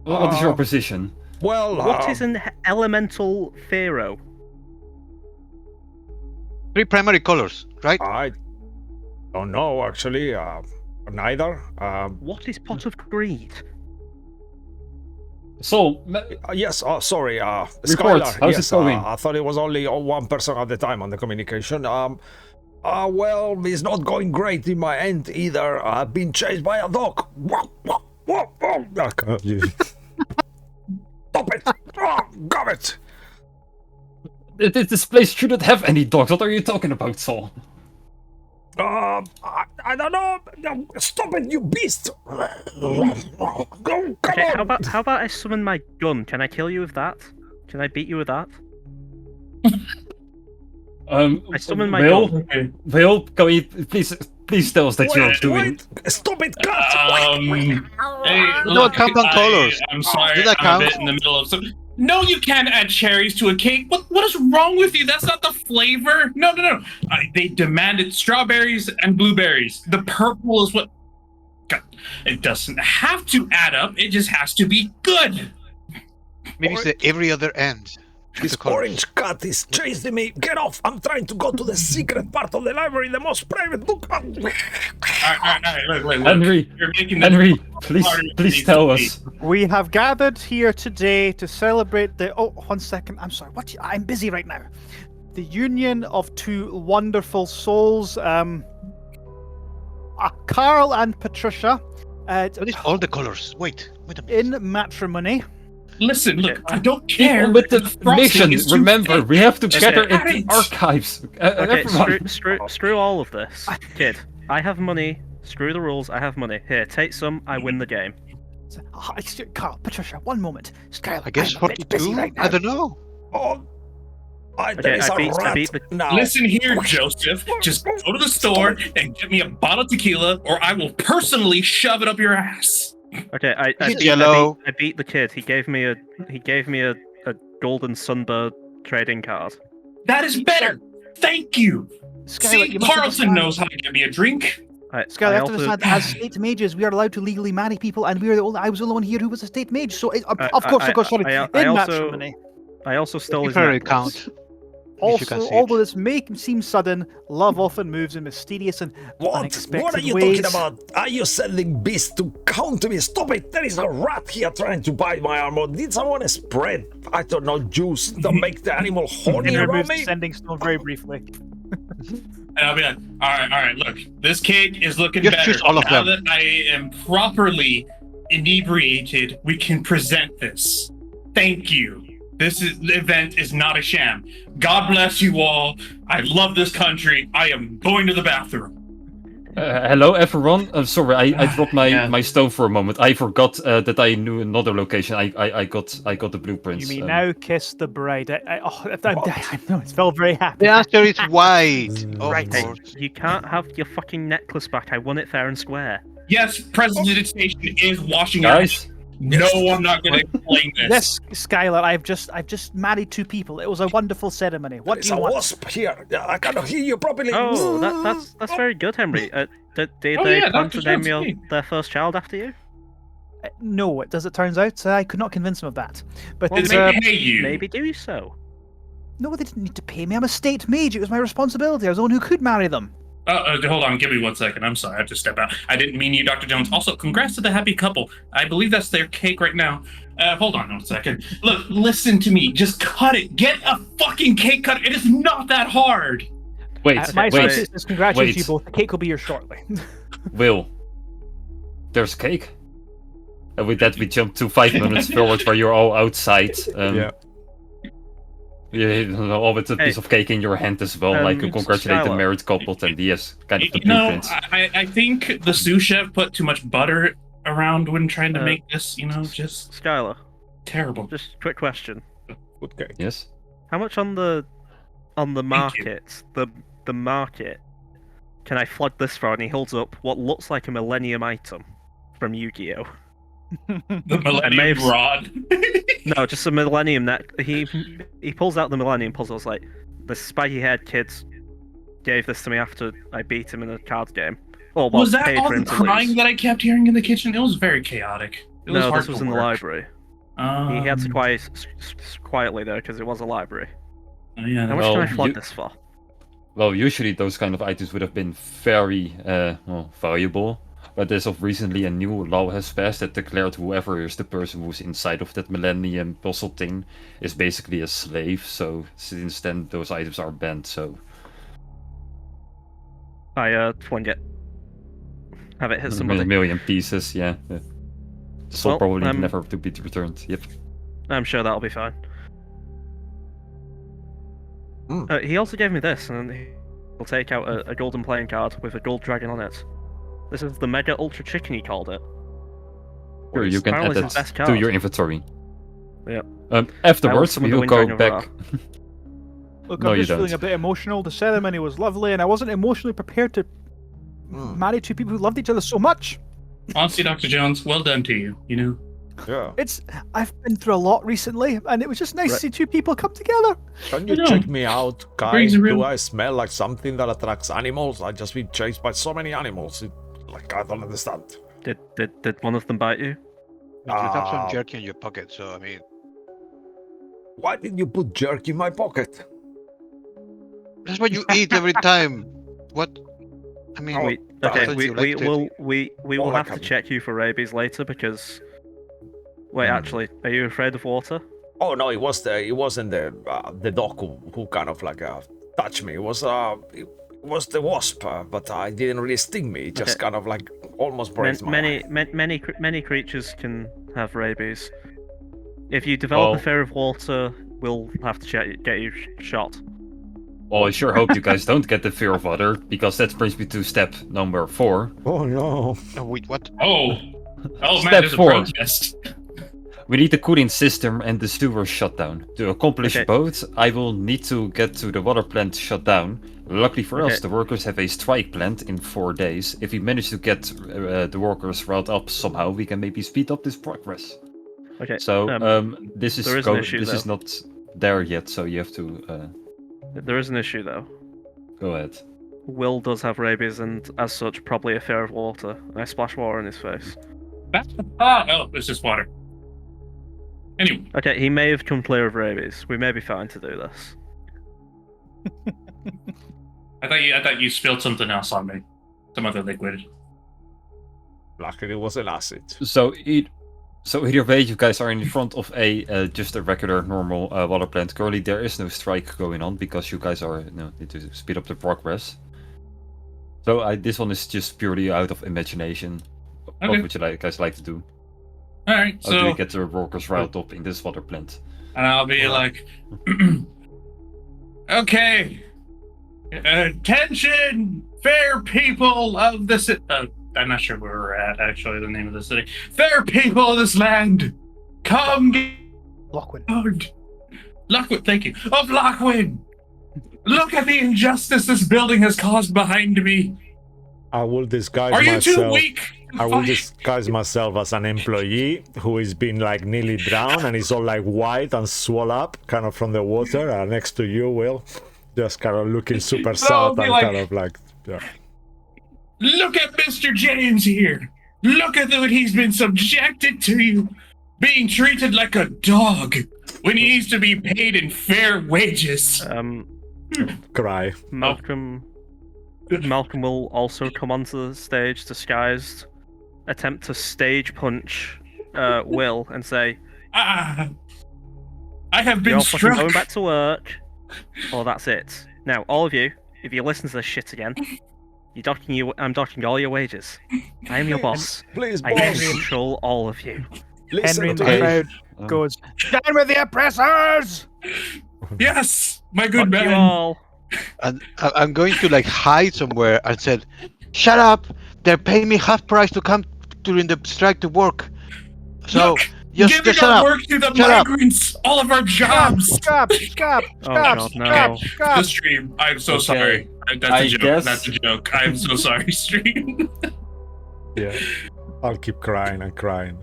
what is your position? Well, What is an elemental pharaoh? 3 primary colors, right? I don't know, actually. Neither. What is pot of greed? Sol, Yes, sorry. Report. Skylar, How's yes, it going? I thought it was only one person at the time on the communication. Well, it's not going great in my end either. I've been chased by a dog. Stop it! Got it! this place shouldn't have any dogs. What are you talking about, Sol? I don't know. Stop it, you beast! Come Okay, on! how about I summon my gun? Can I kill you with that? Can I beat you with that? I summon my Will, gun. Will, can you please tell us that you're doing? Wait, stop it, cut! Hey, No, look, count on colors. I'm sorry, Did that I'm a count? bit in the middle of some. No, you can't add cherries to a cake. What is wrong with you? That's not the flavor. No. They demanded strawberries and blueberries. The purple is what. God, it doesn't have to add up. It just has to be good. Maybe it's the every other end. This The colors. orange cat is chasing me. Get off! I'm trying to go to the secret part of the library, the most private book. All right, look. Henry, You're making this Henry, harder than it please needs tell to be. us. We have gathered here today to celebrate the. Oh, 1 second. I'm sorry. What? I'm busy right now. The union of 2 wonderful souls, Carl and Patricia, What is all the colors? Wait a minute. in matrimony. Listen, look, I don't care. Keep on with the frosting mission. is too Remember, thick. we have to Okay. gather in Add the it. archives. Okay, Everyone. screw all of this. Kid, I have money. Screw the rules. I have money. Here, take some. I win the game. Carl, Patricia, 1 moment. Skylar, I guess I'm a bit busy 42? right now. I don't know. Oh, there Okay, is I a beat rat the. now. Listen here, Joseph. Just go to the store and get me a bottle of tequila, or I will personally shove it up your ass. Okay, I It's yellow. beat the kid. He gave me a golden sunbird trading card. That is better. Thank you. Skylar, See, you must Carlton understand- knows how to get me a drink. Skylar, you I have to also, understand, as state mages, we are allowed to legally marry people, and we are the only. I was the only one here who was a state mage, so of course, sorry, I in also- matrimony. I also stole his If I necklace. recount. If you can Also, see although it. this may seem sudden, love often moves in mysterious and What? unexpected What are you ways. talking about? Are you sending beasts to count me? Stop it! There is a rat here trying to bite my armor. Did someone spread, I don't know, juice to make the animal horny Henry around removes the me? sending stone very briefly. And I'll be like, all right, look, this cake is looking Just better. choose all of Now them. that I am properly inebriated, we can present this. Thank you. The event is not a sham. God bless you all. I love this country. I am going to the bathroom. Hello, everyone. Sorry, I dropped Yeah. my stone for a moment. I forgot that I knew another location. I got the blueprints. You may now kiss the bride. I know it felt very happy. The answer is white. Of Right. course. You can't have your fucking necklace back. I won it fair and square. Yes, presentation is washing out. Guys, No, I'm not going to explain this. Yes, Skylar, I've just married 2 people. It was a wonderful ceremony. What There's do you a want? wasp here. I cannot hear you properly. Oh, that's very good, Henry. Did Oh, they yeah, plan Dr. to name Jones, their first child after you? No, as it turns out, I could not convince him of that. But Did uh, they pay you? Maybe do so. no, they didn't need to pay me. I'm a state mage. It was my responsibility. I was the one who could marry them. Hold on, give me 1 second. I'm sorry, I have to step out. I didn't mean you, Dr. Jones. Also, congrats to the happy couple. I believe that's their cake right now. Hold on 1 second. Look, listen to me. Just cut it. Get a fucking cake cut. It is not that hard. Wait, My wait, associate says congratulations to you wait. both. The cake will be here shortly. Will. There's cake? And with that, we jump to 5 minutes forward where you're all outside. Yeah. You all with a piece of cake in your hand as well, like to congratulate the Skylar. married couple, and yes, kind of the No, blueprints. I think the sous chef put too much butter around when trying to Uh, make this, just Skylar, terrible. just a quick question. Good cake. Yes? How much on the Thank you. market, the market, can I flog this for? And he holds up what looks like a Millennium item from Yu-Gi-Oh! The Millennium Rod. No, just a Millennium neck. He pulls out the Millennium puzzle. It's like, the spiky-haired kids gave this to me after I beat him in a card game. Or Was that paid all for the him to crying lose. that I kept hearing in the kitchen? It was very chaotic. It was No, hard this was to in the work. library. He had to Um, quietly though, because it was a library. Yeah, How much Well, can I flog you- this for? Well, usually those kind of items would have been very valuable, but as of recently a new law has passed that declared whoever is the person who's inside of that Millennium puzzle thing is basically a slave, so since then those items are banned, so... I flung it. Have it hit somebody. A million pieces, yeah. This will Well, probably never to be returned, yep. I'm sure that'll be fine. He also gave me this, and he'll take out a golden playing card with a gold dragon on it. This is the Mega Ultra Chicken, he called it. Sure, you can add Apparently it's his best that to card. your inventory. Yep. Afterwards, summon we the will go Wind Dragon back... Look, No, I'm you just feeling don't. a bit emotional. The ceremony was lovely, and I wasn't emotionally prepared to marry two people who loved each other so much. Honestly, Dr. Jones, well done to you, Yeah. I've been through a lot recently, and it was just nice to Right. see two people come together. Can you I know. check me out, Kai? Brings a real- Do I smell like something that attracts animals? I've just been chased by so many animals. I don't understand. Did one of them bite you? You have some Ah. jerky in your pocket, so I mean, Why did you put jerky in my pocket? that's what you eat every time. What? I mean, We, I okay, thought we you liked it. will All I have to can- check you for rabies later because. Wait, Hmm. actually, are you afraid of water? Oh no, it wasn't the dog who kind of like touched me. It was the wasp, but it didn't really sting me. It just Okay. kind of like almost breaks my eye. Many creatures can have rabies. If you develop Well- a fear of water, we'll have to get you shot. Well, I sure hope you guys don't get the fear of water, because that brings me to step number 4. Oh no. Wait, what? Oh man, Step there's a 4. protest. We need the cooling system and the sewer shut down. To accomplish Okay. both, I will need to get to the water plant shut down. Luckily for us, Okay. the workers have a strike planned in 4 days. If we manage to get the workers riled up somehow, we can maybe speed up this progress. Okay. So, this is there is an issue, this is though. not there yet, so you have to There is an issue though. go ahead. Will does have rabies and, as such, probably a fear of water. I splash water in his face. Oh, it's just water. Anyway, Okay, he may have come clear of rabies. We may be fine to do this. I thought you spilled something else on me, some other liquid. Luckily, it was an acid. So either way, you guys are in front of a just a regular normal water plant. Currently, there is no strike going on because you guys are need to speed up the progress. So this one is just purely out of imagination. Okay. What would you guys like to do? All right, How do so we get the workers riled up in this water plant? and I'll be like, okay, attention, fair people of the city. I'm not sure where we're at, actually, the name of the city. Fair people of this land, come Lochwin. out. Lockwood, thank you. Of Lockwood! Look at the injustice this building has caused behind me. I will disguise Are you myself. too weak? to I will fight? disguise myself as an employee who is being like nearly drowned and is all like white and swole up, kind of from the water. And next to you, Will, just kind of looking super sad be and like- kind of like, yeah. Look at Mr. James here. Look at what he's been subjected to, you being treated like a dog when he needs to be paid in fair wages. Cry. Malcolm, Malcolm will also come onto the stage disguised, attempt to stage punch Will and say, I have "You're been all fucking struck. going back to work, or that's it." Now, all of you, if you listen to this shit again, I'm docking all your wages. I am your boss. Please, I can boss. control all of you. Henry in the Okay. crowd goes, "Down with the oppressors!" Yes, my good Fuck you man. all. And I'm going to like hide somewhere and said, "Shut up! They're paying me half price to come during the strike to work. So Look, just giving shut our up." work to the Shut up. migrants, all of our jobs. Scab! Oh god, no. The stream. I'm so Okay, sorry. That's I a joke. guess- That's a joke. I'm so sorry, stream. Yeah. I'll keep crying and crying.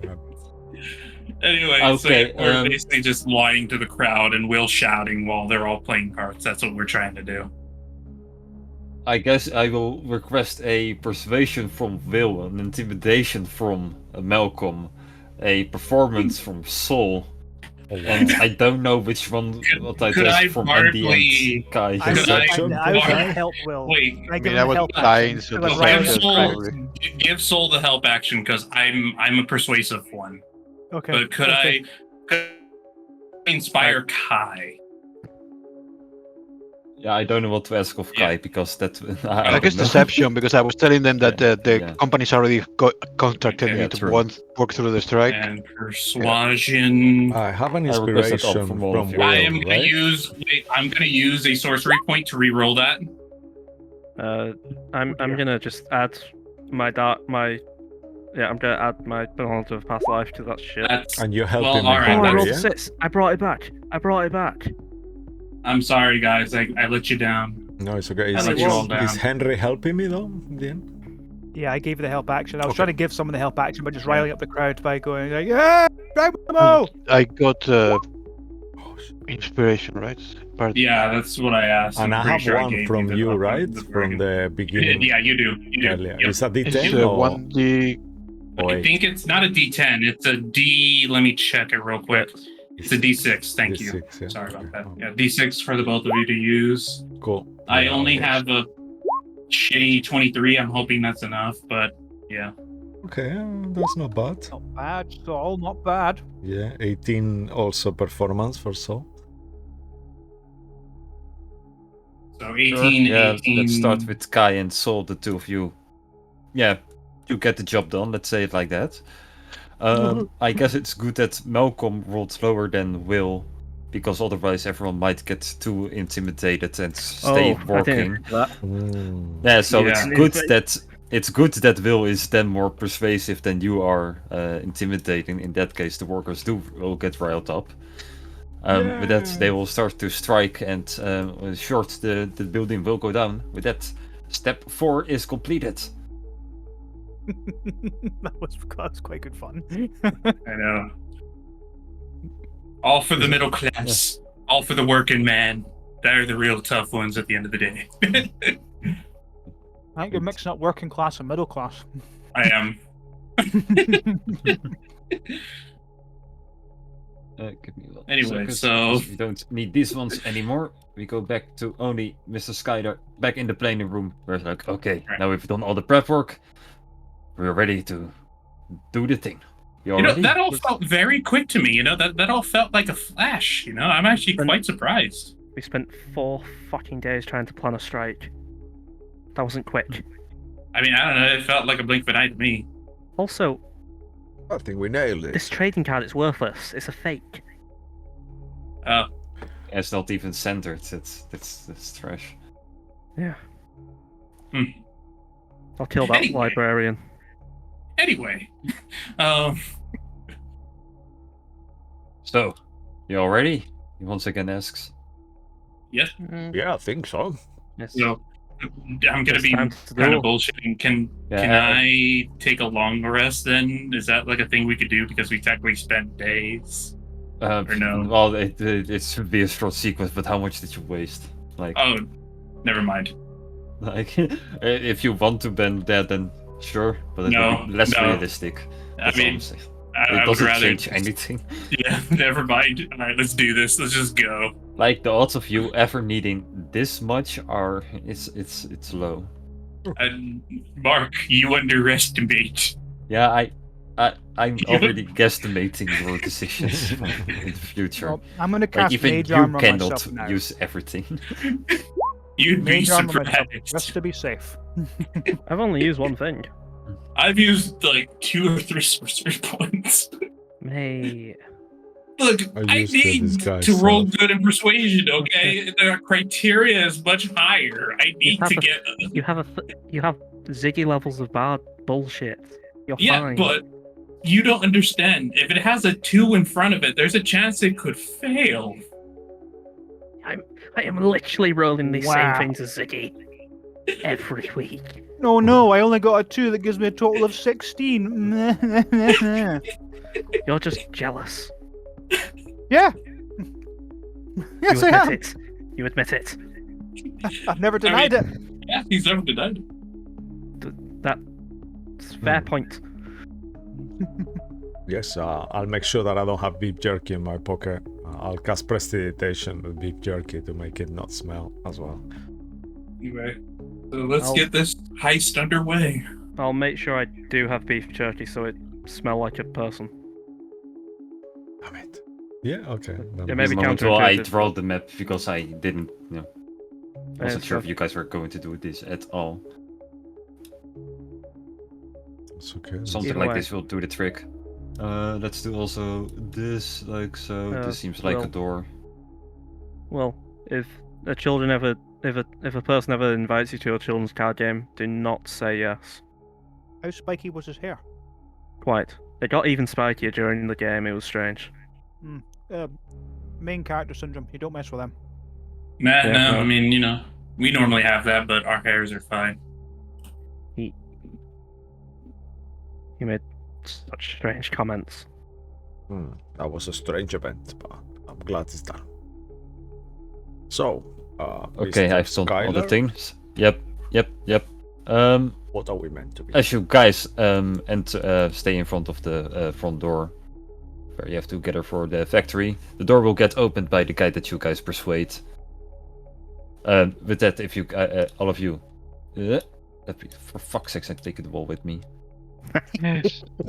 Anyway, so Okay, we're basically just lying to the crowd and Will shouting while they're all playing cards. That's what we're trying to do. I guess I will request a persuasion from Will, an intimidation from Malcolm, a performance from Sol, and I don't know which one what I could I test from Andy partly- and Kai. I was Perception. going to Alright. help Will. Wait, I I give mean, him I a was help dying, action. so Like, the right, give second Sol, probably. give Sol the help action because I'm a persuasive one. Okay. But could I inspire Kai? Yeah, I don't know what to ask of Kai because that I I don't guess know. deception, because I was telling them that the Yeah. company's already contracted Okay. me Yeah, to true. work through the strike. And persuasion. I have an I request that inspiration from all of from you. Will, I am gonna right? I'm gonna use a sorcery point to re-roll that. I'm gonna just add I'm gonna add my knowledge of past life to that shit. That's And you're helping well, me, all right, Oh, I Henry, rolled a yeah? 6. I brought it back. I'm sorry, guys. I let you down. No, it's okay. I let you all down. Is Henry helping me though? In the end? Yeah, I gave you the help action. I was Okay. trying to give someone the help action, but just riling up the crowd by going like, "Yeah, right with them all!" I got inspiration, right? Yeah, that's what I asked. And I'm I pretty have sure I one gave from the you, help right? the From dragon. the beginning Yeah, you do. You do. earlier. Yep. Is that It's D10 or 1d. I or think it's not a D10. It's a D. Let me check it real quick. It's a D6. Thank you. D6, yeah. Sorry about that. Okay. Yeah, D6 for the both of you to use. Cool. I Yeah, only okay. have a shitty 23. I'm hoping that's enough, but yeah. Okay, that's not bad. Not bad, Saul. Not bad. Yeah, 18 also performance for Saul. So 18, Yeah, 18. let's start with Kai and Sol, the two of you. Yeah, you get the job done, let's say it like that. I guess it's good that Malcolm rolled lower than Will, because otherwise everyone might get too intimidated and stay I didn't working. think of that. Yeah, so Yeah. it's good that Will is then more persuasive than you are intimidating. In that case, the workers will get riled up. With that, they will start to strike, and short the building will go down. With that, step 4 is completed. that was quite good fun. I know. All for the middle class. All for the working man. They're the real tough ones at the end of the day. I think you're mixing up working class and middle class. I am. Give me 1 Anyway, second, so- because we don't need these ones anymore. We go back to only Mr. Skyder back in the planning room. We're like, okay, Right. now we've done all the prep work. We're ready to do the thing. You all You know, ready? that all felt very quick to me, you know, that all felt like a flash, you know? I'm actually quite surprised. We spent 4 fucking days trying to plan a strike. That wasn't quick. I mean, I don't know, it felt like a blink of an eye to me. Also, I think we nailed it. this trading card is worthless. It's a fake. It's not even centered. It's trash. Yeah. Hmm. I'll kill that Anyway. librarian. Anyway, So, you all ready? He once again asks. yes, Yeah, I think so. Yes. so I'm gonna It's be time to kind of duel. bullshitting. Can Yeah, I take a long rest then? Is that like a thing we could do because we technically spent days? Or no? Well, it should be a short sequence, but how much did you waste? Like, Oh, never mind. like if you want to bend that, then sure, but it No, would be less no. realistic. I That's all mean, I'm saying. I It would doesn't rather. change anything. Yeah, never mind. All right, let's do this. Let's just go. Like the odds of you ever needing this much are it's low. And Mark, you underestimate. Yeah, I'm already guesstimating your decisions in the future. Well, I'm gonna Like cast even Mage you Armor cannot myself now. use everything. You'd be Mage Armor myself, surprised. just to be safe. I've only used one thing. I've used like 2 or 3 sorcery points. Mate. Look, I I used the need disguise to roll self. good in persuasion, okay? The criteria is much higher. I need have to a- get. You have Ziggy levels of bard bullshit. You're Yeah, fine. but you don't understand. If it has a 2 in front of it, there's a chance it could fail. I am literally rolling the same Wow. things as Ziggy every week. No, I only got a 2 that gives me a total of 16. You're just jealous. Yeah. Yes, you I admit am. it. You admit it. I've never denied it. Yeah, he's never denied it. That's fair point. Yes, I'll make sure that I don't have beef jerky in my pocket. I'll cast Prestidigitation with beef jerky to make it not smell as well. Anyway, so let's I'll- get this heist underway. I'll make sure I do have beef jerky so it smell like a person. Damn it. Yeah, okay. then It may be Moment, well, I counterintuitive, draw but- the map because I didn't, wasn't It's sure if fine. you guys were going to do this at all. It's okay. Something Either like way. this will do the trick. Let's do also this, like so. This seems like a well- door. Well, if a person ever invites you to a children's card game, do not say yes. How spiky was his hair? Quite. It got even spikier during the game. It was strange. Main character syndrome. You don't mess with them. Nah, Yeah, no, no. I mean, we normally have that, but our hairs are fine. You made such strange comments. That was a strange event, but I'm glad it's done. So, Okay, Mr. I've done all the Skylar, things. Yep. What are we meant to be? As you guys stay in front of the front door, where you have to gather for the factory, the door will get opened by the guy that you guys persuade. With that, if you all of you, for fuck's sake, I'm taking the ball with me.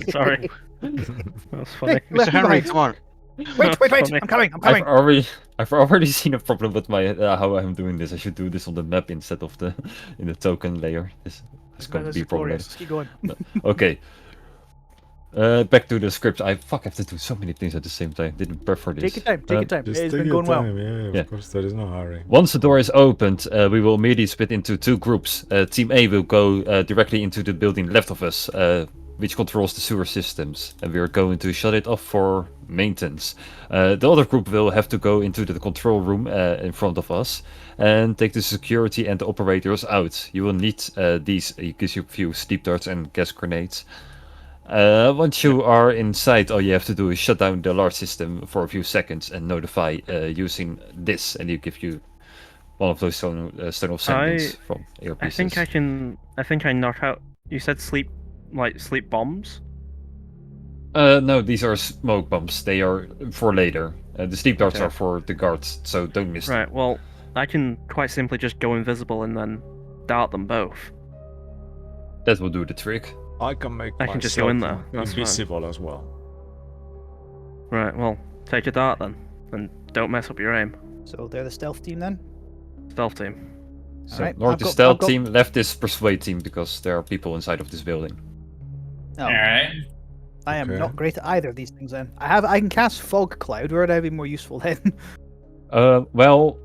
Sorry. That's funny. Left Mr. Henry, behind. come on. Wait! Funny. I'm coming. I've already seen a problem with my how I'm doing this. I should do this on the map instead of in the token layer. This is going to be a problem. Let's keep going. Okay. Back to the script. I have to do so many things at the same time. Didn't prep for this. Take your time. Take your time. Just It's take been your going well. time. Yeah, Yeah. of course, there is no hurry. Once the door is opened, we will immediately split into 2 groups. Team A will go directly into the building left of us, which controls the sewer systems, and we are going to shut it off for maintenance. The other group will have to go into the control room in front of us and take the security and the operators out. You will need these. It gives you a few sleep darts and gas grenades. Once you are inside, all you have to do is shut down the alarm system for a few seconds and notify using this, and it give you one of those stone of sentence from earpieces. I think I knock out. You said sleep bombs. No, these are smoke bombs. They are for later. The sleep darts Okay. are for the guards, so don't miss them. Right. Well, I can quite simply just go invisible and then dart them both. That will do the trick. I can make I can just go in there, that's fine. invisible as well. Right. Well, take a dart then, and don't mess up your aim. So they're the stealth team then. Stealth team. So Alright, north I've is got- stealth I've got- team, left is persuade team because there are people inside of this building. Oh, Alright. I am Okay. not great at either of these things then. I can cast fog cloud. Where would I be more useful then? Well,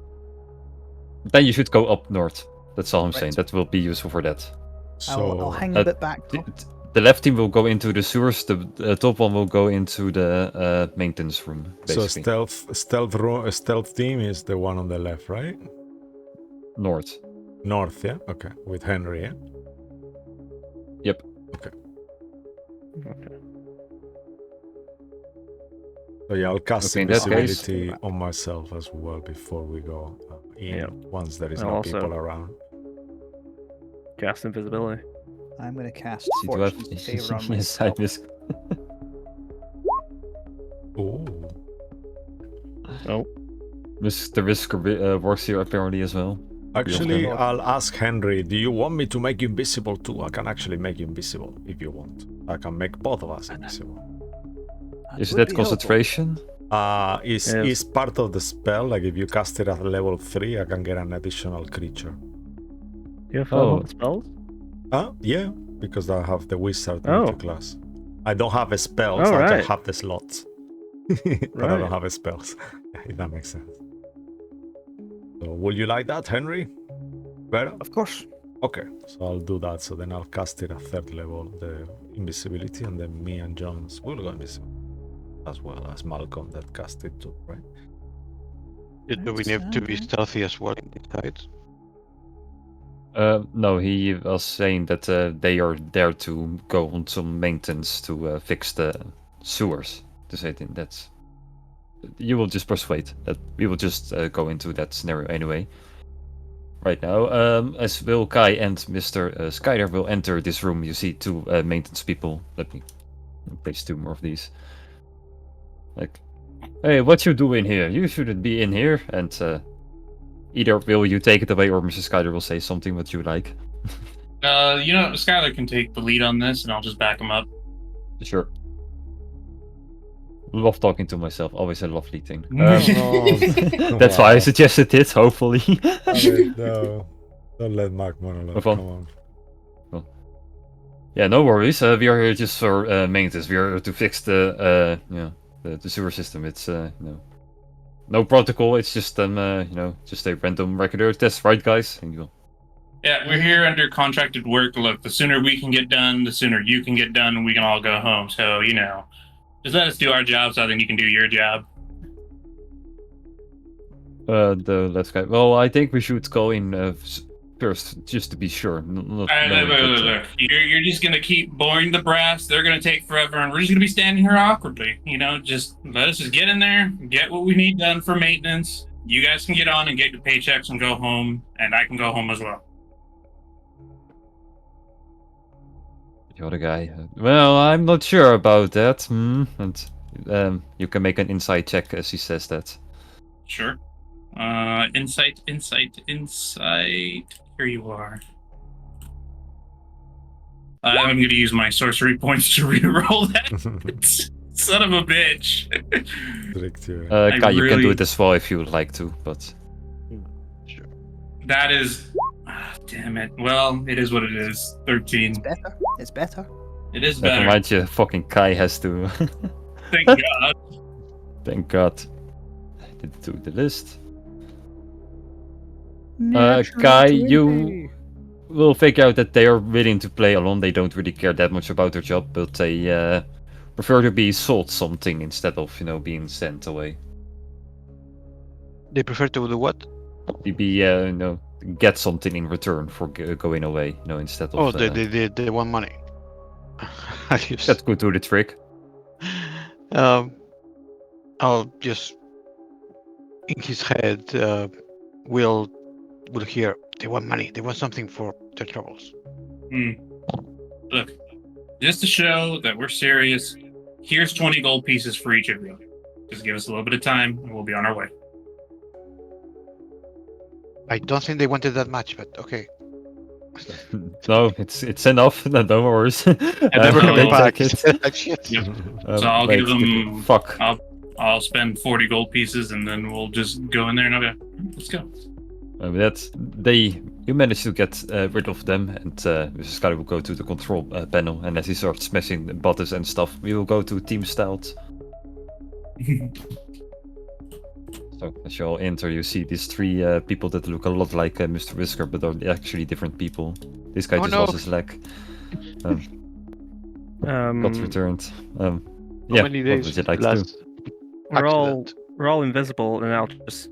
then you should go up north. That's all I'm Right. saying. That will be useful for that. So, I'll hang a bit back. The left team will go into the sewers. The top one will go into the maintenance room. so Basically, stealth team is the one on the left, right? north. North, yeah. Okay, with Henry, yeah. Yep. Okay. So yeah, I'll cast Okay, in that case- invisibility on myself as well before we go in. Yeah. Once there is I'll no also- people around. Cast invisibility. I'm going to cast See, do I have- Fortune's favor on yes, I myself. miss. Oh, Oh. The risk works here apparently as well. Actually, Okay. I'll ask Henry, do you want me to make you invisible too? I can actually make you invisible if you want. I can make both of us invisible. Is would that be helpful. concentration? Is part of the spell, like if you cast it at level 3, I can get an additional creature. Do you have Oh. level spells? Yeah, because I have the wizard Oh. multi-class. I don't have spells, Oh, I right. just have the slots. But I Right. don't have spells, if that makes sense. So, would you like that, Henry? Better? Of course. Okay, so I'll do that. So then I'll cast it at 3rd level, the invisibility, and then me and Jones will go invisible. As well as Malcolm that cast it too, right? Do we need to be stealthy as well inside? No, he was saying that they are there to go on some maintenance to fix the sewers. To say it in that, you will just persuade that we will just go into that scenario anyway. Right now, as Will Kai and Mr. Skyler will enter this room, you see 2 maintenance people. Let me place 2 more of these. Like, hey, what you doing here? You shouldn't be in here. And either will you take it away, or Mr. Skyler will say something what you like. Skylar can take the lead on this, and I'll just back him up. Sure. Love talking to myself. Always a lovely thing. That's why I Wow. suggested it. Hopefully. No, don't let Mark monologue. Move on. Come on. Yeah, no worries. We are here just for maintenance. We are to fix the sewer system. It's no protocol. It's just just a random regular test, right, guys? And you'll... Yeah, we're here under contracted work. Look, the sooner we can get done, the sooner you can get done, and we can all go home. So, just let us do our job so then you can do your job. Let's go. Well, I think we should go in first, just to be sure. Look. You're just gonna keep boring the brass. They're gonna take forever, and we're just gonna be standing here awkwardly. Just let us just get in there, get what we need done for maintenance. You guys can get on and get your paychecks and go home, and I can go home as well. The other guy. Well, I'm not sure about that. And you can make an insight check as he says that. Sure. Insight. Here you are. I'm going to use my sorcery points to reroll that. Son of a bitch. Kai, you can do it as well if you would like to, but... Sure. That is... damn it. Well, it is what it is. 13. It's better. It is Never better. mind, you fucking Kai has to... Thank God. Thank God. I didn't do the list. Kai, you will figure out that they are willing to play along. They don't really care that much about their job, but they prefer to be sold something instead of, being sent away. They prefer to do what? To be, get something in return for going away, instead of... Oh, they want money. That could do the trick. I'll just... in his head, we'll hear, they want money, they want something for their troubles. Look, just to show that we're serious, here's 20 gold pieces for each of you. Just give us a little bit of time, and we'll be on our way. I don't think they wanted that much, but okay. No, it's enough. No worries. And never coming back. Yep. So I'll give them... Fuck. I'll spend 40 gold pieces, and then we'll just go in there and okay, let's go. You managed to get rid of them, and Mr. Sky will go to the control panel, and as he starts smashing the buttons and stuff, we will go to team stealth. So as you all enter, you see these 3 people that look a lot like Mr. Whisker, but are actually different people. This guy lost his leg. Got returned. Yeah, many what days would you like to do? We're all invisible, and I'll just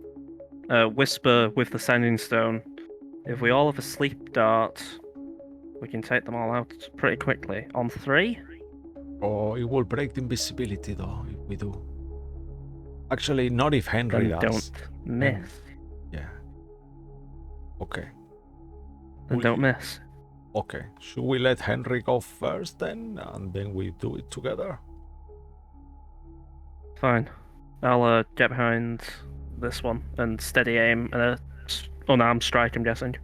whisper with the sending stone. If we all have a sleep dart, we can take them all out pretty quickly. On 3? Oh, it will break the invisibility though if we do. Actually, not if Henry Then does. don't miss. Yeah. Okay. Then don't miss. Okay. Should we let Henry go first then, and then we do it together? Fine. I'll get behind this one and steady aim and unarmed strike, I'm guessing.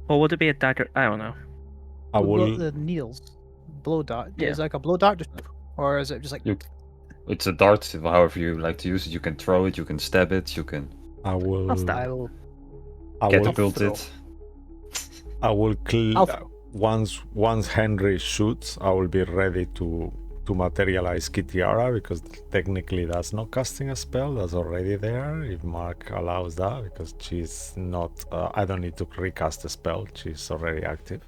Or would it be a dagger? I don't know. I We've will. got the needles. Blow dart. Yeah. Is it like a blow dart, or is it just like? It's a dart, however you like to use it. You can throw it, you can stab it, you can I will. What's that? I will. I will. catapult throw. it. I will. I'll- Once Henry shoots, I will be ready to materialize Kitiara, because technically that's not casting a spell, that's already there, if Mark allows that, because she's not I don't need to recast a spell, she's already active.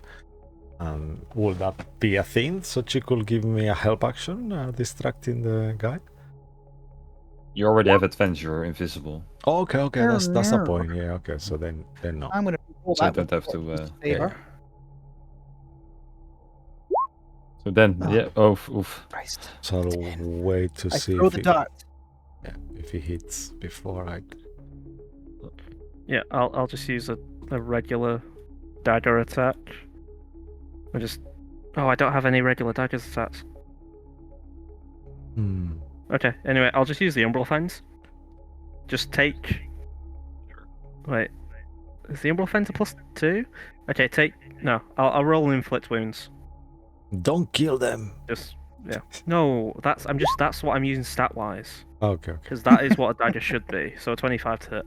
And will that be a thing, so she could give me a help action, distracting the guy? You already have advantage, you're invisible. Oh, okay, that's a point. Yeah, okay, so then no. I'm gonna roll So you that don't have with to favor. So then, Oh. yeah, oof. Christ. So I'll wait to I see throw if the he, dart. if he hits before I. Yeah, I'll just use a regular dagger attack. I just. Oh, I don't have any regular dagger attacks. Okay, anyway, I'll just use the Umbral Fence. Just take. Wait. Is the Umbral Fence a +2? Okay, take. No, I'll roll and inflict wounds. Don't kill them. Just. Yeah. No, that's what I'm using stat wise. Okay. Because that is what a dagger should be. So 25 to hit.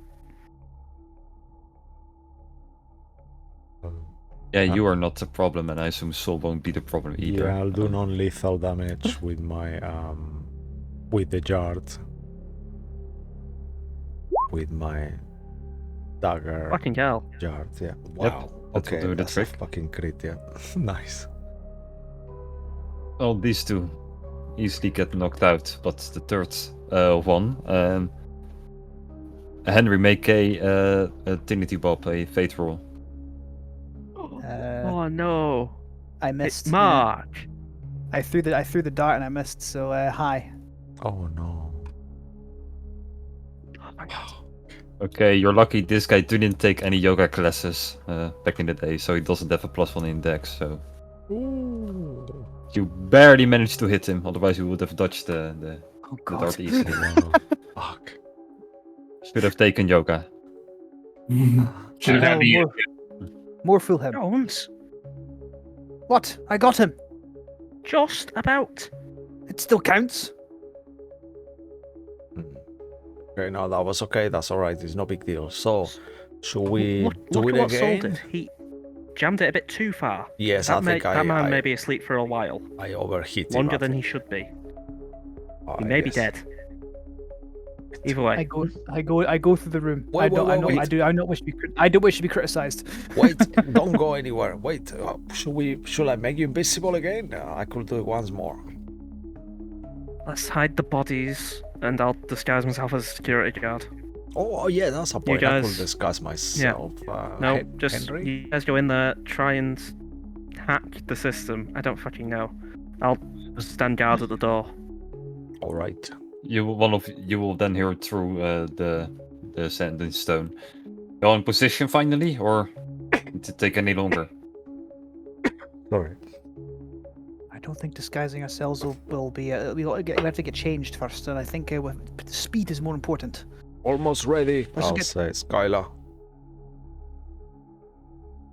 Yeah, you are not the problem, and I assume Soul won't be the problem either. Yeah, I'll do non-lethal damage with my with the jar. With my dagger Fucking hell. jar. Yeah. Wow. that will Okay, do the that's trick. a fucking crit. Yeah. Nice. Well, these two easily get knocked out, but the third one, Henry, make a Dignity Bob, a fate roll. Oh no. I missed. yeah. Mark. I threw the dart and I missed. So high. Oh no. Oh my god. Okay, you're lucky this guy didn't take any yoga classes back in the day, so he doesn't have a +1 index, so... Ooh. You barely managed to hit him, otherwise you would have dodged the Oh dart god. easily. Wow. Fuck. Should have taken yoga. Should have had the. More fool him. Jones. What? I got him. Just about. It still counts. Okay, no, that was okay. That's all right. It's no big deal. So, should we Look do at it what Saul again? did. He jammed it a bit too far. Yes, that I think that man I may be asleep for a while. I overhit him. Longer I than he think. should be. Oh, He I may be guess. dead. Either way. I go through the room. Wait, I wait. don't wish to be. I don't wish to be criticized. Wait, don't go anywhere. Wait, should I make you invisible again? I could do it once more. Let's hide the bodies, and I'll disguise myself as a security guard. Oh yeah, that's a point. I could guys- discuss myself. No, just Henry? you guys go in there, try and hack the system. I don't fucking know. I'll stand guard at the door. All right. You will then hear through the sending stone. You're in position finally, or did it take any longer? Sorry. I don't think disguising ourselves will be. We have to get changed first, and I think speed is more important. Almost ready. Let's I'll get- say, Skylar.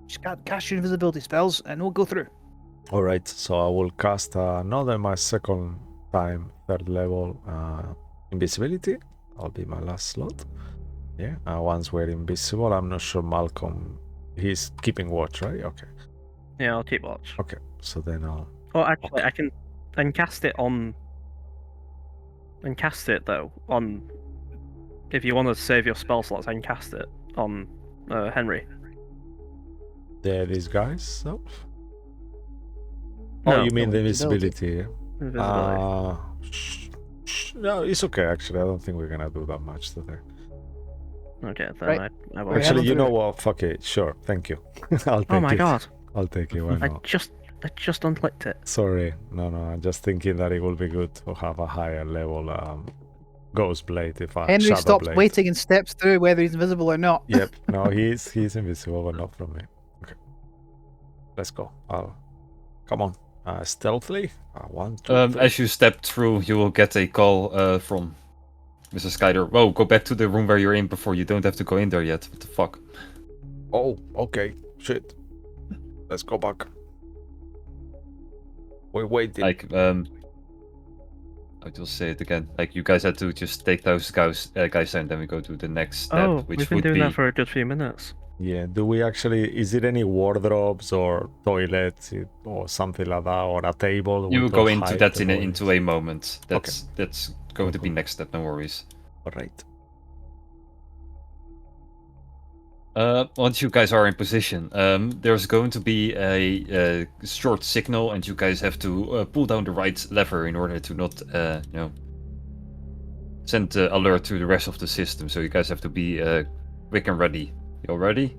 Just cast your invisibility spells, and we'll go through. All right. So I will cast another my second time, third level invisibility. That'll be my last slot. Yeah. Once we're invisible, I'm not sure Malcolm. He's keeping watch, right? Okay. Yeah, I'll keep watch. Okay. So then I'll. Oh, actually, I can cast it on. And cast it though on. If you want to save your spell slots, I can cast it on Henry. There, these guys. So. No, Oh, you mean the invisibility. invisibility? Yeah. Invisibility. No, it's okay. Actually, I don't think we're gonna do that much today. Okay, then Right. I won't. Actually, you do know it. what? Fuck it. Sure. Thank you. I'll take Oh my it. god! I'll take it. Why I not? just unclicked it. Sorry. No. I'm just thinking that it will be good to have a higher level Ghost Blade if I Henry Shadow stops Blade. waiting and steps through whether he's invisible or not. Yep. No, he's invisible, but not from me. Okay. Let's go. Come on. Stealthily. 1, 2, 3. As you step through, you will get a call from Mr. Skyder, whoa, go back to the room where you're in before. You don't have to go in there yet. What the fuck? Oh, okay. Shit. Let's go back. We're waiting. Like, I will say it again. Like, you guys had to just take those guys down, then we go to the next step, Oh, which we've been would doing be... that for a good few minutes. Yeah, do we actually... Is it any wardrobes or toilets or something like that, or a table? You we will go can into hide that the into a bodies? moment. That's going to be Cool. next step, no worries. Alright. Once you guys are in position, there's going to be a short signal, and you guys have to pull down the right lever in order to not, send the alert to the rest of the system. So you guys have to be quick and ready. You all ready?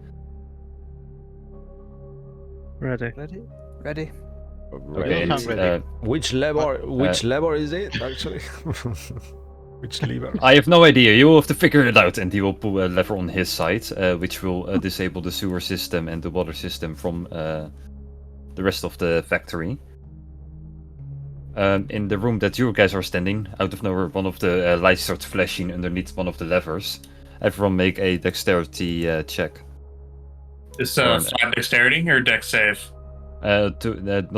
Ready. Ready? Okay, I'm and, ready. Which lever is it, actually? Which lever? I have no idea. You will have to figure it out, and he will pull a lever on his side, which will disable the sewer system and the water system from the rest of the factory. In the room that you guys are standing, out of nowhere, one of the lights starts flashing underneath one of the levers. Everyone make a dexterity check. This Or- flat dexterity or dex save? Not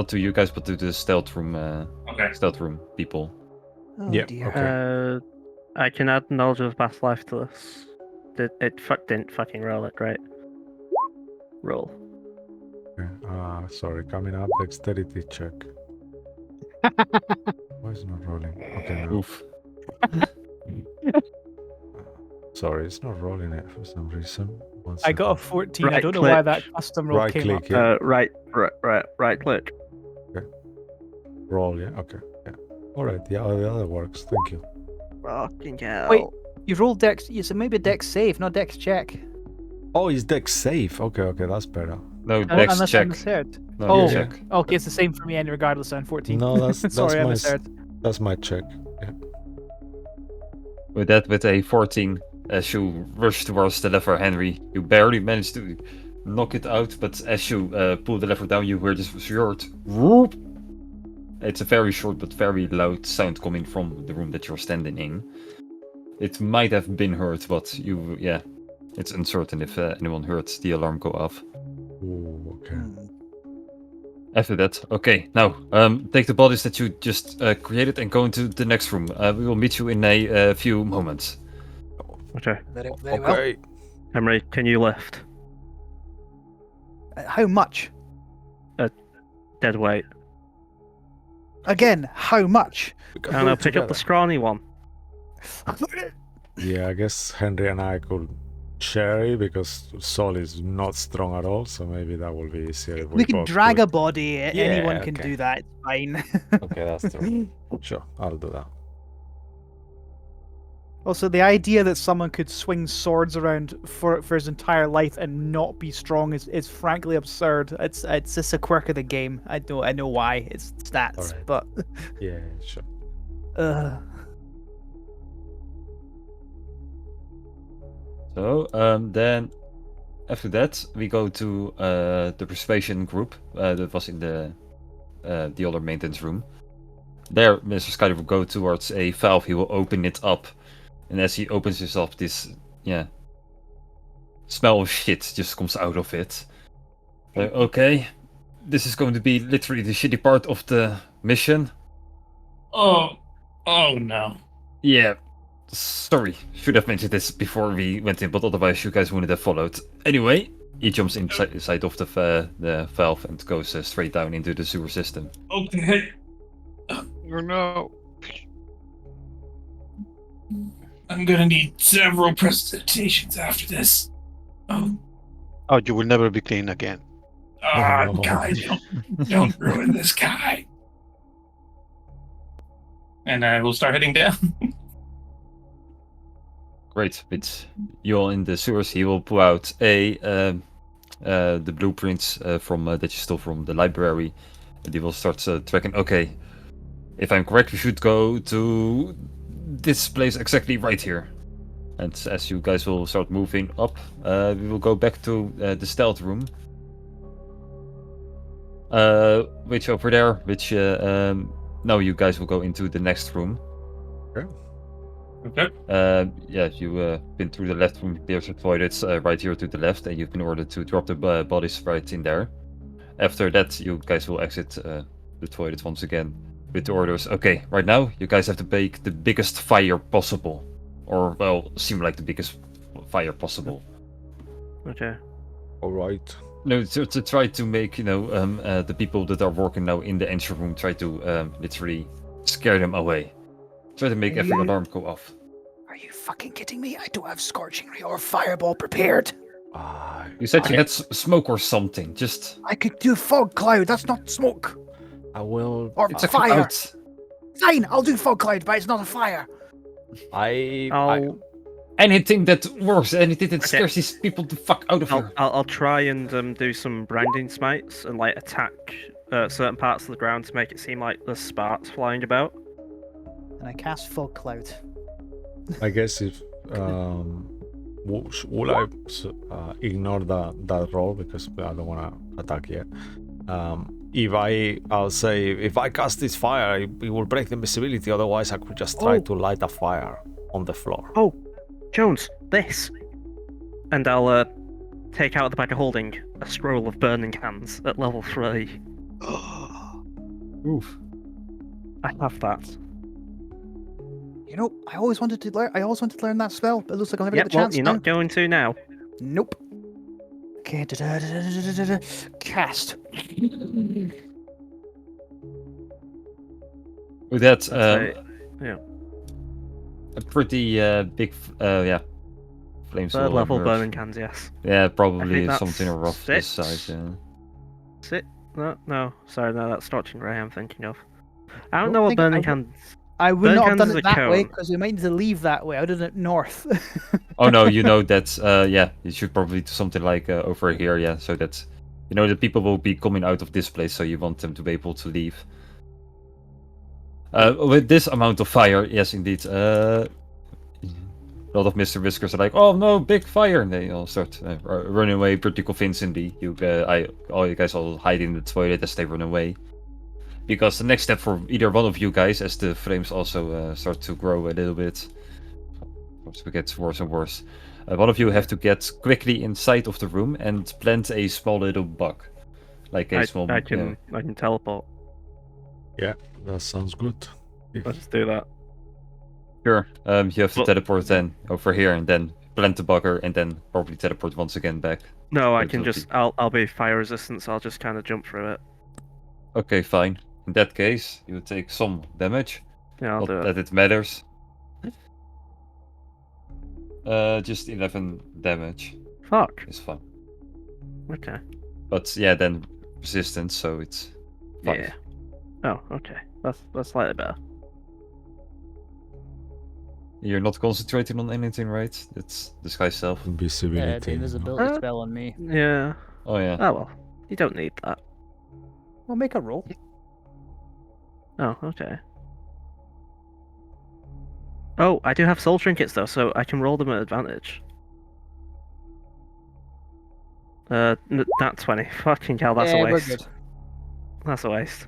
to you guys, but to the stealth room people. Oh Yeah, dear. okay. I can add knowledge of past life to this. Didn't fucking roll it, great. Roll. Okay. Sorry, coming up, dexterity check. Why is it not rolling? Okay, now. Oof. Sorry, it's not rolling it for some reason. One I got a second. 14. I Right don't know why click. that custom roll Right came click, up. yeah. Right click. Roll, yeah, okay. Yeah. Alright, the other works. Thank you. Fucking hell. Wait. You rolled dex. Yeah, so maybe dex save, not dex check. Oh, it's dex safe. Okay, that's better. No, Oh, dex unless I check. misheard. No, Oh, check. okay, it's the same for me and regardless I'm 14. No, that's Sorry, I my misheard. that's my check. Yeah. With a 14, as you rush towards the lever, Henry, you barely manage to knock it out, but as you pull the lever down, you hear this short whoop. It's a very short but very loud sound coming from the room that you're standing in. It might have been heard, but it's uncertain if anyone heard the alarm go off. Ooh, okay. After that, okay, now take the bodies that you just created and go into the next room. We will meet you in a few moments. Okay. Very well. Okay. Henry, can you lift? How much? Dead weight. Again, how much? We can And do I'll it pick up the together. scrawny one. Yeah, I guess Henry and I could share it because Sol is not strong at all, so maybe that will be easier if We can both drag do a it. body. Yeah, Anyone can okay. do that. It's fine. Okay, that's true. Sure, I'll do that. Also, the idea that someone could swing swords around for his entire life and not be strong is frankly absurd. It's just a quirk of the game. I know why. It's stats, Alright. but Yeah, sure. So then, after that, we go to the persuasion group that was in the other maintenance room. There, Mr. Skyler will go towards a valve. He will open it up, and as he opens it up, this smell of shit just comes out of it. Okay, this is going to be literally the shitty part of the mission. Oh no. Yeah, sorry, should have mentioned this before we went in, but otherwise you guys wouldn't have followed. Anyway, he jumps inside of the valve and goes straight down into the sewer system. Okay. Oh no. I'm gonna need several presentations after this. Oh, You will never be clean again. no. guy, don't ruin this guy. And I will start heading down. Great, with you all in the sewers, he will pull out the blueprints from that you stole from the library, and he will start tracking. Okay, if I'm correct, we should go to this place exactly right here. And as you guys will start moving up, we will go back to the stealth room. Which over there, which now you guys will go into the next room. Okay. Okay. Yeah, you been through the left room. There's a toilet right here to the left, and you've been ordered to drop the bodies right in there. After that, you guys will exit the toilet once again with the orders. Okay, right now, you guys have to make the biggest fire possible. Or, well, seem like the biggest fire possible. Okay. All right. No, to try to make, the people that are working now in the engine room, try to literally scare them away. Try to make every alarm go off. Are you fucking kidding me? I don't have Scorching Ray or Fireball prepared. You said you had smoke or something, just... I could do Fog Cloud. That's not smoke. I will. Or It's a fire. cloud. Fine, I'll do Fog Cloud, but it's not a fire. I'll Anything that works, anything that scares these people the fuck out of here. I'll try and do some branding smites and like attack certain parts of the ground to make it seem like there's sparks flying about. And I cast Fog Cloud. I guess if will I ignore that roll because I don't want to attack yet. I'll say if I cast this fire, it will break the invisibility. Otherwise, I could just try to light a fire on the floor. Oh, Jones, this, and I'll take out of the bag of holding a scroll of burning hands at level 3. Oof. I have that. You know, I always wanted to learn that spell, but it looks like I'll never Yeah, get the well, chance. you're now. not going to now. Nope. Okay, cast. With that, Yeah. a pretty big, flames. Third will level emerge. burning hands, yes. Yeah, I probably think that's something rough this 6. size. Yeah. No, sorry, no, that's Scorching Ray I'm thinking of. I don't Don't know what think burning I- hands. I would Burning not have hands done is it a that way cone. because we might need to leave that way. I would have done it north. Oh no, you know that. You should probably do something like over here. Yeah, so that the people will be coming out of this place, so you want them to be able to leave. With this amount of fire, yes, indeed. A lot of Mr. Whiskers are like, "Oh no, big fire!" And they all start running away pretty convincingly. All you guys all hide in the toilet as they run away. Because the next step for either one of you guys, as the flames also start to grow a little bit, it gets worse and worse. One of you have to get quickly inside of the room and plant a small little bug, like a small. I can teleport. Yeah, that sounds good. Let's do that. Sure. You have to Well- teleport then over here, and then plant the bugger, and then probably teleport once again back. No, I Wait can till just. I'll be fire resistant, so I'll just kind of jump through it. Okay, fine. In that case, you take some damage. Yeah, I'll Not do it. that it matters. Just 11 damage Fuck. is fine. Okay. But yeah, then resistance, so it's 5. Yeah. Oh, okay. That's slightly better. You're not concentrating on anything, right? It's disguise self. Yeah, the Invisibility. invisibility Huh? spell on me. Yeah. Oh yeah. Oh well. You don't need that. Well, make a roll. Oh, okay. Oh, I do have soul trinkets though, so I can roll them at advantage. That 20. Fucking hell, that's yeah, a we're waste. good. That's a waste.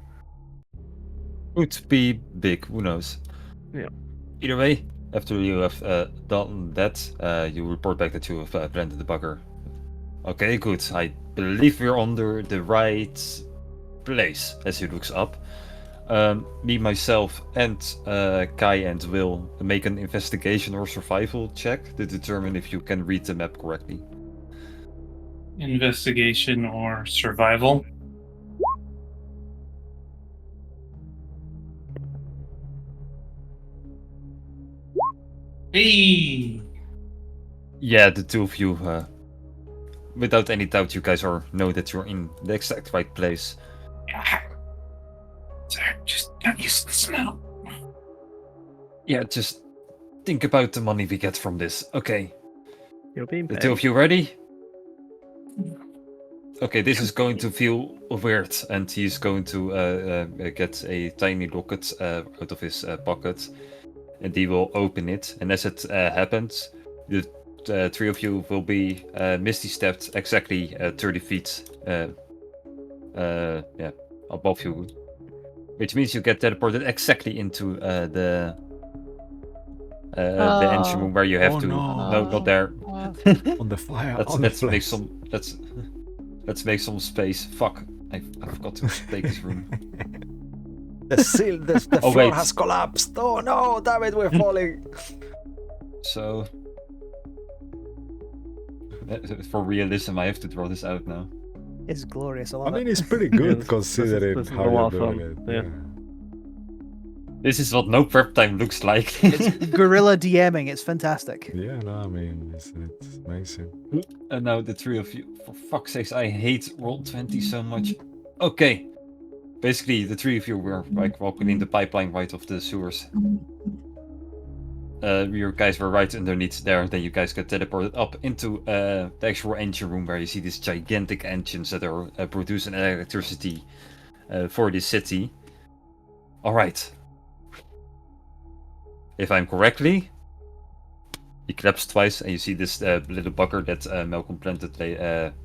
Could be big, who knows? Yeah. Either way, after you have done that, you report back that you have planted the bugger. Okay, good. I believe we're under the right place, as he looks up. Me, myself, and Kai and Will make an investigation or survival check to determine if you can read the map correctly. Investigation or survival. Hey! Yeah, the two of you, without any doubt, you guys know that you're in the exact right place. Sorry, just got used to the smell. Yeah, just think about the money we get from this. Okay, You're being the paid. two of you ready? Okay, this is going to feel weird, and he's going to get a tiny locket out of his pocket, and he will open it. And as it happens, the three of you will be misty stepped exactly 30 feet above you, which means you get teleported exactly into the engine room where you have Oh, to. no. No, not there. On the fire. let's on let's the make flames. let's make some space. Fuck, I forgot to take this room. The Oh, floor wait. has collapsed. Oh no, damn it, we're falling. So, for realism, I have to draw this out now. It's glorious. I I love mean, it. it's pretty good this is- considering this is how a lot you're of doing fun, it. yeah. This is what no prep time looks like. It's guerrilla DMing. It's fantastic. Yeah, no, I mean, it's amazing. And now the three of you, for fuck's sakes, I hate Roll20 so much. Okay. Basically, the three of you were like walking in the pipeline right of the sewers. You guys were right underneath there, then you guys got teleported up into the actual engine room where you see these gigantic engines that are producing electricity for this city. Alright. If I'm correctly, he collapsed twice, and you see this little bugger that Malcolm planted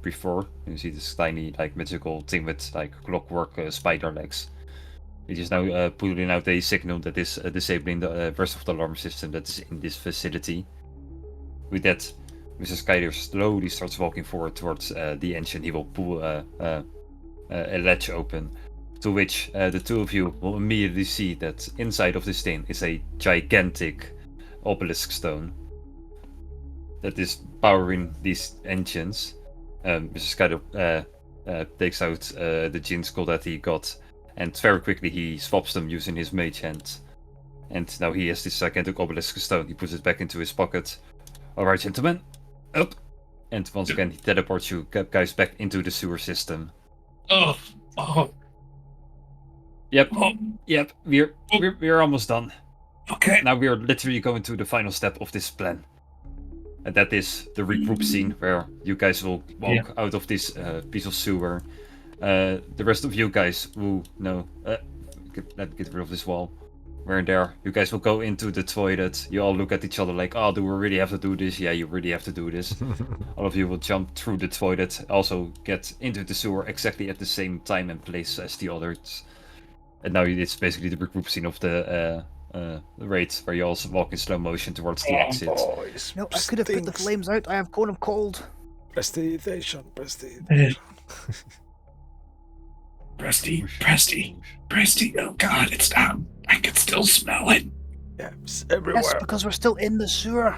before. You see this tiny, like, magical thing with like clockwork spider legs. It is now pulling out a signal that is disabling the rest of the alarm system that is in this facility. With that, Mr. Skyler slowly starts walking forward towards the engine. He will pull a latch open, to which the two of you will immediately see that inside of this thing is a gigantic obelisk stone that is powering these engines. Mr. Skyler takes out the gin skull that he got, and very quickly he swaps them using his mage hand. And now he has this gigantic obelisk stone. He puts it back into his pocket. Alright, gentlemen, up! And once again, he teleports you guys back into the sewer system. Oh, Yep, oh, yep, we're almost done. okay. Now we are literally going to the final step of this plan. And that is the regroup scene where you guys will walk out of this piece of sewer. The rest of you guys will let me get rid of this wall. We're in there. You guys will go into the toilet. You all look at each other like, oh, do we really have to do this? Yeah, you really have to do this. All of you will jump through the toilet, also get into the sewer exactly at the same time and place as the others. And now it's basically the regroup scene of the raid, where you also walk in slow motion towards the exit. Boys, No, I could have put the flames out. I have cone of cold. Prestidigitation. Presty, oh god, it's not. I can still smell it. Yes, everywhere. Yes, because we're still in the sewer.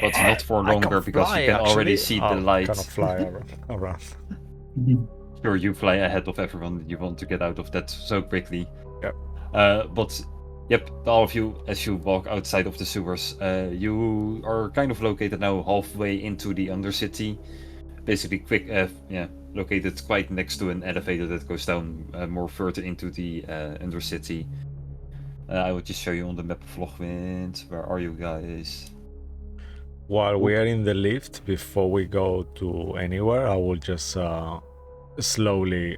But not for I longer, can because fly, you can already actually. see Oh, the light. Kind of fly around. Sure, you fly ahead of everyone. You want to get out of that so quickly. Yep. But yep, all of you, as you walk outside of the sewers, you are kind of located now halfway into the Undercity. Basically, located quite next to an elevator that goes down more further into the Undercity. I will just show you on the map of Vlogwind. Where are you guys? While we are in the lift, before we go to anywhere, I will just slowly.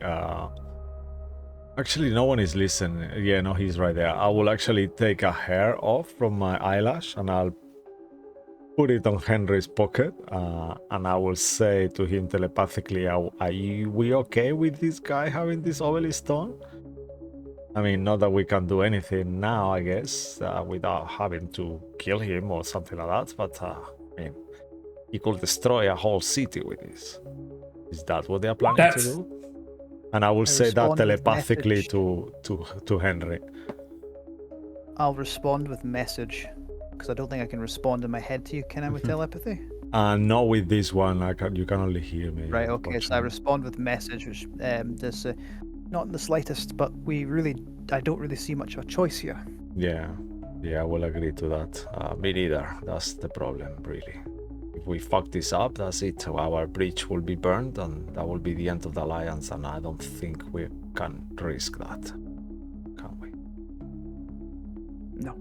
Actually, no one is listening. Yeah, no, he's right there. I will actually take a hair off from my eyelash and I'll put it on Henry's pocket, and I will say to him telepathically, are we okay with this guy having this obelisk stone? I mean, not that we can do anything now, I guess, without having to kill him or something like that, but I mean, he could destroy a whole city with this. Is that what they are planning to do? And I will say that respond with telepathically message. to Henry. I'll respond with message, because I don't think I can respond in my head to you. Can I with telepathy? Not with this one. You can only hear me. Right. Okay. So I unfortunately. respond with message, which does not in the slightest, but I don't really see much of a choice here. Yeah, I will agree to that. Me neither. That's the problem, really. If we fuck this up, that's it. Our bridge will be burned, and that will be the end of the alliance. And I don't think we can risk that, can we? No,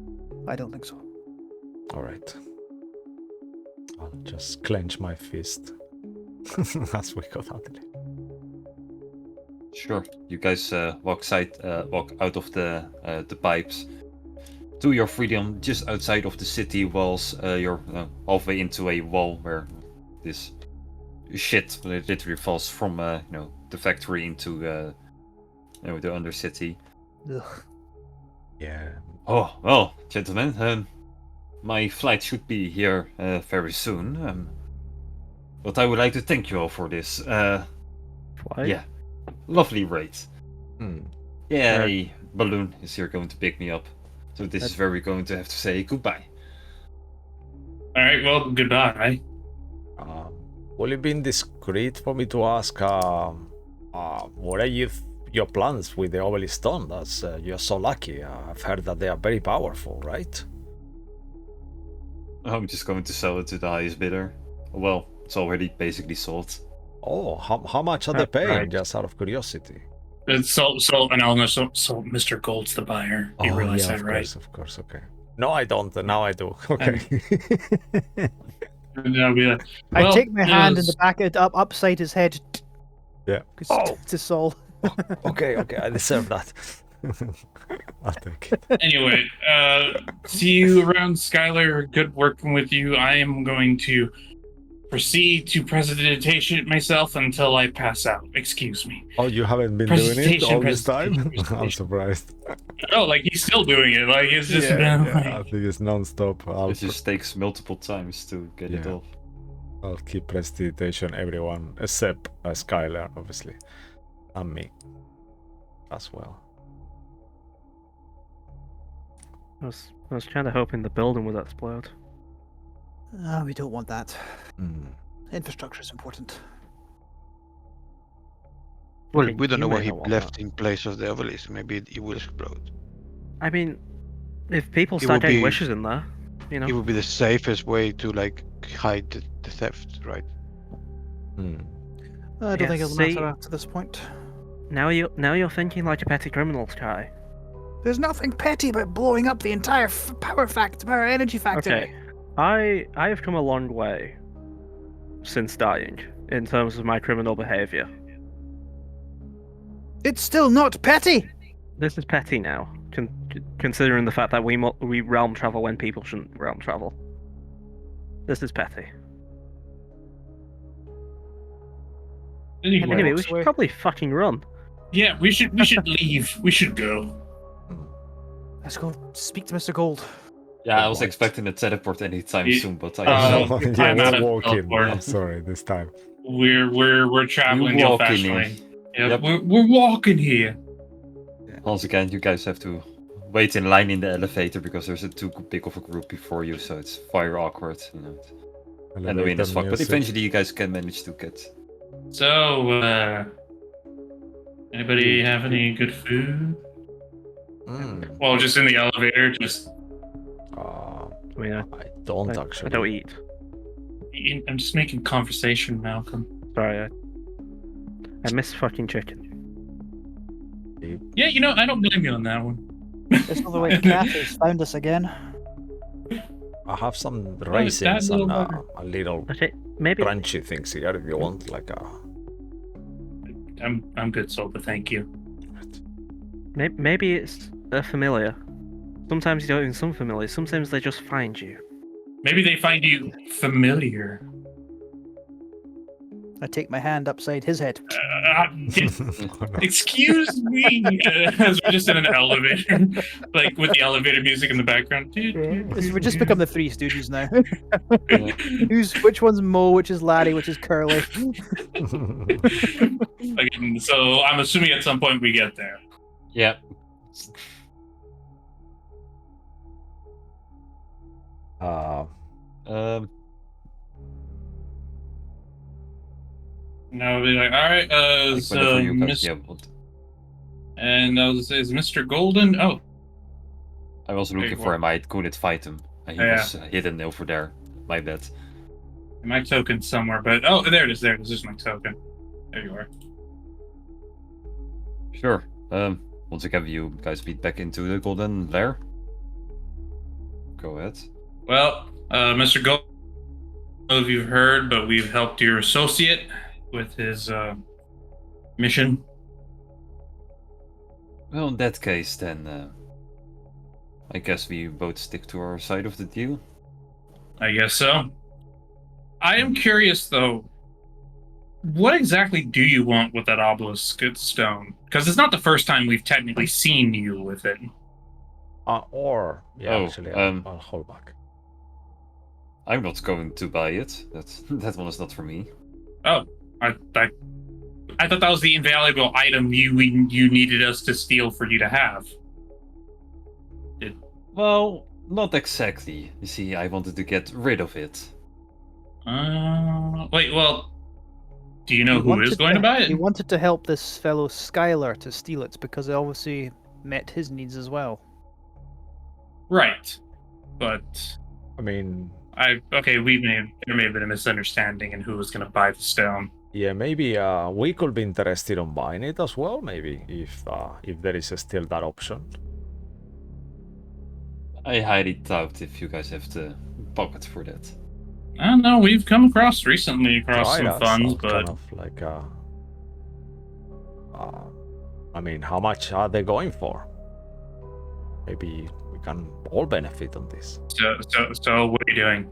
I don't think so. All right. I'll just clench my fist as we go down the lane. Sure. You guys walk out of the pipes to your freedom, just outside of the city walls. You're halfway into a wall where this shit literally falls from the factory into the Undercity. Ugh. Yeah. Oh well, gentlemen. my flight should be here very soon. But I would like to thank you all for this. Flight? Yeah, lovely raid. Hmm. Yeah, a balloon is here going to pick me up. So this is where we're going to have to say goodbye. All right, well, goodbye. Will it be indiscreet for me to ask what are your plans with the obelisk stone? That's you're so lucky. I've heard that they are very powerful, right? I'm just going to sell it to the highest bidder. Well, it's already basically sold. Oh, how much are they paying? Right. Just out of curiosity. So Mr. Gold's the buyer. You realize that, right? Of course. Okay. No, I don't. Now I do. Okay. And I'll be like, I well, take my hand in yes. the back upside his head. Yeah. To Saul. Okay. I deserve that. I'll take it. Anyway, see you around, Skylar. Good working with you. I am going to proceed to presentation myself until I pass out. Excuse me. Oh, you haven't been doing it all this time? Presentation. I'm surprised. Oh, like he's still doing it. Like it's just been I like. think it's non-stop. It just takes multiple times to get it Yeah. off. I'll keep prestidigitation everyone except Skylar, obviously, and me as well. I was kind of hoping the building would explode. We don't want that. Mm. Infrastructure is important. Well, Okay, we don't you know may what he not want left that. in place of the obelisk. Maybe it will explode. I mean, if people It start would getting be- wishes in there, you know. It would be the safest way to like hide the theft, right? Mm. I don't Yeah, think it'll see- matter after this point. Now you're thinking like a petty criminal, Sky. There's nothing petty about blowing up the entire power energy factory. Okay, I have come a long way since dying in terms of my criminal behavior. It's still not petty. This is petty now, considering the fact that we realm travel when people shouldn't realm travel. This is petty. Anyway, Anyway, we walks should away. probably fucking run. yeah, we should leave. We should go. Let's go speak to Mr. Gold. Yeah, I was Right. expecting a teleport anytime Yeah. soon, but I Uh, guess Yeah, I'm out we're of walking. teleport. I'm sorry, this time. We're traveling the walking old-fashioned in. way. Yep, Yep. we're walking here. once again you guys have to wait in line in the elevator because there's too big of a group before you, so it's very awkward, you know. Annoying as fuck, but Music. eventually you guys can manage to get. So, anybody have any good food? Mm. Well, just in the elevator, just I mean, I don't I actually. don't eat. I'm just making conversation, Malcolm. Sorry, I miss fucking chicken. Yeah, you know, I don't blame you on that one. This other white cat has found us again. I have some that raisins little and bugger. a little Okay, maybe crunchy things here if you want, like a. I'm good, Soul, but thank you. maybe it's a familiar. Sometimes you don't even some familiar. Sometimes they just find you. Maybe they find you familiar. I take my hand upside his head. Excuse me, as we're just in an elevator, like with the elevator music in the background. We've just become the Three Stooges now. Which one's Mo? Which is Larry? Which is Curly? Again, so I'm assuming at some point we get there. Yeah. Um. And I'll be like, all right, Like so whenever you guys, Miss, yeah, but and I was is Mr. Golden? Oh, I was There you looking go. for him. I couldn't find him. He Yeah. was hidden over there. My bad. my token's somewhere, but oh, there it is. There it is. This is my token. There you are. Sure. Once again, you guys beat back into the golden lair. Go ahead. Well, Mr. Gold, I don't know if you've heard, but we've helped your associate with his mission. Well, in that case, then I guess we both stick to our side of the deal. I guess so. I am curious, though. What exactly do you want with that obelisk stone? Because it's not the first time we've technically seen you with it. Or yeah, Oh, actually, um, I'll hold back. I'm not going to buy it. That one is not for me. Oh, I thought that was the invaluable item you needed us to steal for you to have. Well, not exactly. You see, I wanted to get rid of it. Wait, well, do you know He who is wanted going to buy He it? wanted to help this fellow Skylar to steal it because it obviously met his needs as well. Right, but I mean, there may have been a misunderstanding in who was going to buy the stone. yeah, maybe we could be interested on buying it as well. Maybe if there is still that option. I highly doubt if you guys have the pocket for that. I don't know. We've come across recently some Dryas funds, sound but kind of like I mean, how much are they going for? Maybe we can all benefit on this. so what are you doing?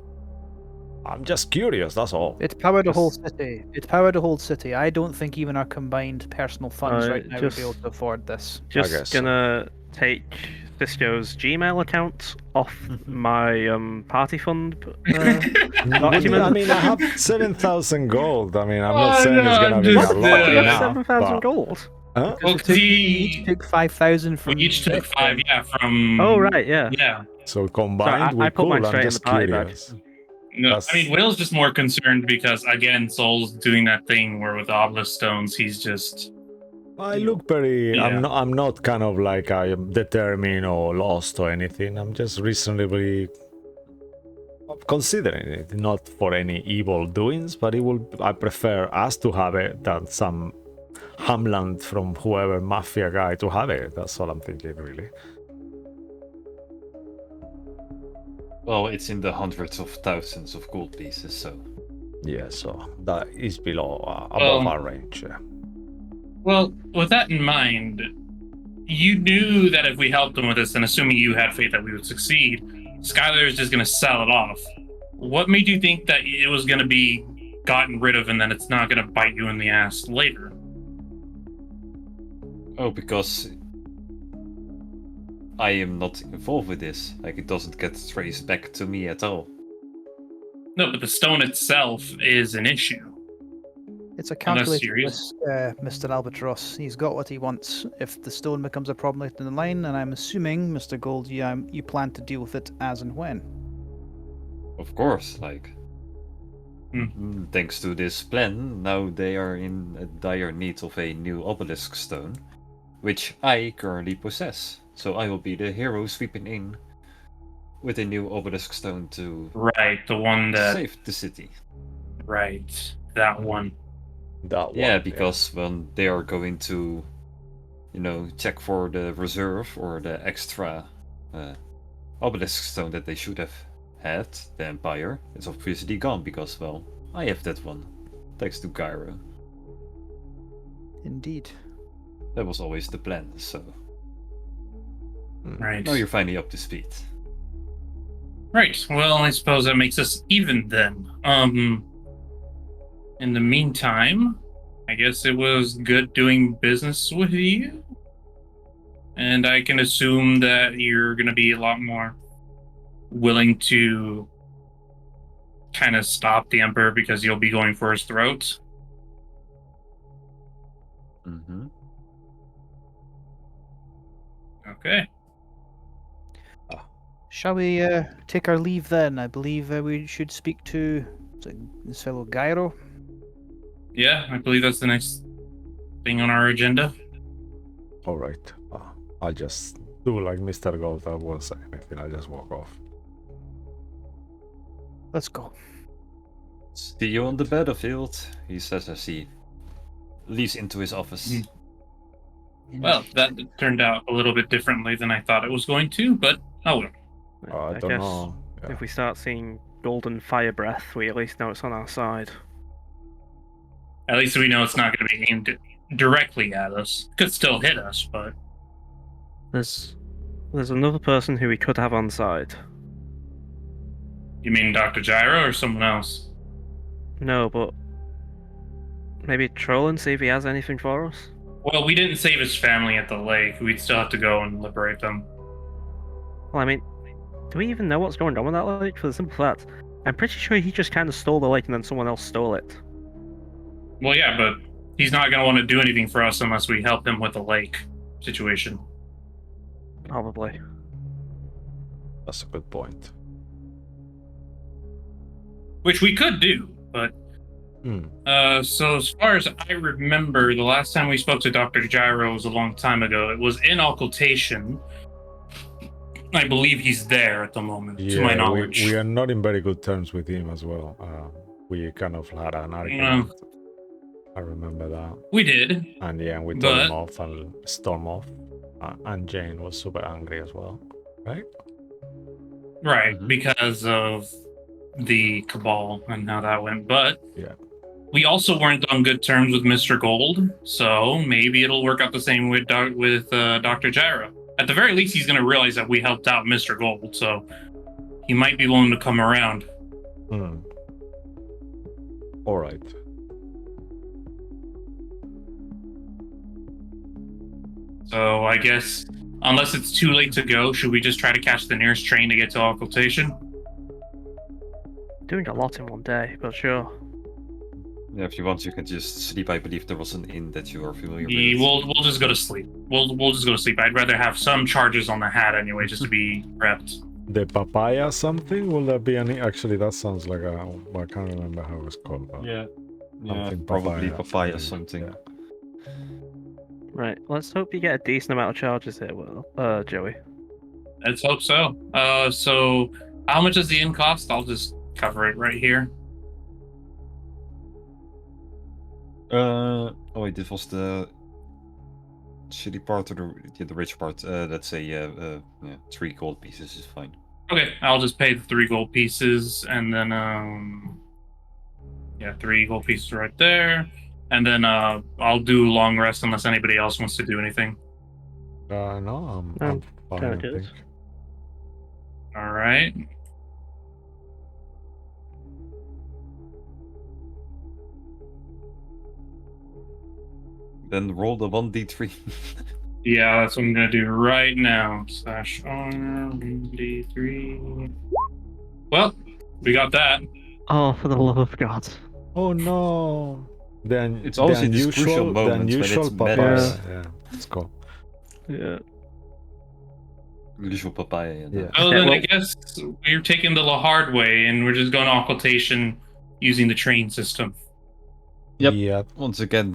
I'm just curious, that's all. It powered a whole Just- city. It powered a whole city. I don't think even our combined personal funds right now would be able just- to afford this. Just guess so. gonna take Cisco's Gmail account off my party fund. I mean, I have 7,000 gold. I mean, I'm not Oh, saying it's no, gonna I'm be just, a lot uh, enough. 7,000 but- gold. Huh? Well, We each took 5,000 from. we each took Beck 5, then. yeah, from. Oh right, yeah. Yeah. So combined, I we put mine could. straight I'm in the just party bag. curious. No, That's- I mean, Will's just more concerned because, again, Soul's doing that thing where with obelisk stones, he's just. I look very. Yeah. I'm not kind of like I am determined or lost or anything. I'm just reasonably considering it, not for any evil doings, but it will. I prefer us to have it than some hamland from whoever mafia guy to have it. That's all I'm thinking, really. Well, it's in the hundreds of thousands of gold pieces, so. Yeah, so that is below, above Well- our range. Yeah. Well, with that in mind, you knew that if we helped him with this, and assuming you had faith that we would succeed, Skylar is just going to sell it off. What made you think that it was going to be gotten rid of and then it's not going to bite you in the ass later? Oh, because I am not involved with this. Like, it doesn't get traced back to me at all. No, but the stone itself is an issue. It's a Unless calculated you're risk, Mr. Albatross. He's got what he wants. If the stone becomes a problem later in the line, and I'm assuming, Mr. Gold, you plan to deal with it as and when. Of course, like. Thanks to this plan, now they are in a dire need of a new obelisk stone, which I currently possess. So I will be the hero sweeping in with a new obelisk stone to Right, the one that. save the city. Right, that one. That one. Yeah, because when they are going to, check for the reserve or the extra obelisk stone that they should have had, the Empire, it's obviously gone because, well, I have that one. Thanks to Gyro. Indeed. That was always the plan, so Right. now you're finally up to speed. Right. Well, I suppose that makes us even then. In the meantime, I guess it was good doing business with you. And I can assume that you're going to be a lot more willing to kind of stop the Emperor because you'll be going for his throat. Mm-hmm. Okay. Shall we take our leave then? I believe we should speak to this fellow Gyro. Yeah, I believe that's the next thing on our agenda. All right. I'll just do like Mr. Gold. I won't say anything. I'll just walk off. Let's go. See you on the battlefield, he says as he leaves into his office. Well, that turned out a little bit differently than I thought it was going to, but oh well. I don't guess know. Yeah. if we start seeing golden fire breath, we at least know it's on our side. At least we know it's not going to be aimed directly at us. Could still hit us, but There's another person who we could have on side. you mean Dr. Gyro or someone else? No, but maybe troll and see if he has anything for us. Well, we didn't save his family at the lake. We'd still have to go and liberate them. Well, I mean, do we even know what's going on with that lake? For the simple fact, I'm pretty sure he just kind of stole the lake and then someone else stole it. Well, yeah, but he's not going to want to do anything for us unless we help him with the lake situation. Probably. That's a good point. Which we could do, but so as far as I remember, the last time we spoke to Dr. Gyro was a long time ago. It was in occultation. I believe he's there at the moment, to my knowledge. we are not in very good terms with him as well. We kind of had an argument. I remember that. We did. And yeah, we told him off and storm off. And Jane was super angry as well, right? Right, because of the Cabal and how that went. But yeah, we also weren't on good terms with Mr. Gold, so maybe it'll work out the same with Dr. Gyro. At the very least, he's going to realize that we helped out Mr. Gold, so he might be willing to come around. All right. So I guess, unless it's too late to go, should we just try to catch the nearest train to get to occultation? Doing a lot in one day, but sure. Yeah, if you want, you can just sleep. I believe there was an inn that you are familiar Yeah, with. we'll just go to sleep. We'll just go to sleep. I'd rather have some charges on the hat anyway, just to be prepped. The papaya something? Will there be any? Actually, that sounds like a. I can't remember how it's called. But Yeah, something probably papaya yeah. something. Yeah. Right, let's hope you get a decent amount of charges here, Joey. Let's hope so. So how much does the inn cost? I'll just cover it right here. Oh wait, this was the shitty part or the rich part. Let's say 3 gold pieces is fine. Okay, I'll just pay the 3 gold pieces, and then 3 gold pieces right there, and then I'll do long rest unless anybody else wants to do anything. No, I'm fine. I think. All right. Then roll the 1d3. Yeah, that's what I'm gonna do right now. /R1d3. Well, we got that. Oh, for the love of God! Oh no! Then It's always in these crucial the moments when unusual it papaya. matters. Yeah, let's go. Yeah. Usual papaya. Yeah. Oh, Okay, then I well- guess we're taking the hard way, and we're just going to occultation using the train system. Yep. Yeah. Once again,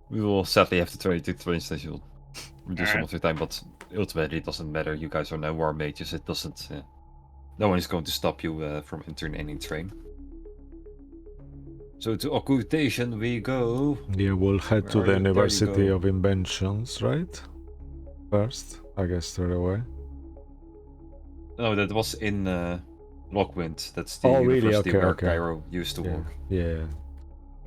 we will sadly have to try to the train station. We'll reduce some of your time, but ultimately it doesn't matter. You guys are now war mages. It doesn't. No one is going to stop you from entering any train. So to occultation we go. Yeah, we'll head to Where the are you? There you University go. of Inventions, right? First, I guess straight away. No, that was in Lockwind. That's the Oh, really? university Okay, where okay. Cairo used to Yeah. work. Yeah.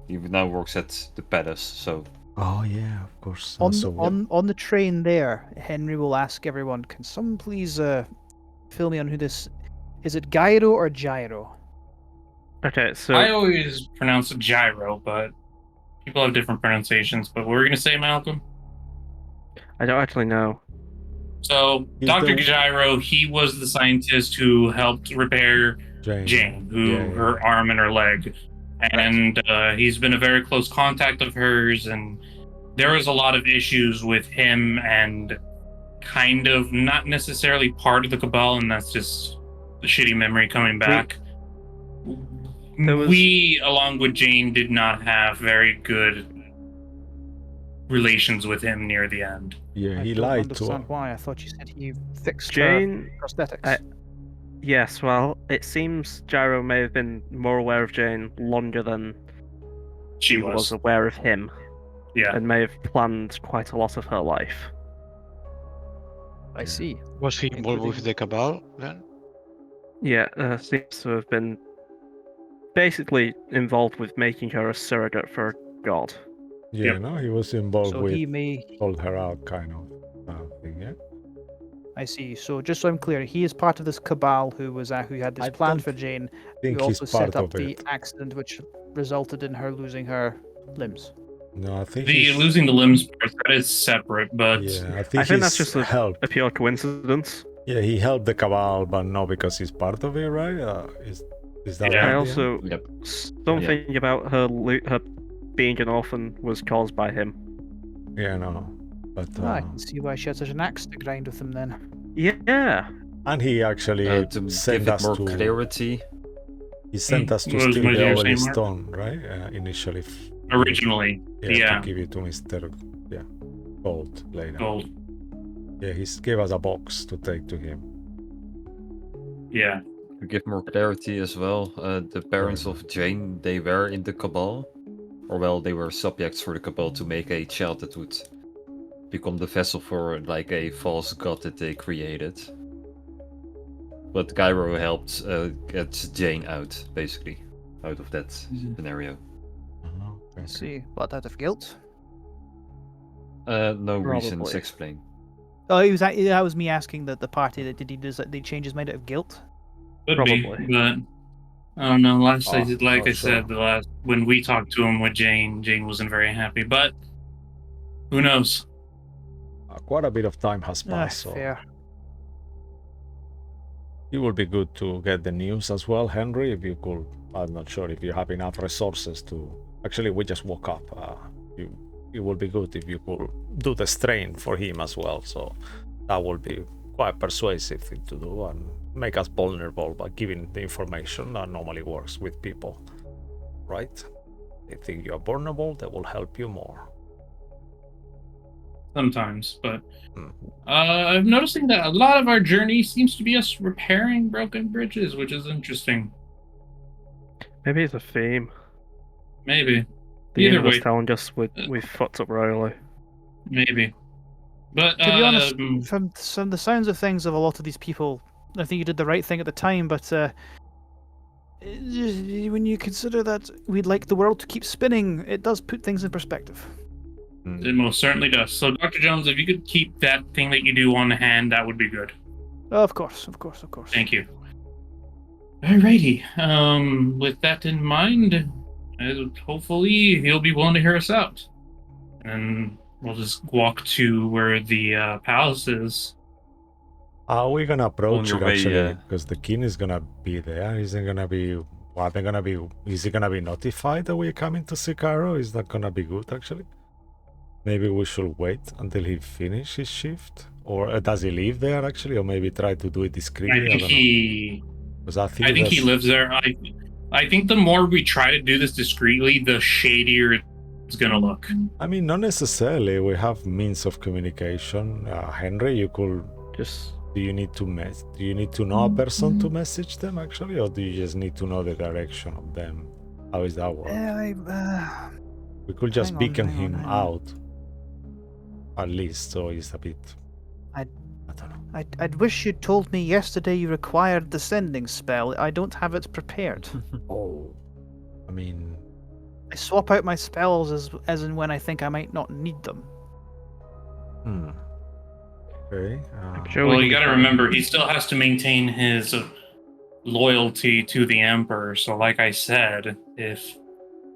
He now works at the palace. So Oh yeah, of course. On So, on the train there, Henry will ask everyone, can someone please fill me on who this is? It Gyro or Gyro? Okay, so I always pronounce it gyro, but people have different pronunciations. But what were we going to say, Malcolm? I don't actually know. So He's Dr. the- Gyro, he was the scientist who helped repair Jane, her arm and her leg. And he's been a very close contact of hers, and there was a lot of issues with him and kind of not necessarily part of the Cabal, and that's just the shitty memory coming back. We, along with Jane, did not have very good relations with him near the end. Yeah, I he don't lied to understand her. why. I thought you said he fixed Jane. her prosthetics. Yes, well, it seems Gyro may have been more aware of Jane longer than She he was. was aware of him, Yeah. and may have planned quite a lot of her life. I see. Was he involved with Including- the Cabal then? Yeah, seems to have been basically involved with making her a surrogate for a god. Yeah, Yep. no, he was involved So with he may. sold her out kind of thing, yeah. I see. So just so I'm clear, he is part of this cabal who was who had this I plan don't for Jane. I think Who he's also part set up of the it. accident which resulted in her losing her limbs. No, I think The he's, losing the limbs part, that is separate, but Yeah, I I think think that's he's just a helped. pure coincidence. Yeah, he helped the Cabal, but not because he's part of it, right? Is that Yeah. I right? also Yep. something about her being an orphan was caused by him. Yeah, no. But I can see why she had such an axe to grind with him then. Yeah. and he actually To give sent it us more to clarity. he sent us to What was steal my the dear obelisk saying, Mark? stone, right? Initially. Originally, To give it to Mr. Gold later. Gold. Yeah, he gave us a box to take to him. Yeah. To give more clarity as well, the parents of Jane, they were in the Cabal. Or well, they were subjects for the Cabal to make a child that would become the vessel for like a false god that they created. But Gyro helped get Jane out, basically, out of that scenario. Okay. See, what, out of guilt? No reasons Probably. explained. Oh, he was. That was me asking the party that did he change his mind out of guilt? Could Probably. be, but I don't know. Last I Oh, did, like not I sure. said, the last when we talked to him with Jane wasn't very happy. But who knows? Quite a bit of time has passed, so Fair. it would be good to get the news as well, Henry. If you could, I'm not sure if you have enough resources to. Actually, we just woke up. It would be good if you could do the strain for him as well. So that would be quite persuasive thing to do and make us vulnerable by giving the information that normally works with people, right? They think you are vulnerable, they will help you more. Sometimes, but Hmm. I'm noticing that a lot of our journey seems to be us repairing broken bridges, which is interesting. Maybe it's a theme. Maybe. The Either universe way, telling us we fucked up royally. maybe. But To be honest, from the sounds of things of a lot of these people, I think you did the right thing at the time. But when you consider that we'd like the world to keep spinning, it does put things in perspective. it most certainly does. So, Dr. Jones, if you could keep that thing that you do on hand, that would be good. Of course. Thank you. Alrighty. With that in mind, hopefully he'll be willing to hear us out, and we'll just walk to where the palace is. Are we gonna approach your it way, actually? Because the king is gonna be there. Isn't gonna be. What they're gonna be? Is he gonna be notified that we're coming to Sicaro? Is that gonna be good actually? Maybe we should wait until he finishes his shift, or does he live there actually, or maybe try to do it discreetly? I think he. Because I I think he that's- lives there. I think the more we try to do this discreetly, the shadier it's gonna look. I mean, not necessarily. We have means of communication. Henry, you could. Just Do you need to Do you need to know a person to message them actually, or do you just need to know the direction of them? How is that work? We could just beacon him out, at least, so he's a bit. I don't know. I'd wish you'd told me yesterday you required the sending spell. I don't have it prepared. Oh, I mean, I swap out my spells as and when I think I might not need them. okay. sure Well, we you can got to find- remember, he still has to maintain his loyalty to the Emperor. So, like I said, if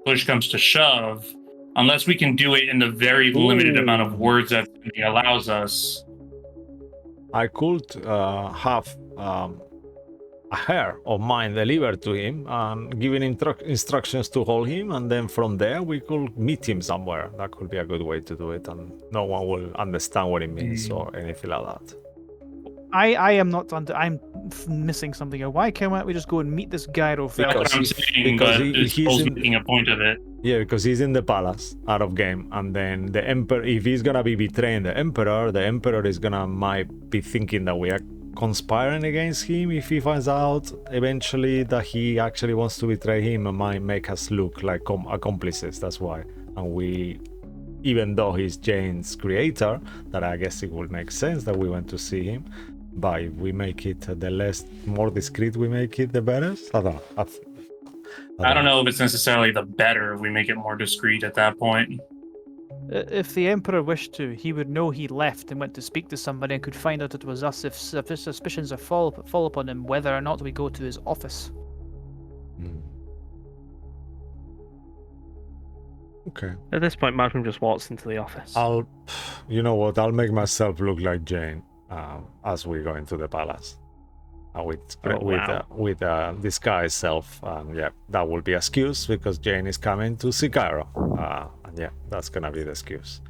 push comes to shove, unless we can do it in the very limited amount of words that he allows us. I could have a hair of mine delivered to him and giving instructions to hold him, and then from there we could meet him somewhere. That could be a good way to do it, and no one will understand what it means or anything like that. I am not under. I'm missing something here. Why can't we just go and meet this Gyro That's fella? what I'm saying, because but he's Paul's in- making a point of it. Yeah, because he's in the palace, out of game, and then the emperor. If he's gonna be betraying the emperor is gonna might be thinking that we are conspiring against him. If he finds out eventually that he actually wants to betray him, it might make us look like accomplices. That's why, and we, even though he's Jane's creator, that I guess it would make sense that we went to see him. But if we make it the more discreet we make it, the better. I don't know. I don't know if it's necessarily the better if we make it more discreet at that point. If the Emperor wished to, he would know he left and went to speak to somebody and could find out it was us if suspicions are fall upon him, whether or not we go to his office. Okay. At this point, Malcolm just walks into the office. You know what? I'll make myself look like Jane. as we go into the palace. With Oh, wow. disguised self, and yeah, that will be excuse because Jane is coming to see Cairo, and yeah, that's gonna be the excuse.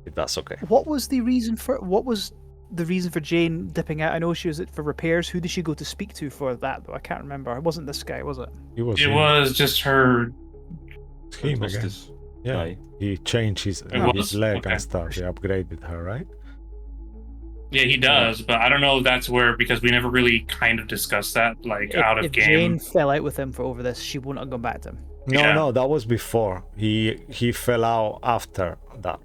If that's okay. What was the reason for Jane dipping out? I know she was for repairs. Who did she go to speak to for that? Though I can't remember. It wasn't this guy, was it? It was It was just her. him was again. this Yeah, guy. he changed his was? leg Okay. and stuff. He upgraded her, right? Yeah, he does, but I don't know if that's where, because we never really kind of discussed that, like, out of if game. Jane fell out with him for over this, she wouldn't have gone back to him. No, Yeah. that was before. He fell out after that,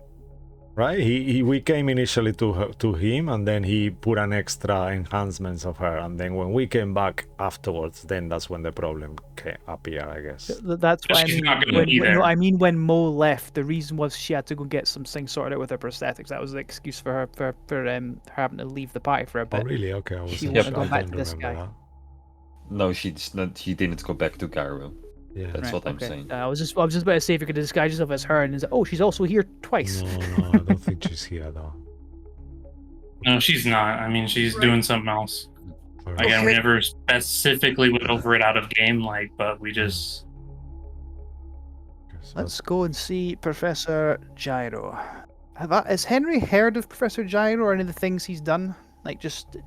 right? We came initially to him, and then he put an extra enhancements of her, and then when we came back afterwards, then that's when the problem appeared, I guess. That's what I She's mean. not gonna be No, there. I mean when Mo left, the reason was she had to go get some things sorted out with her prosthetics. That was the excuse for her her having to leave the party for a Oh, bit. really? Okay, I She wasn't wouldn't sure. have I gone back don't to this remember guy. that. No, she didn't go back to Cairo. Yeah. That's what I'm saying. I was just about to say if you could disguise yourself as her, and it's oh, she's also here twice. No, I don't think she's here though. No, she's not. I mean, she's doing something else. Alright. Again, we never specifically went over it out of game, like, but we just. Okay, so Let's go and see Professor Gyro. Has Henry heard of Professor Gyro or any of the things he's done? Like just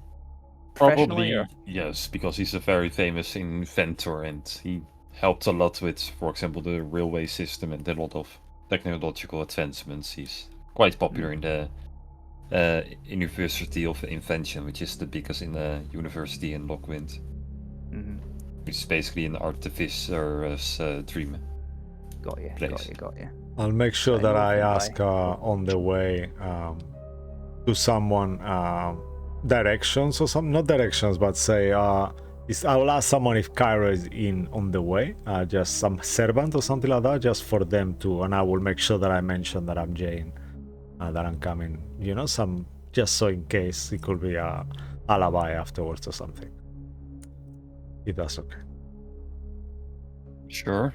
professionally? Probably Or? yes, because he's a very famous inventor and he helped a lot with, for example, the railway system and a lot of technological advancements. He's quite popular in the University of Invention, which is the biggest in the university in Lockwind, which is basically an artificer's dream. Got you. place. Got you. I'll make sure I that know I him by- ask on the way to someone directions or something. Not directions, but say I will ask someone if Cairo is in on the way, just some servant or something like that, just for them to, and I will make sure that I mention that I'm Jane, that I'm coming. You know, some just so in case it could be a alibi afterwards or something. If that's okay. Sure.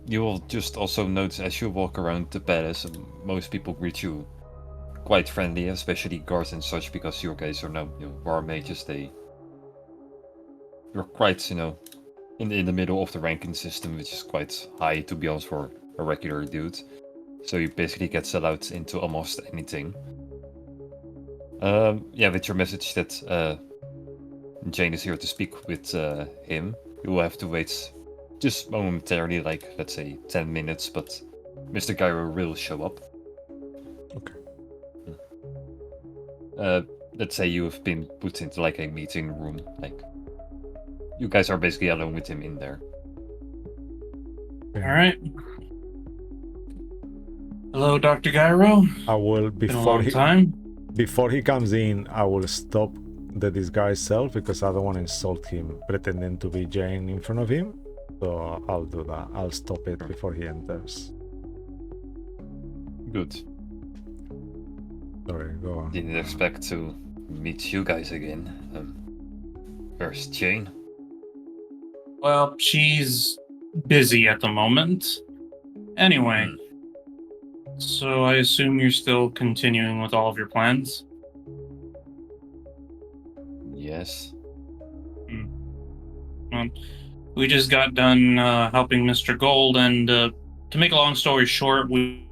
You will just also notice as you walk around the palace, most people greet you quite friendly, especially guards and such, because your guys are now war mages. You're quite, in the middle of the ranking system, which is quite high to be honest for a regular dude. So you basically get allowed into almost anything. With your message that Jane is here to speak with him, you will have to wait just momentarily, like let's say 10 minutes, but Mr. Gyro will show up. Okay. Let's say you have been put into like a meeting room, like you guys are basically alone with him in there. All right. Hello, Dr. Gyro. I will Been a long time. before he comes in, I will stop the disguised self because I don't want to insult him pretending to be Jane in front of him. So I'll do that. I'll stop it before he enters. Good. Sorry, go on. Didn't expect to meet you guys again. Where's Jane? Well, she's busy at the moment. Anyway, so I assume you're still continuing with all of your plans? Yes. We just got done helping Mr. Gold, and to make a long story short, we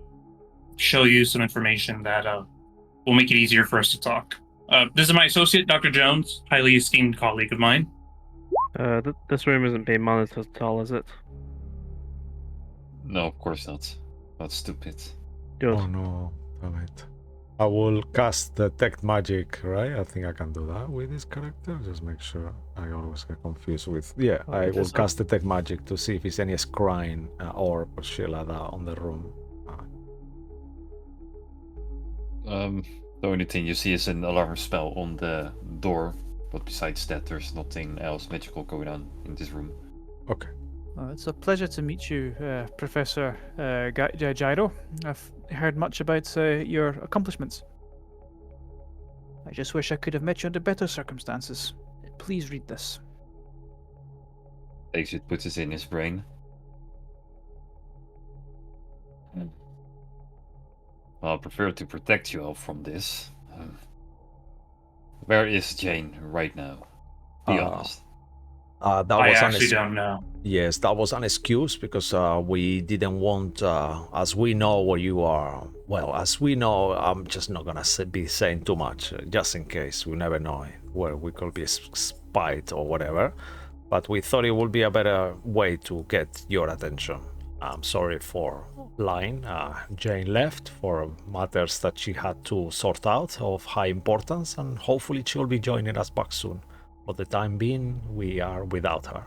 show you some information that will make it easier for us to talk. This is my associate, Dr. Jones, highly esteemed colleague of mine. This room isn't being monitored at all, is it? No, of course not. That's stupid. Good. Oh no, damn it. I will cast detect magic, right? I think I can do that with this character. Just make sure. I always get confused with. Yeah, Okay, I will so- cast detect magic to see if there's any scrying orb or shit like that on the room. The only thing you see is an alarm spell on the door, but besides that, there's nothing else magical going on in this room. Okay. It's a pleasure to meet you, Professor Gyro. I've heard much about your accomplishments. I just wish I could have met you under better circumstances. Please read this. Takes it, puts it in his brain. Well, I prefer to protect you all from this. where is Jane right now? Be honest. That I was actually don't know. Yes, that was an excuse because we didn't want, as we know where you are. Well, as we know, I'm just not gonna be saying too much, just in case. We never know where we could be spied or whatever. But we thought it would be a better way to get your attention. I'm sorry for lying. Jane left for matters that she had to sort out of high importance, and hopefully she'll be joining us back soon. For the time being, we are without her.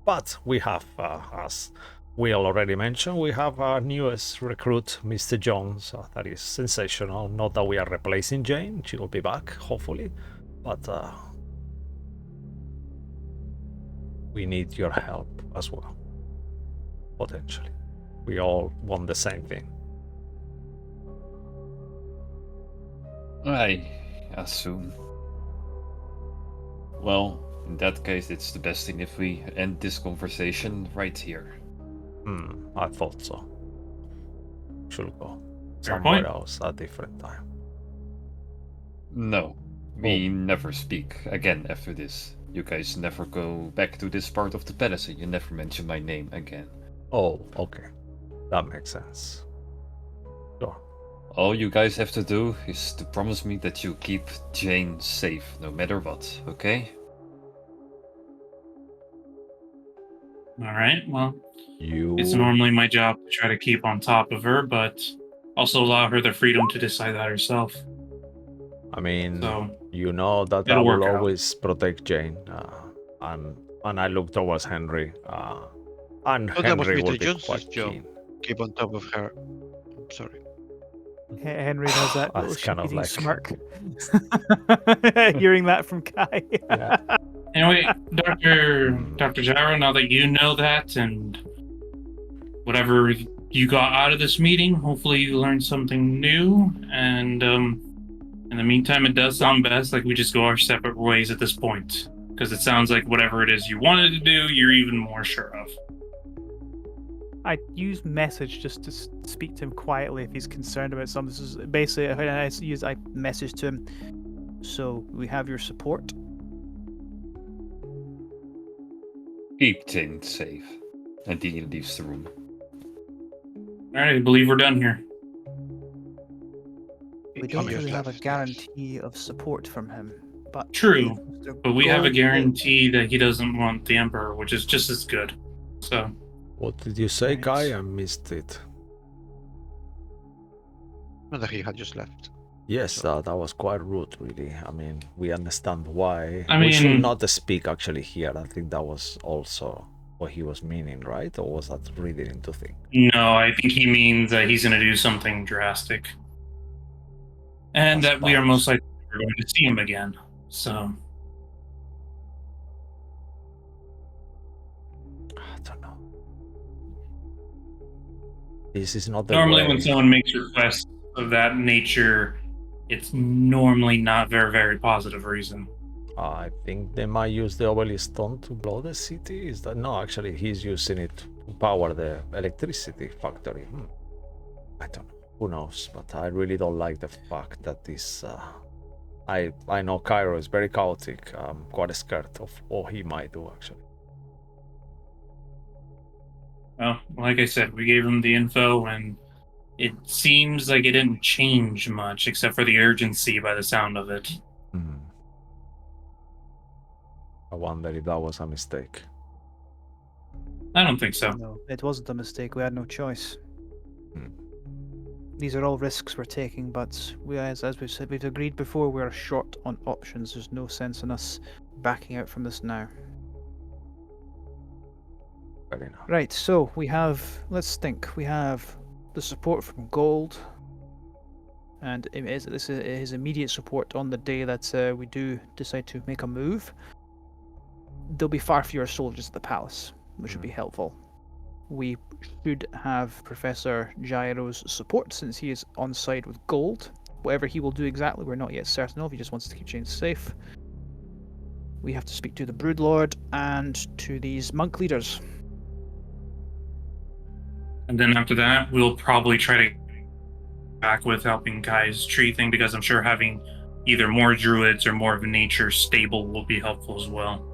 But we have, as Will already mentioned, we have our newest recruit, Mr. Jones. That is sensational. Not that we are replacing Jane. She will be back, hopefully. But we need your help as well. Potentially. We all want the same thing. I assume. Well, in that case, it's the best thing if we end this conversation right here. I thought so. Should go Fair somewhere point. else at a different time. No, we never speak again after this. You guys never go back to this part of the palace and you never mention my name again. Oh, okay. That makes sense. Sure. All you guys have to do is to promise me that you keep Jane safe, no matter what, okay? All right. Well, You. it's normally my job to try to keep on top of her, but also allow her the freedom to decide that herself. I mean, So you know that I it'll will work out. always protect Jane. And I look towards Henry. And Oh, that was Henry will Mr. be Jones's quite job. keen. Keep on top of her. I'm sorry. Henry does that little That's kind of shifty like- smirk. Hearing that from Kai. Yeah. Anyway, Dr. Gyro, now that you know that and whatever you got out of this meeting, hopefully you learned something new. And in the meantime, it does sound best like we just go our separate ways at this point. Because it sounds like whatever it is you wanted to do, you're even more sure of. I use message just to speak to him quietly if he's concerned about something. This is basically I message to him. So we have your support. Keep Jane safe. And Dean leaves the room. Alright, I believe we're done here. We don't Years really have a left, yes. guarantee of support from him, but True, Mr. but we have a Gold- guarantee that he doesn't want the Emperor, which is just as good. So, What did you say, Right. Guy? I missed it. Not that he had just left. Yes, that was quite rude, really. I mean, we understand why. I we should mean- not speak actually here. I think that was also what he was meaning, right? Or was that reading into things? no, I think he means that he's going to do something drastic. And I that we are suppose. most likely never going to see him again. So, I don't know. This is not the normally way. when someone makes requests of that nature, it's normally not very positive reason. I think they might use the obelisk stone to blow the city. Is that no? Actually, he's using it to power the electricity factory. I don't know. Who knows? But I really don't like the fact that this. I know Cairo is very chaotic. I'm quite scared of what he might do. Actually, Well, like I said, we gave him the info, and it seems like it didn't change much, except for the urgency by the sound of it. I wonder if that was a mistake. I don't think so. No, it wasn't a mistake. We had no choice. Hmm. These are all risks we're taking, but we, as we've said, we've agreed before, we are short on options. There's no sense in us backing out from this now. Fair enough. Right, so we have, let's think, we have the support from Gold, and this is his immediate support on the day that we do decide to make a move. There'll be far fewer soldiers at the palace, which would be helpful. We should have Professor Gyro's support since he is on side with Gold. Whatever he will do exactly, we're not yet certain of. He just wants to keep Jane safe. We have to speak to the Broodlord and to these monk leaders. And then after that, we'll probably try to back with helping Kai's tree thing, because I'm sure having either more druids or more of a nature stable will be helpful as well.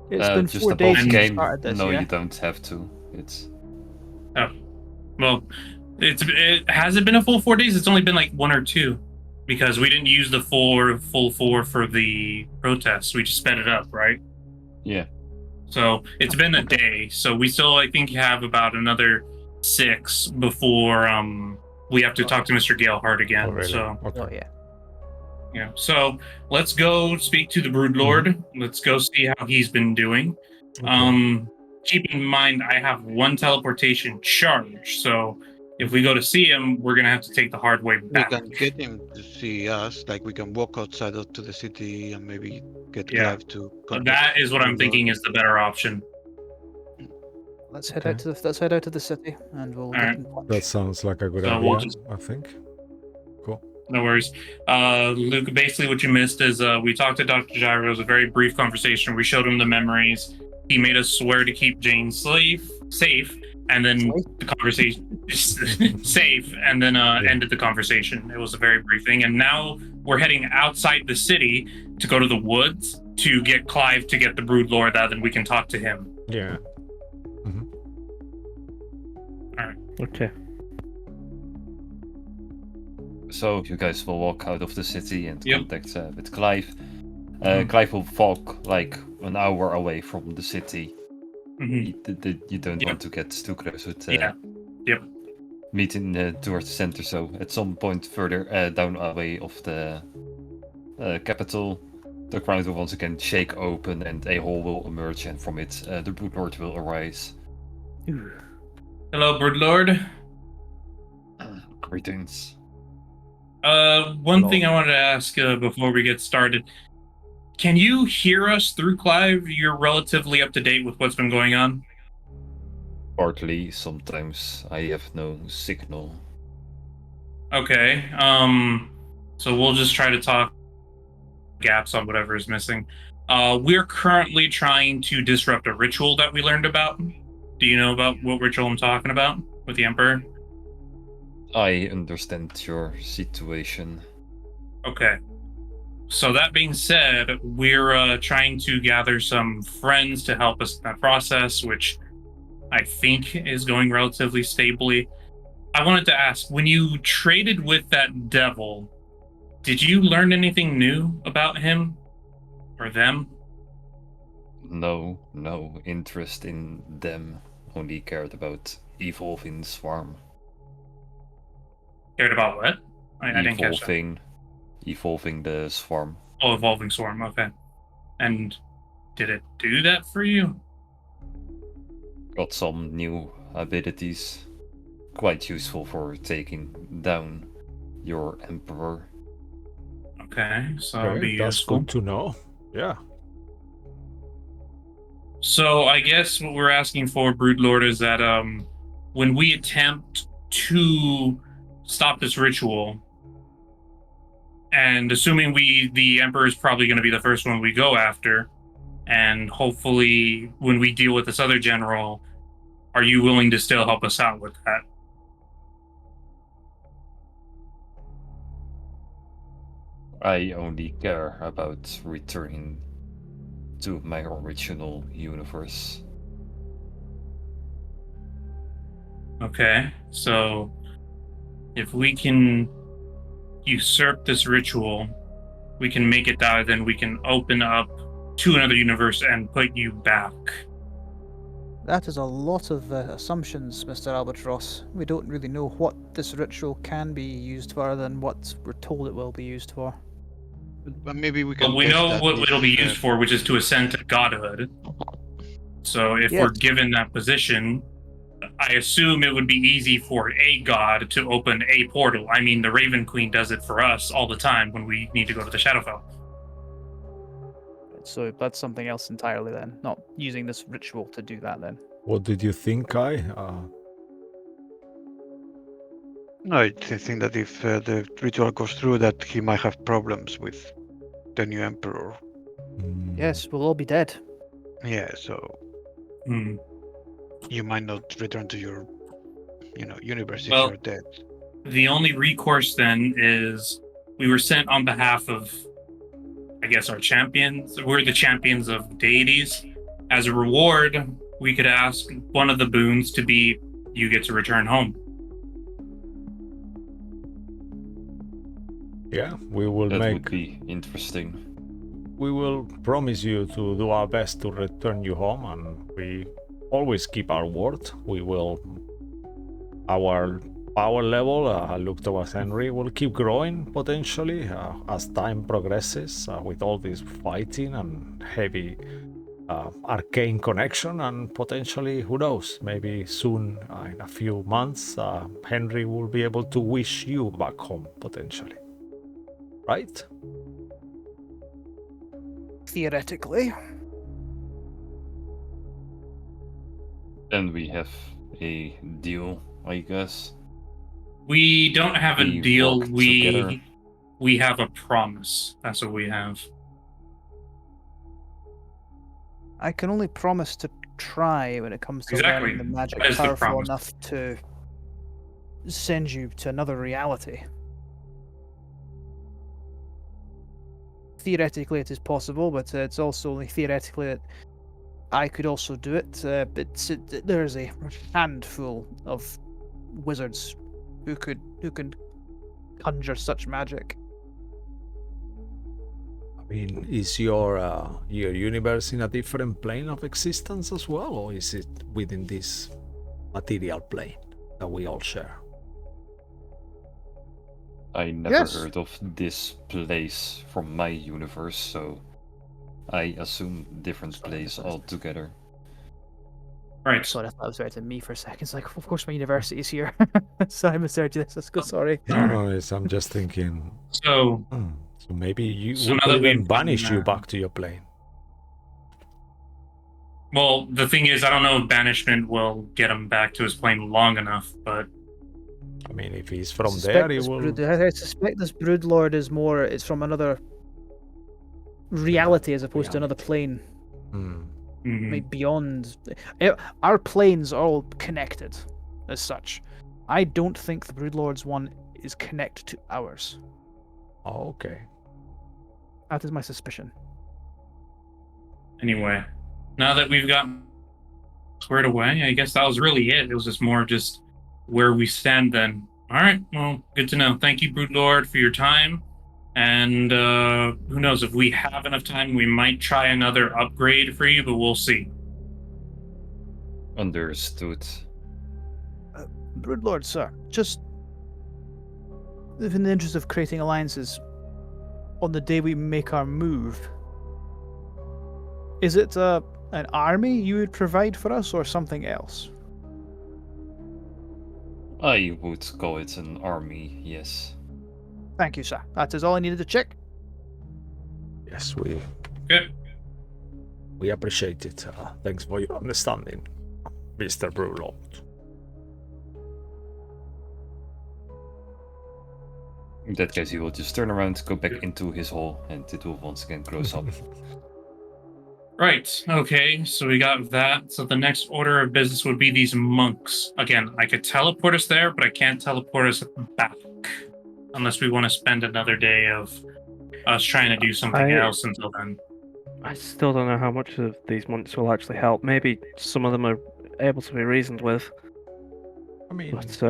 It's been Just 4 above days since we game. started this, No, yeah? you don't have to. It's Well, it has it been a full 4 days? It's only been like 1 or 2, because we didn't use the full 4 for the protests. We just sped it up, right? yeah. So it's been a day. So we still, I think, have about another 6 before we have to talk to Mr. Galehart again. Oh, really? So Oh, Okay. yeah. yeah. So let's go speak to the Broodlord. Let's go see how he's been doing. Okay. Keep in mind, I have 1 teleportation charge. So if we go to see him, we're gonna have to take the hard way We back. can get him to see us. Like we can walk outside to the city and maybe get Yeah. Clive to. contact That is what I'm Broodlord. thinking is the better option. Let's head Okay. out to the city, and we'll get Alright. in touch. That sounds like a good So idea, we'll just- I think. Cool. No worries. Luke, basically what you missed is we talked to Dr. Gyro. It was a very brief conversation. We showed him the memories. He made us swear to keep Jane safe, and then the conversation safe, and then ended the conversation. It was a very brief thing. And now we're heading outside the city to go to the woods to get Clive to get the Broodlord out, and we can talk to him. Yeah. Okay. So you guys will walk out of the city and Yep. contact with Clive. Clive will walk like an hour away from the city. Mhm. You don't Yep. want to get too close with Yeah. Yep. meeting towards the center. So at some point further down away of the capital, the ground will once again shake open and a hole will emerge, and from it the Broodlord will arise. Hello, Broodlord. Greetings. One thing I wanted to ask before we get started. Can you hear us through Clive? You're relatively up to date with what's been going on. Partly, sometimes I have no signal. Okay. So we'll just try to talk gaps on whatever is missing. We're currently trying to disrupt a ritual that we learned about. Do you know about what ritual I'm talking about with the Emperor? I understand your situation. Okay. So that being said, we're trying to gather some friends to help us in that process, which I think is going relatively stably. I wanted to ask, when you traded with that devil, did you learn anything new about him or them? No interest in them. Only cared about evolving swarm. Cared about what? I didn't catch that. Evolving the swarm. Oh, evolving swarm. Okay. And did it do that for you? Got some new abilities. Quite useful for taking down your emperor. Okay, so that'll Okay, be that's useful. good to know. Yeah. So I guess what we're asking for, Broodlord, is that when we attempt to stop this ritual, and assuming the Emperor is probably going to be the first one we go after, and hopefully when we deal with this other general, are you willing to still help us out with that? I only care about returning to my original universe. Okay, so if we can usurp this ritual, we can make it die, then we can open up to another universe and put you back. That is a lot of assumptions, Mr. Albatross. We don't really know what this ritual can be used for than what we're told it will be used for. But maybe we can. But we test know that what if, it'll be used for, which is to ascend to godhood. So if Yes. we're given that position, I assume it would be easy for a god to open a portal. I mean, the Raven Queen does it for us all the time when we need to go to the Shadowfell. So that's something else entirely then, not using this ritual to do that then. What did you think, Kai? No, I think that if the ritual goes through, that he might have problems with the new emperor. Yes, we'll all be dead. Yeah, so you might not return to your, universe if Well, you're dead. The only recourse then is we were sent on behalf of, I guess, our champions. We're the champions of deities. As a reward, we could ask one of the boons to be you get to return home. Yeah, we will That make. would be interesting. We will promise you to do our best to return you home, and we always keep our word. We will. Our power level, look towards Henry, will keep growing potentially as time progresses with all this fighting and heavy arcane connection, and potentially, who knows, maybe soon, in a few months, Henry will be able to wish you back home potentially. Right? Theoretically. Then we have a deal, I guess. We don't have a We deal. work together. We have a promise. That's what we have. I can only promise to try when it comes to Exactly. learning the magic That is the powerful promise. enough to send you to another reality. Theoretically, it is possible, but it's also only theoretically that I could also do it. There's a handful of wizards who can conjure such magic. I mean, is your universe in a different plane of existence as well, or is it within this material plane that we all share? I never Yes. heard of this place from my universe, so I assume different place altogether. Right. Sorry, I thought it was right to me for a second. It's like, of course, my university is here. So I misheard you. Let's go. Sorry. No, I'm just thinking. So, So maybe we now could that even we've banish done you that- back to your plane. well, the thing is, I don't know if banishment will get him back to his plane long enough, but I mean, if he's from Suspect there, he this will. I suspect this broodlord is more. It's from another reality as opposed to another plane. Hmm. mhm. Like beyond. Our planes are all connected, as such. I don't think the broodlord's one is connected to ours. Oh, okay. That is my suspicion. Anyway, now that we've got squared away, I guess that was really it. It was just more just where we stand then. All right, well, good to know. Thank you, Broodlord, for your time. And who knows, if we have enough time, we might try another upgrade for you, but we'll see. Understood. Broodlord, sir, just in the interest of creating alliances, on the day we make our move, is it an army you would provide for us or something else? I would call it an army, yes. Thank you, sir. That is all I needed to check. Yes, Good. we appreciate it. Thanks for your understanding, Mr. Brulot. In that case, he will just turn around, go back into his hole, and it will once again close up. Right, okay, so we got that. So the next order of business would be these monks. Again, I could teleport us there, but I can't teleport us back. Unless we want to spend another day of us trying to do something else until then. I still don't know how much of these monks will actually help. Maybe some of them are able to be reasoned with. I mean, But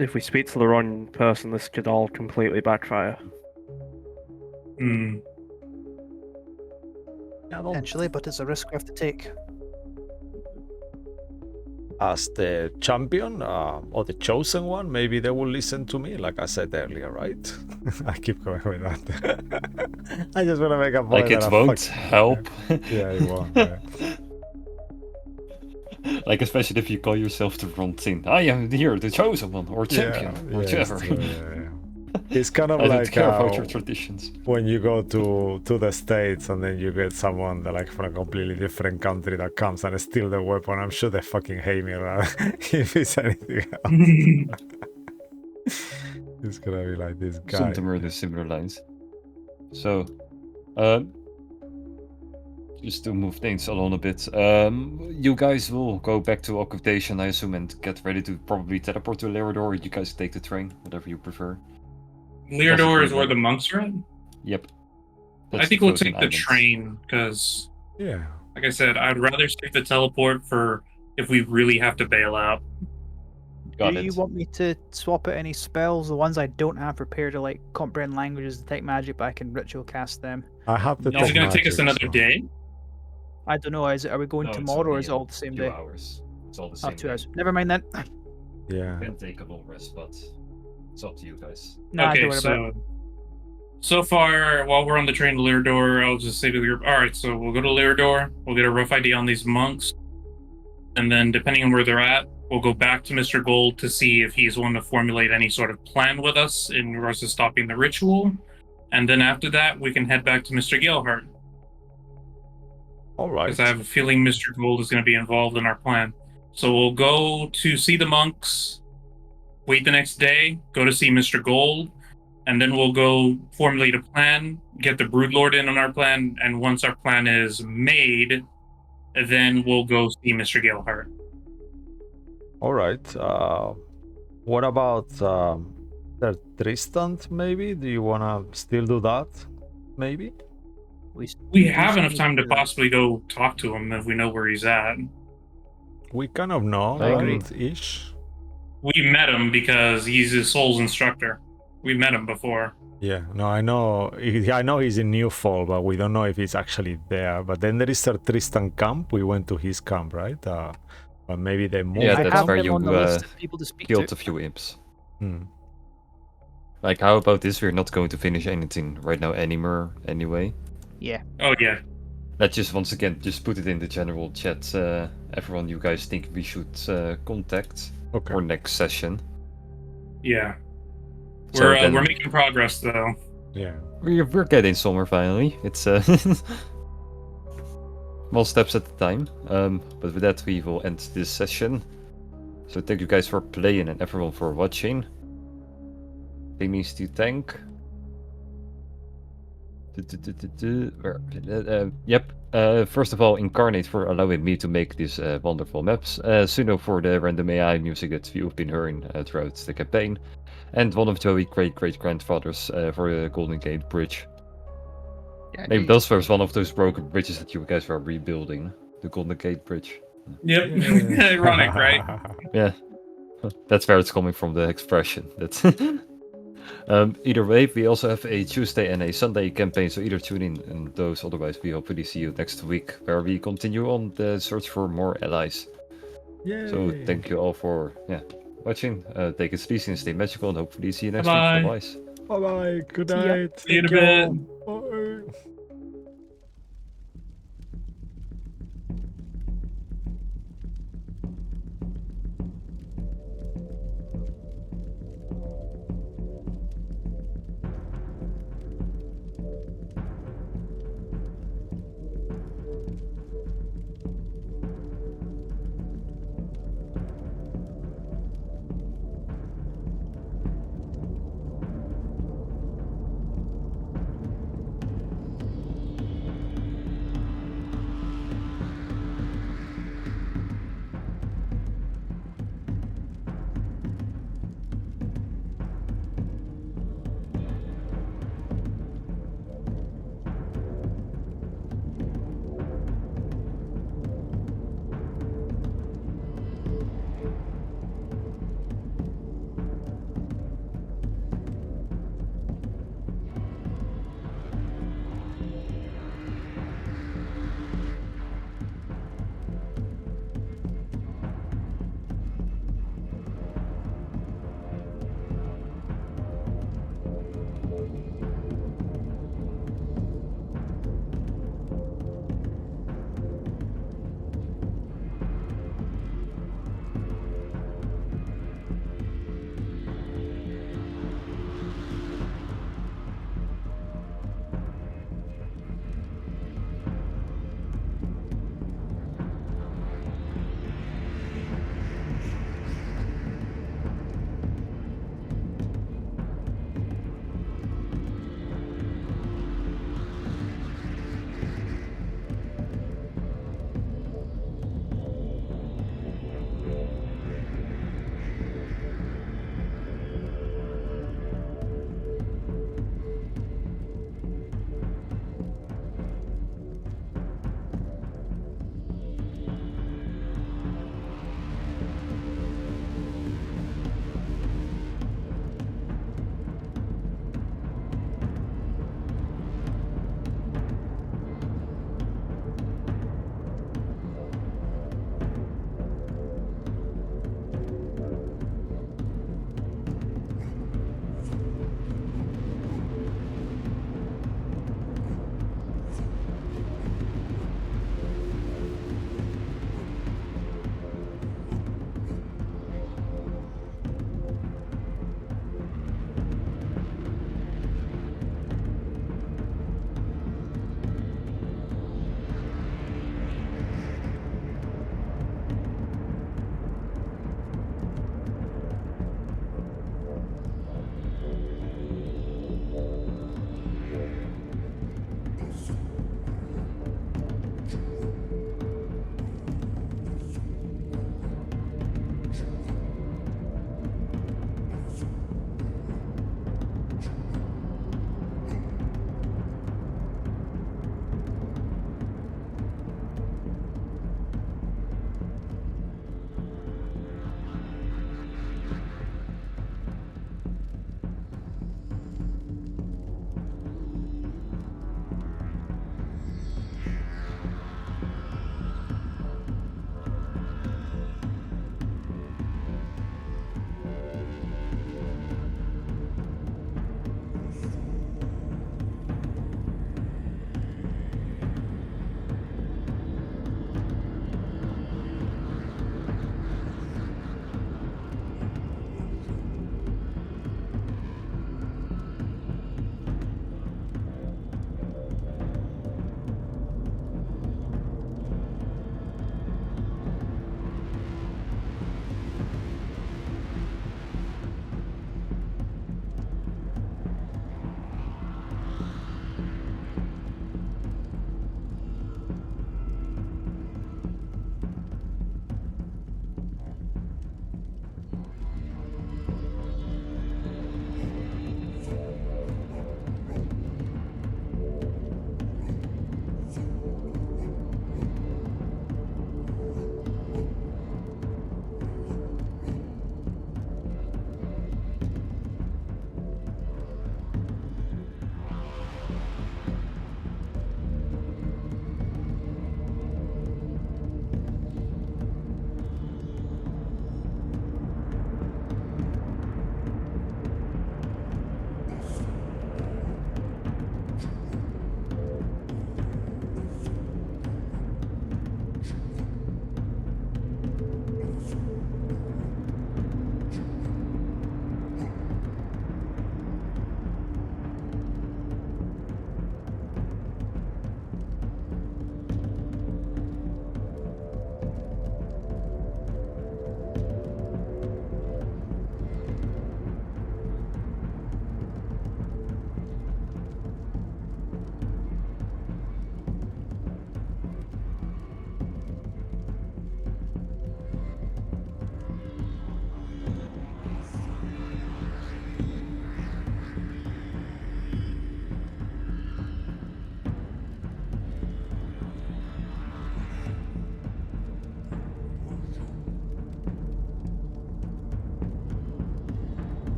if we speak to the wrong person, this could all completely backfire. Hmm. Potentially, but it's a risk we have to take. as the champion or the chosen one, maybe they will listen to me, like I said earlier, right? I keep going with that. I just want to make a point. Like it that I won't fuck- help. Yeah, it won't. Yeah. Like especially if you call yourself the wrong thing. I am here, the chosen one, or champion, or it's whichever. true, yeah. It's kind of I don't like care about your traditions. when you go to the States and then you get someone that like from a completely different country that comes and steal the weapon. I'm sure they fucking hate me, right? If it's anything else. It's gonna be like this guy. Something along similar lines. So, just to move things along a bit, you guys will go back to occupation, I assume, and get ready to probably teleport to Larador, or you guys take the train, whatever you prefer. Leardor is Possibly where the- the monks are at? Yep. I That's think the we'll floating take the island. train, because, Yeah. like I said, I'd rather take the teleport for if we really have to bail out. Got Do it. you want me to swap out any spells? The ones I don't have prepared to like comprehend languages, detect magic, but I can ritual cast them. I have the No. Is tech it going to take us magic, another so- day? I don't know. Are we going No, it's tomorrow or only is it all the same 2 day? hours. It's all the Oh, same 2 day. hours. Never mind then. Yeah. Can take a long rest, but it's up to you guys. Nah, Okay, don't worry about it. so far, while we're on the train to Leardor, I'll just say to the group, all right, so we'll go to Leardor, we'll get a rough idea on these monks, and then depending on where they're at, we'll go back to Mr. Gold to see if he's willing to formulate any sort of plan with us in regards to stopping the ritual, and then after that, we can head back to Mr. Gilhart, All right. because I have a feeling Mr. Gold is going to be involved in our plan. So we'll go to see the monks, wait the next day, go to see Mr. Gold, and then we'll go formulate a plan, get the Broodlord in on our plan, and once our plan is made, then we'll go see Mr. Gilhart. All right. What about the Tristan? Maybe? Do you wanna still do that? Maybe. We do have still enough need time to do that. possibly go talk to him if we know where he's at. We kind of know, I agree. right? Ish. We met him because he's his soul's instructor. We met him before. Yeah. No, I know. I know he's in Newfall, but we don't know if he's actually there. But then there is a Tristan camp. We went to his camp, right? But maybe they moved. Yeah, I that's have where him you on the list of people to speak killed to. a few imps. Hmm. Like, how about this? We're not going to finish anything right now anymore, anyway. Yeah. Oh, yeah. Let's just once again just put it in the general chat. Everyone you guys think we should contact Okay. for next session. Yeah. So We're then- making progress, though. Yeah. We're getting somewhere finally. It's small steps at a time. But with that, we will end this session. So thank you guys for playing and everyone for watching. Things to thank. Yep. First of all, Incarnate for allowing me to make these wonderful maps. Suno for the random AI music that you've been hearing throughout the campaign. And one of Joey's great-great-grandfathers for the Golden Gate Bridge. Yeah, Maybe those was one of those broken bridges that you guys were rebuilding. The Golden Gate Bridge. Yep. Ironic, right? Yeah. That's where it's coming from, the expression. That's either way, we also have a Tuesday and a Sunday campaign, so either tune in and those, otherwise we hopefully see you next week, where we continue on the search for more allies. So Yay. thank you all for watching. Take it easy and stay magical, and hopefully see you next Bye-bye. week. Bye-bye. Bye bye. Good See ya. night. See you in a Thank bit. you. Bye.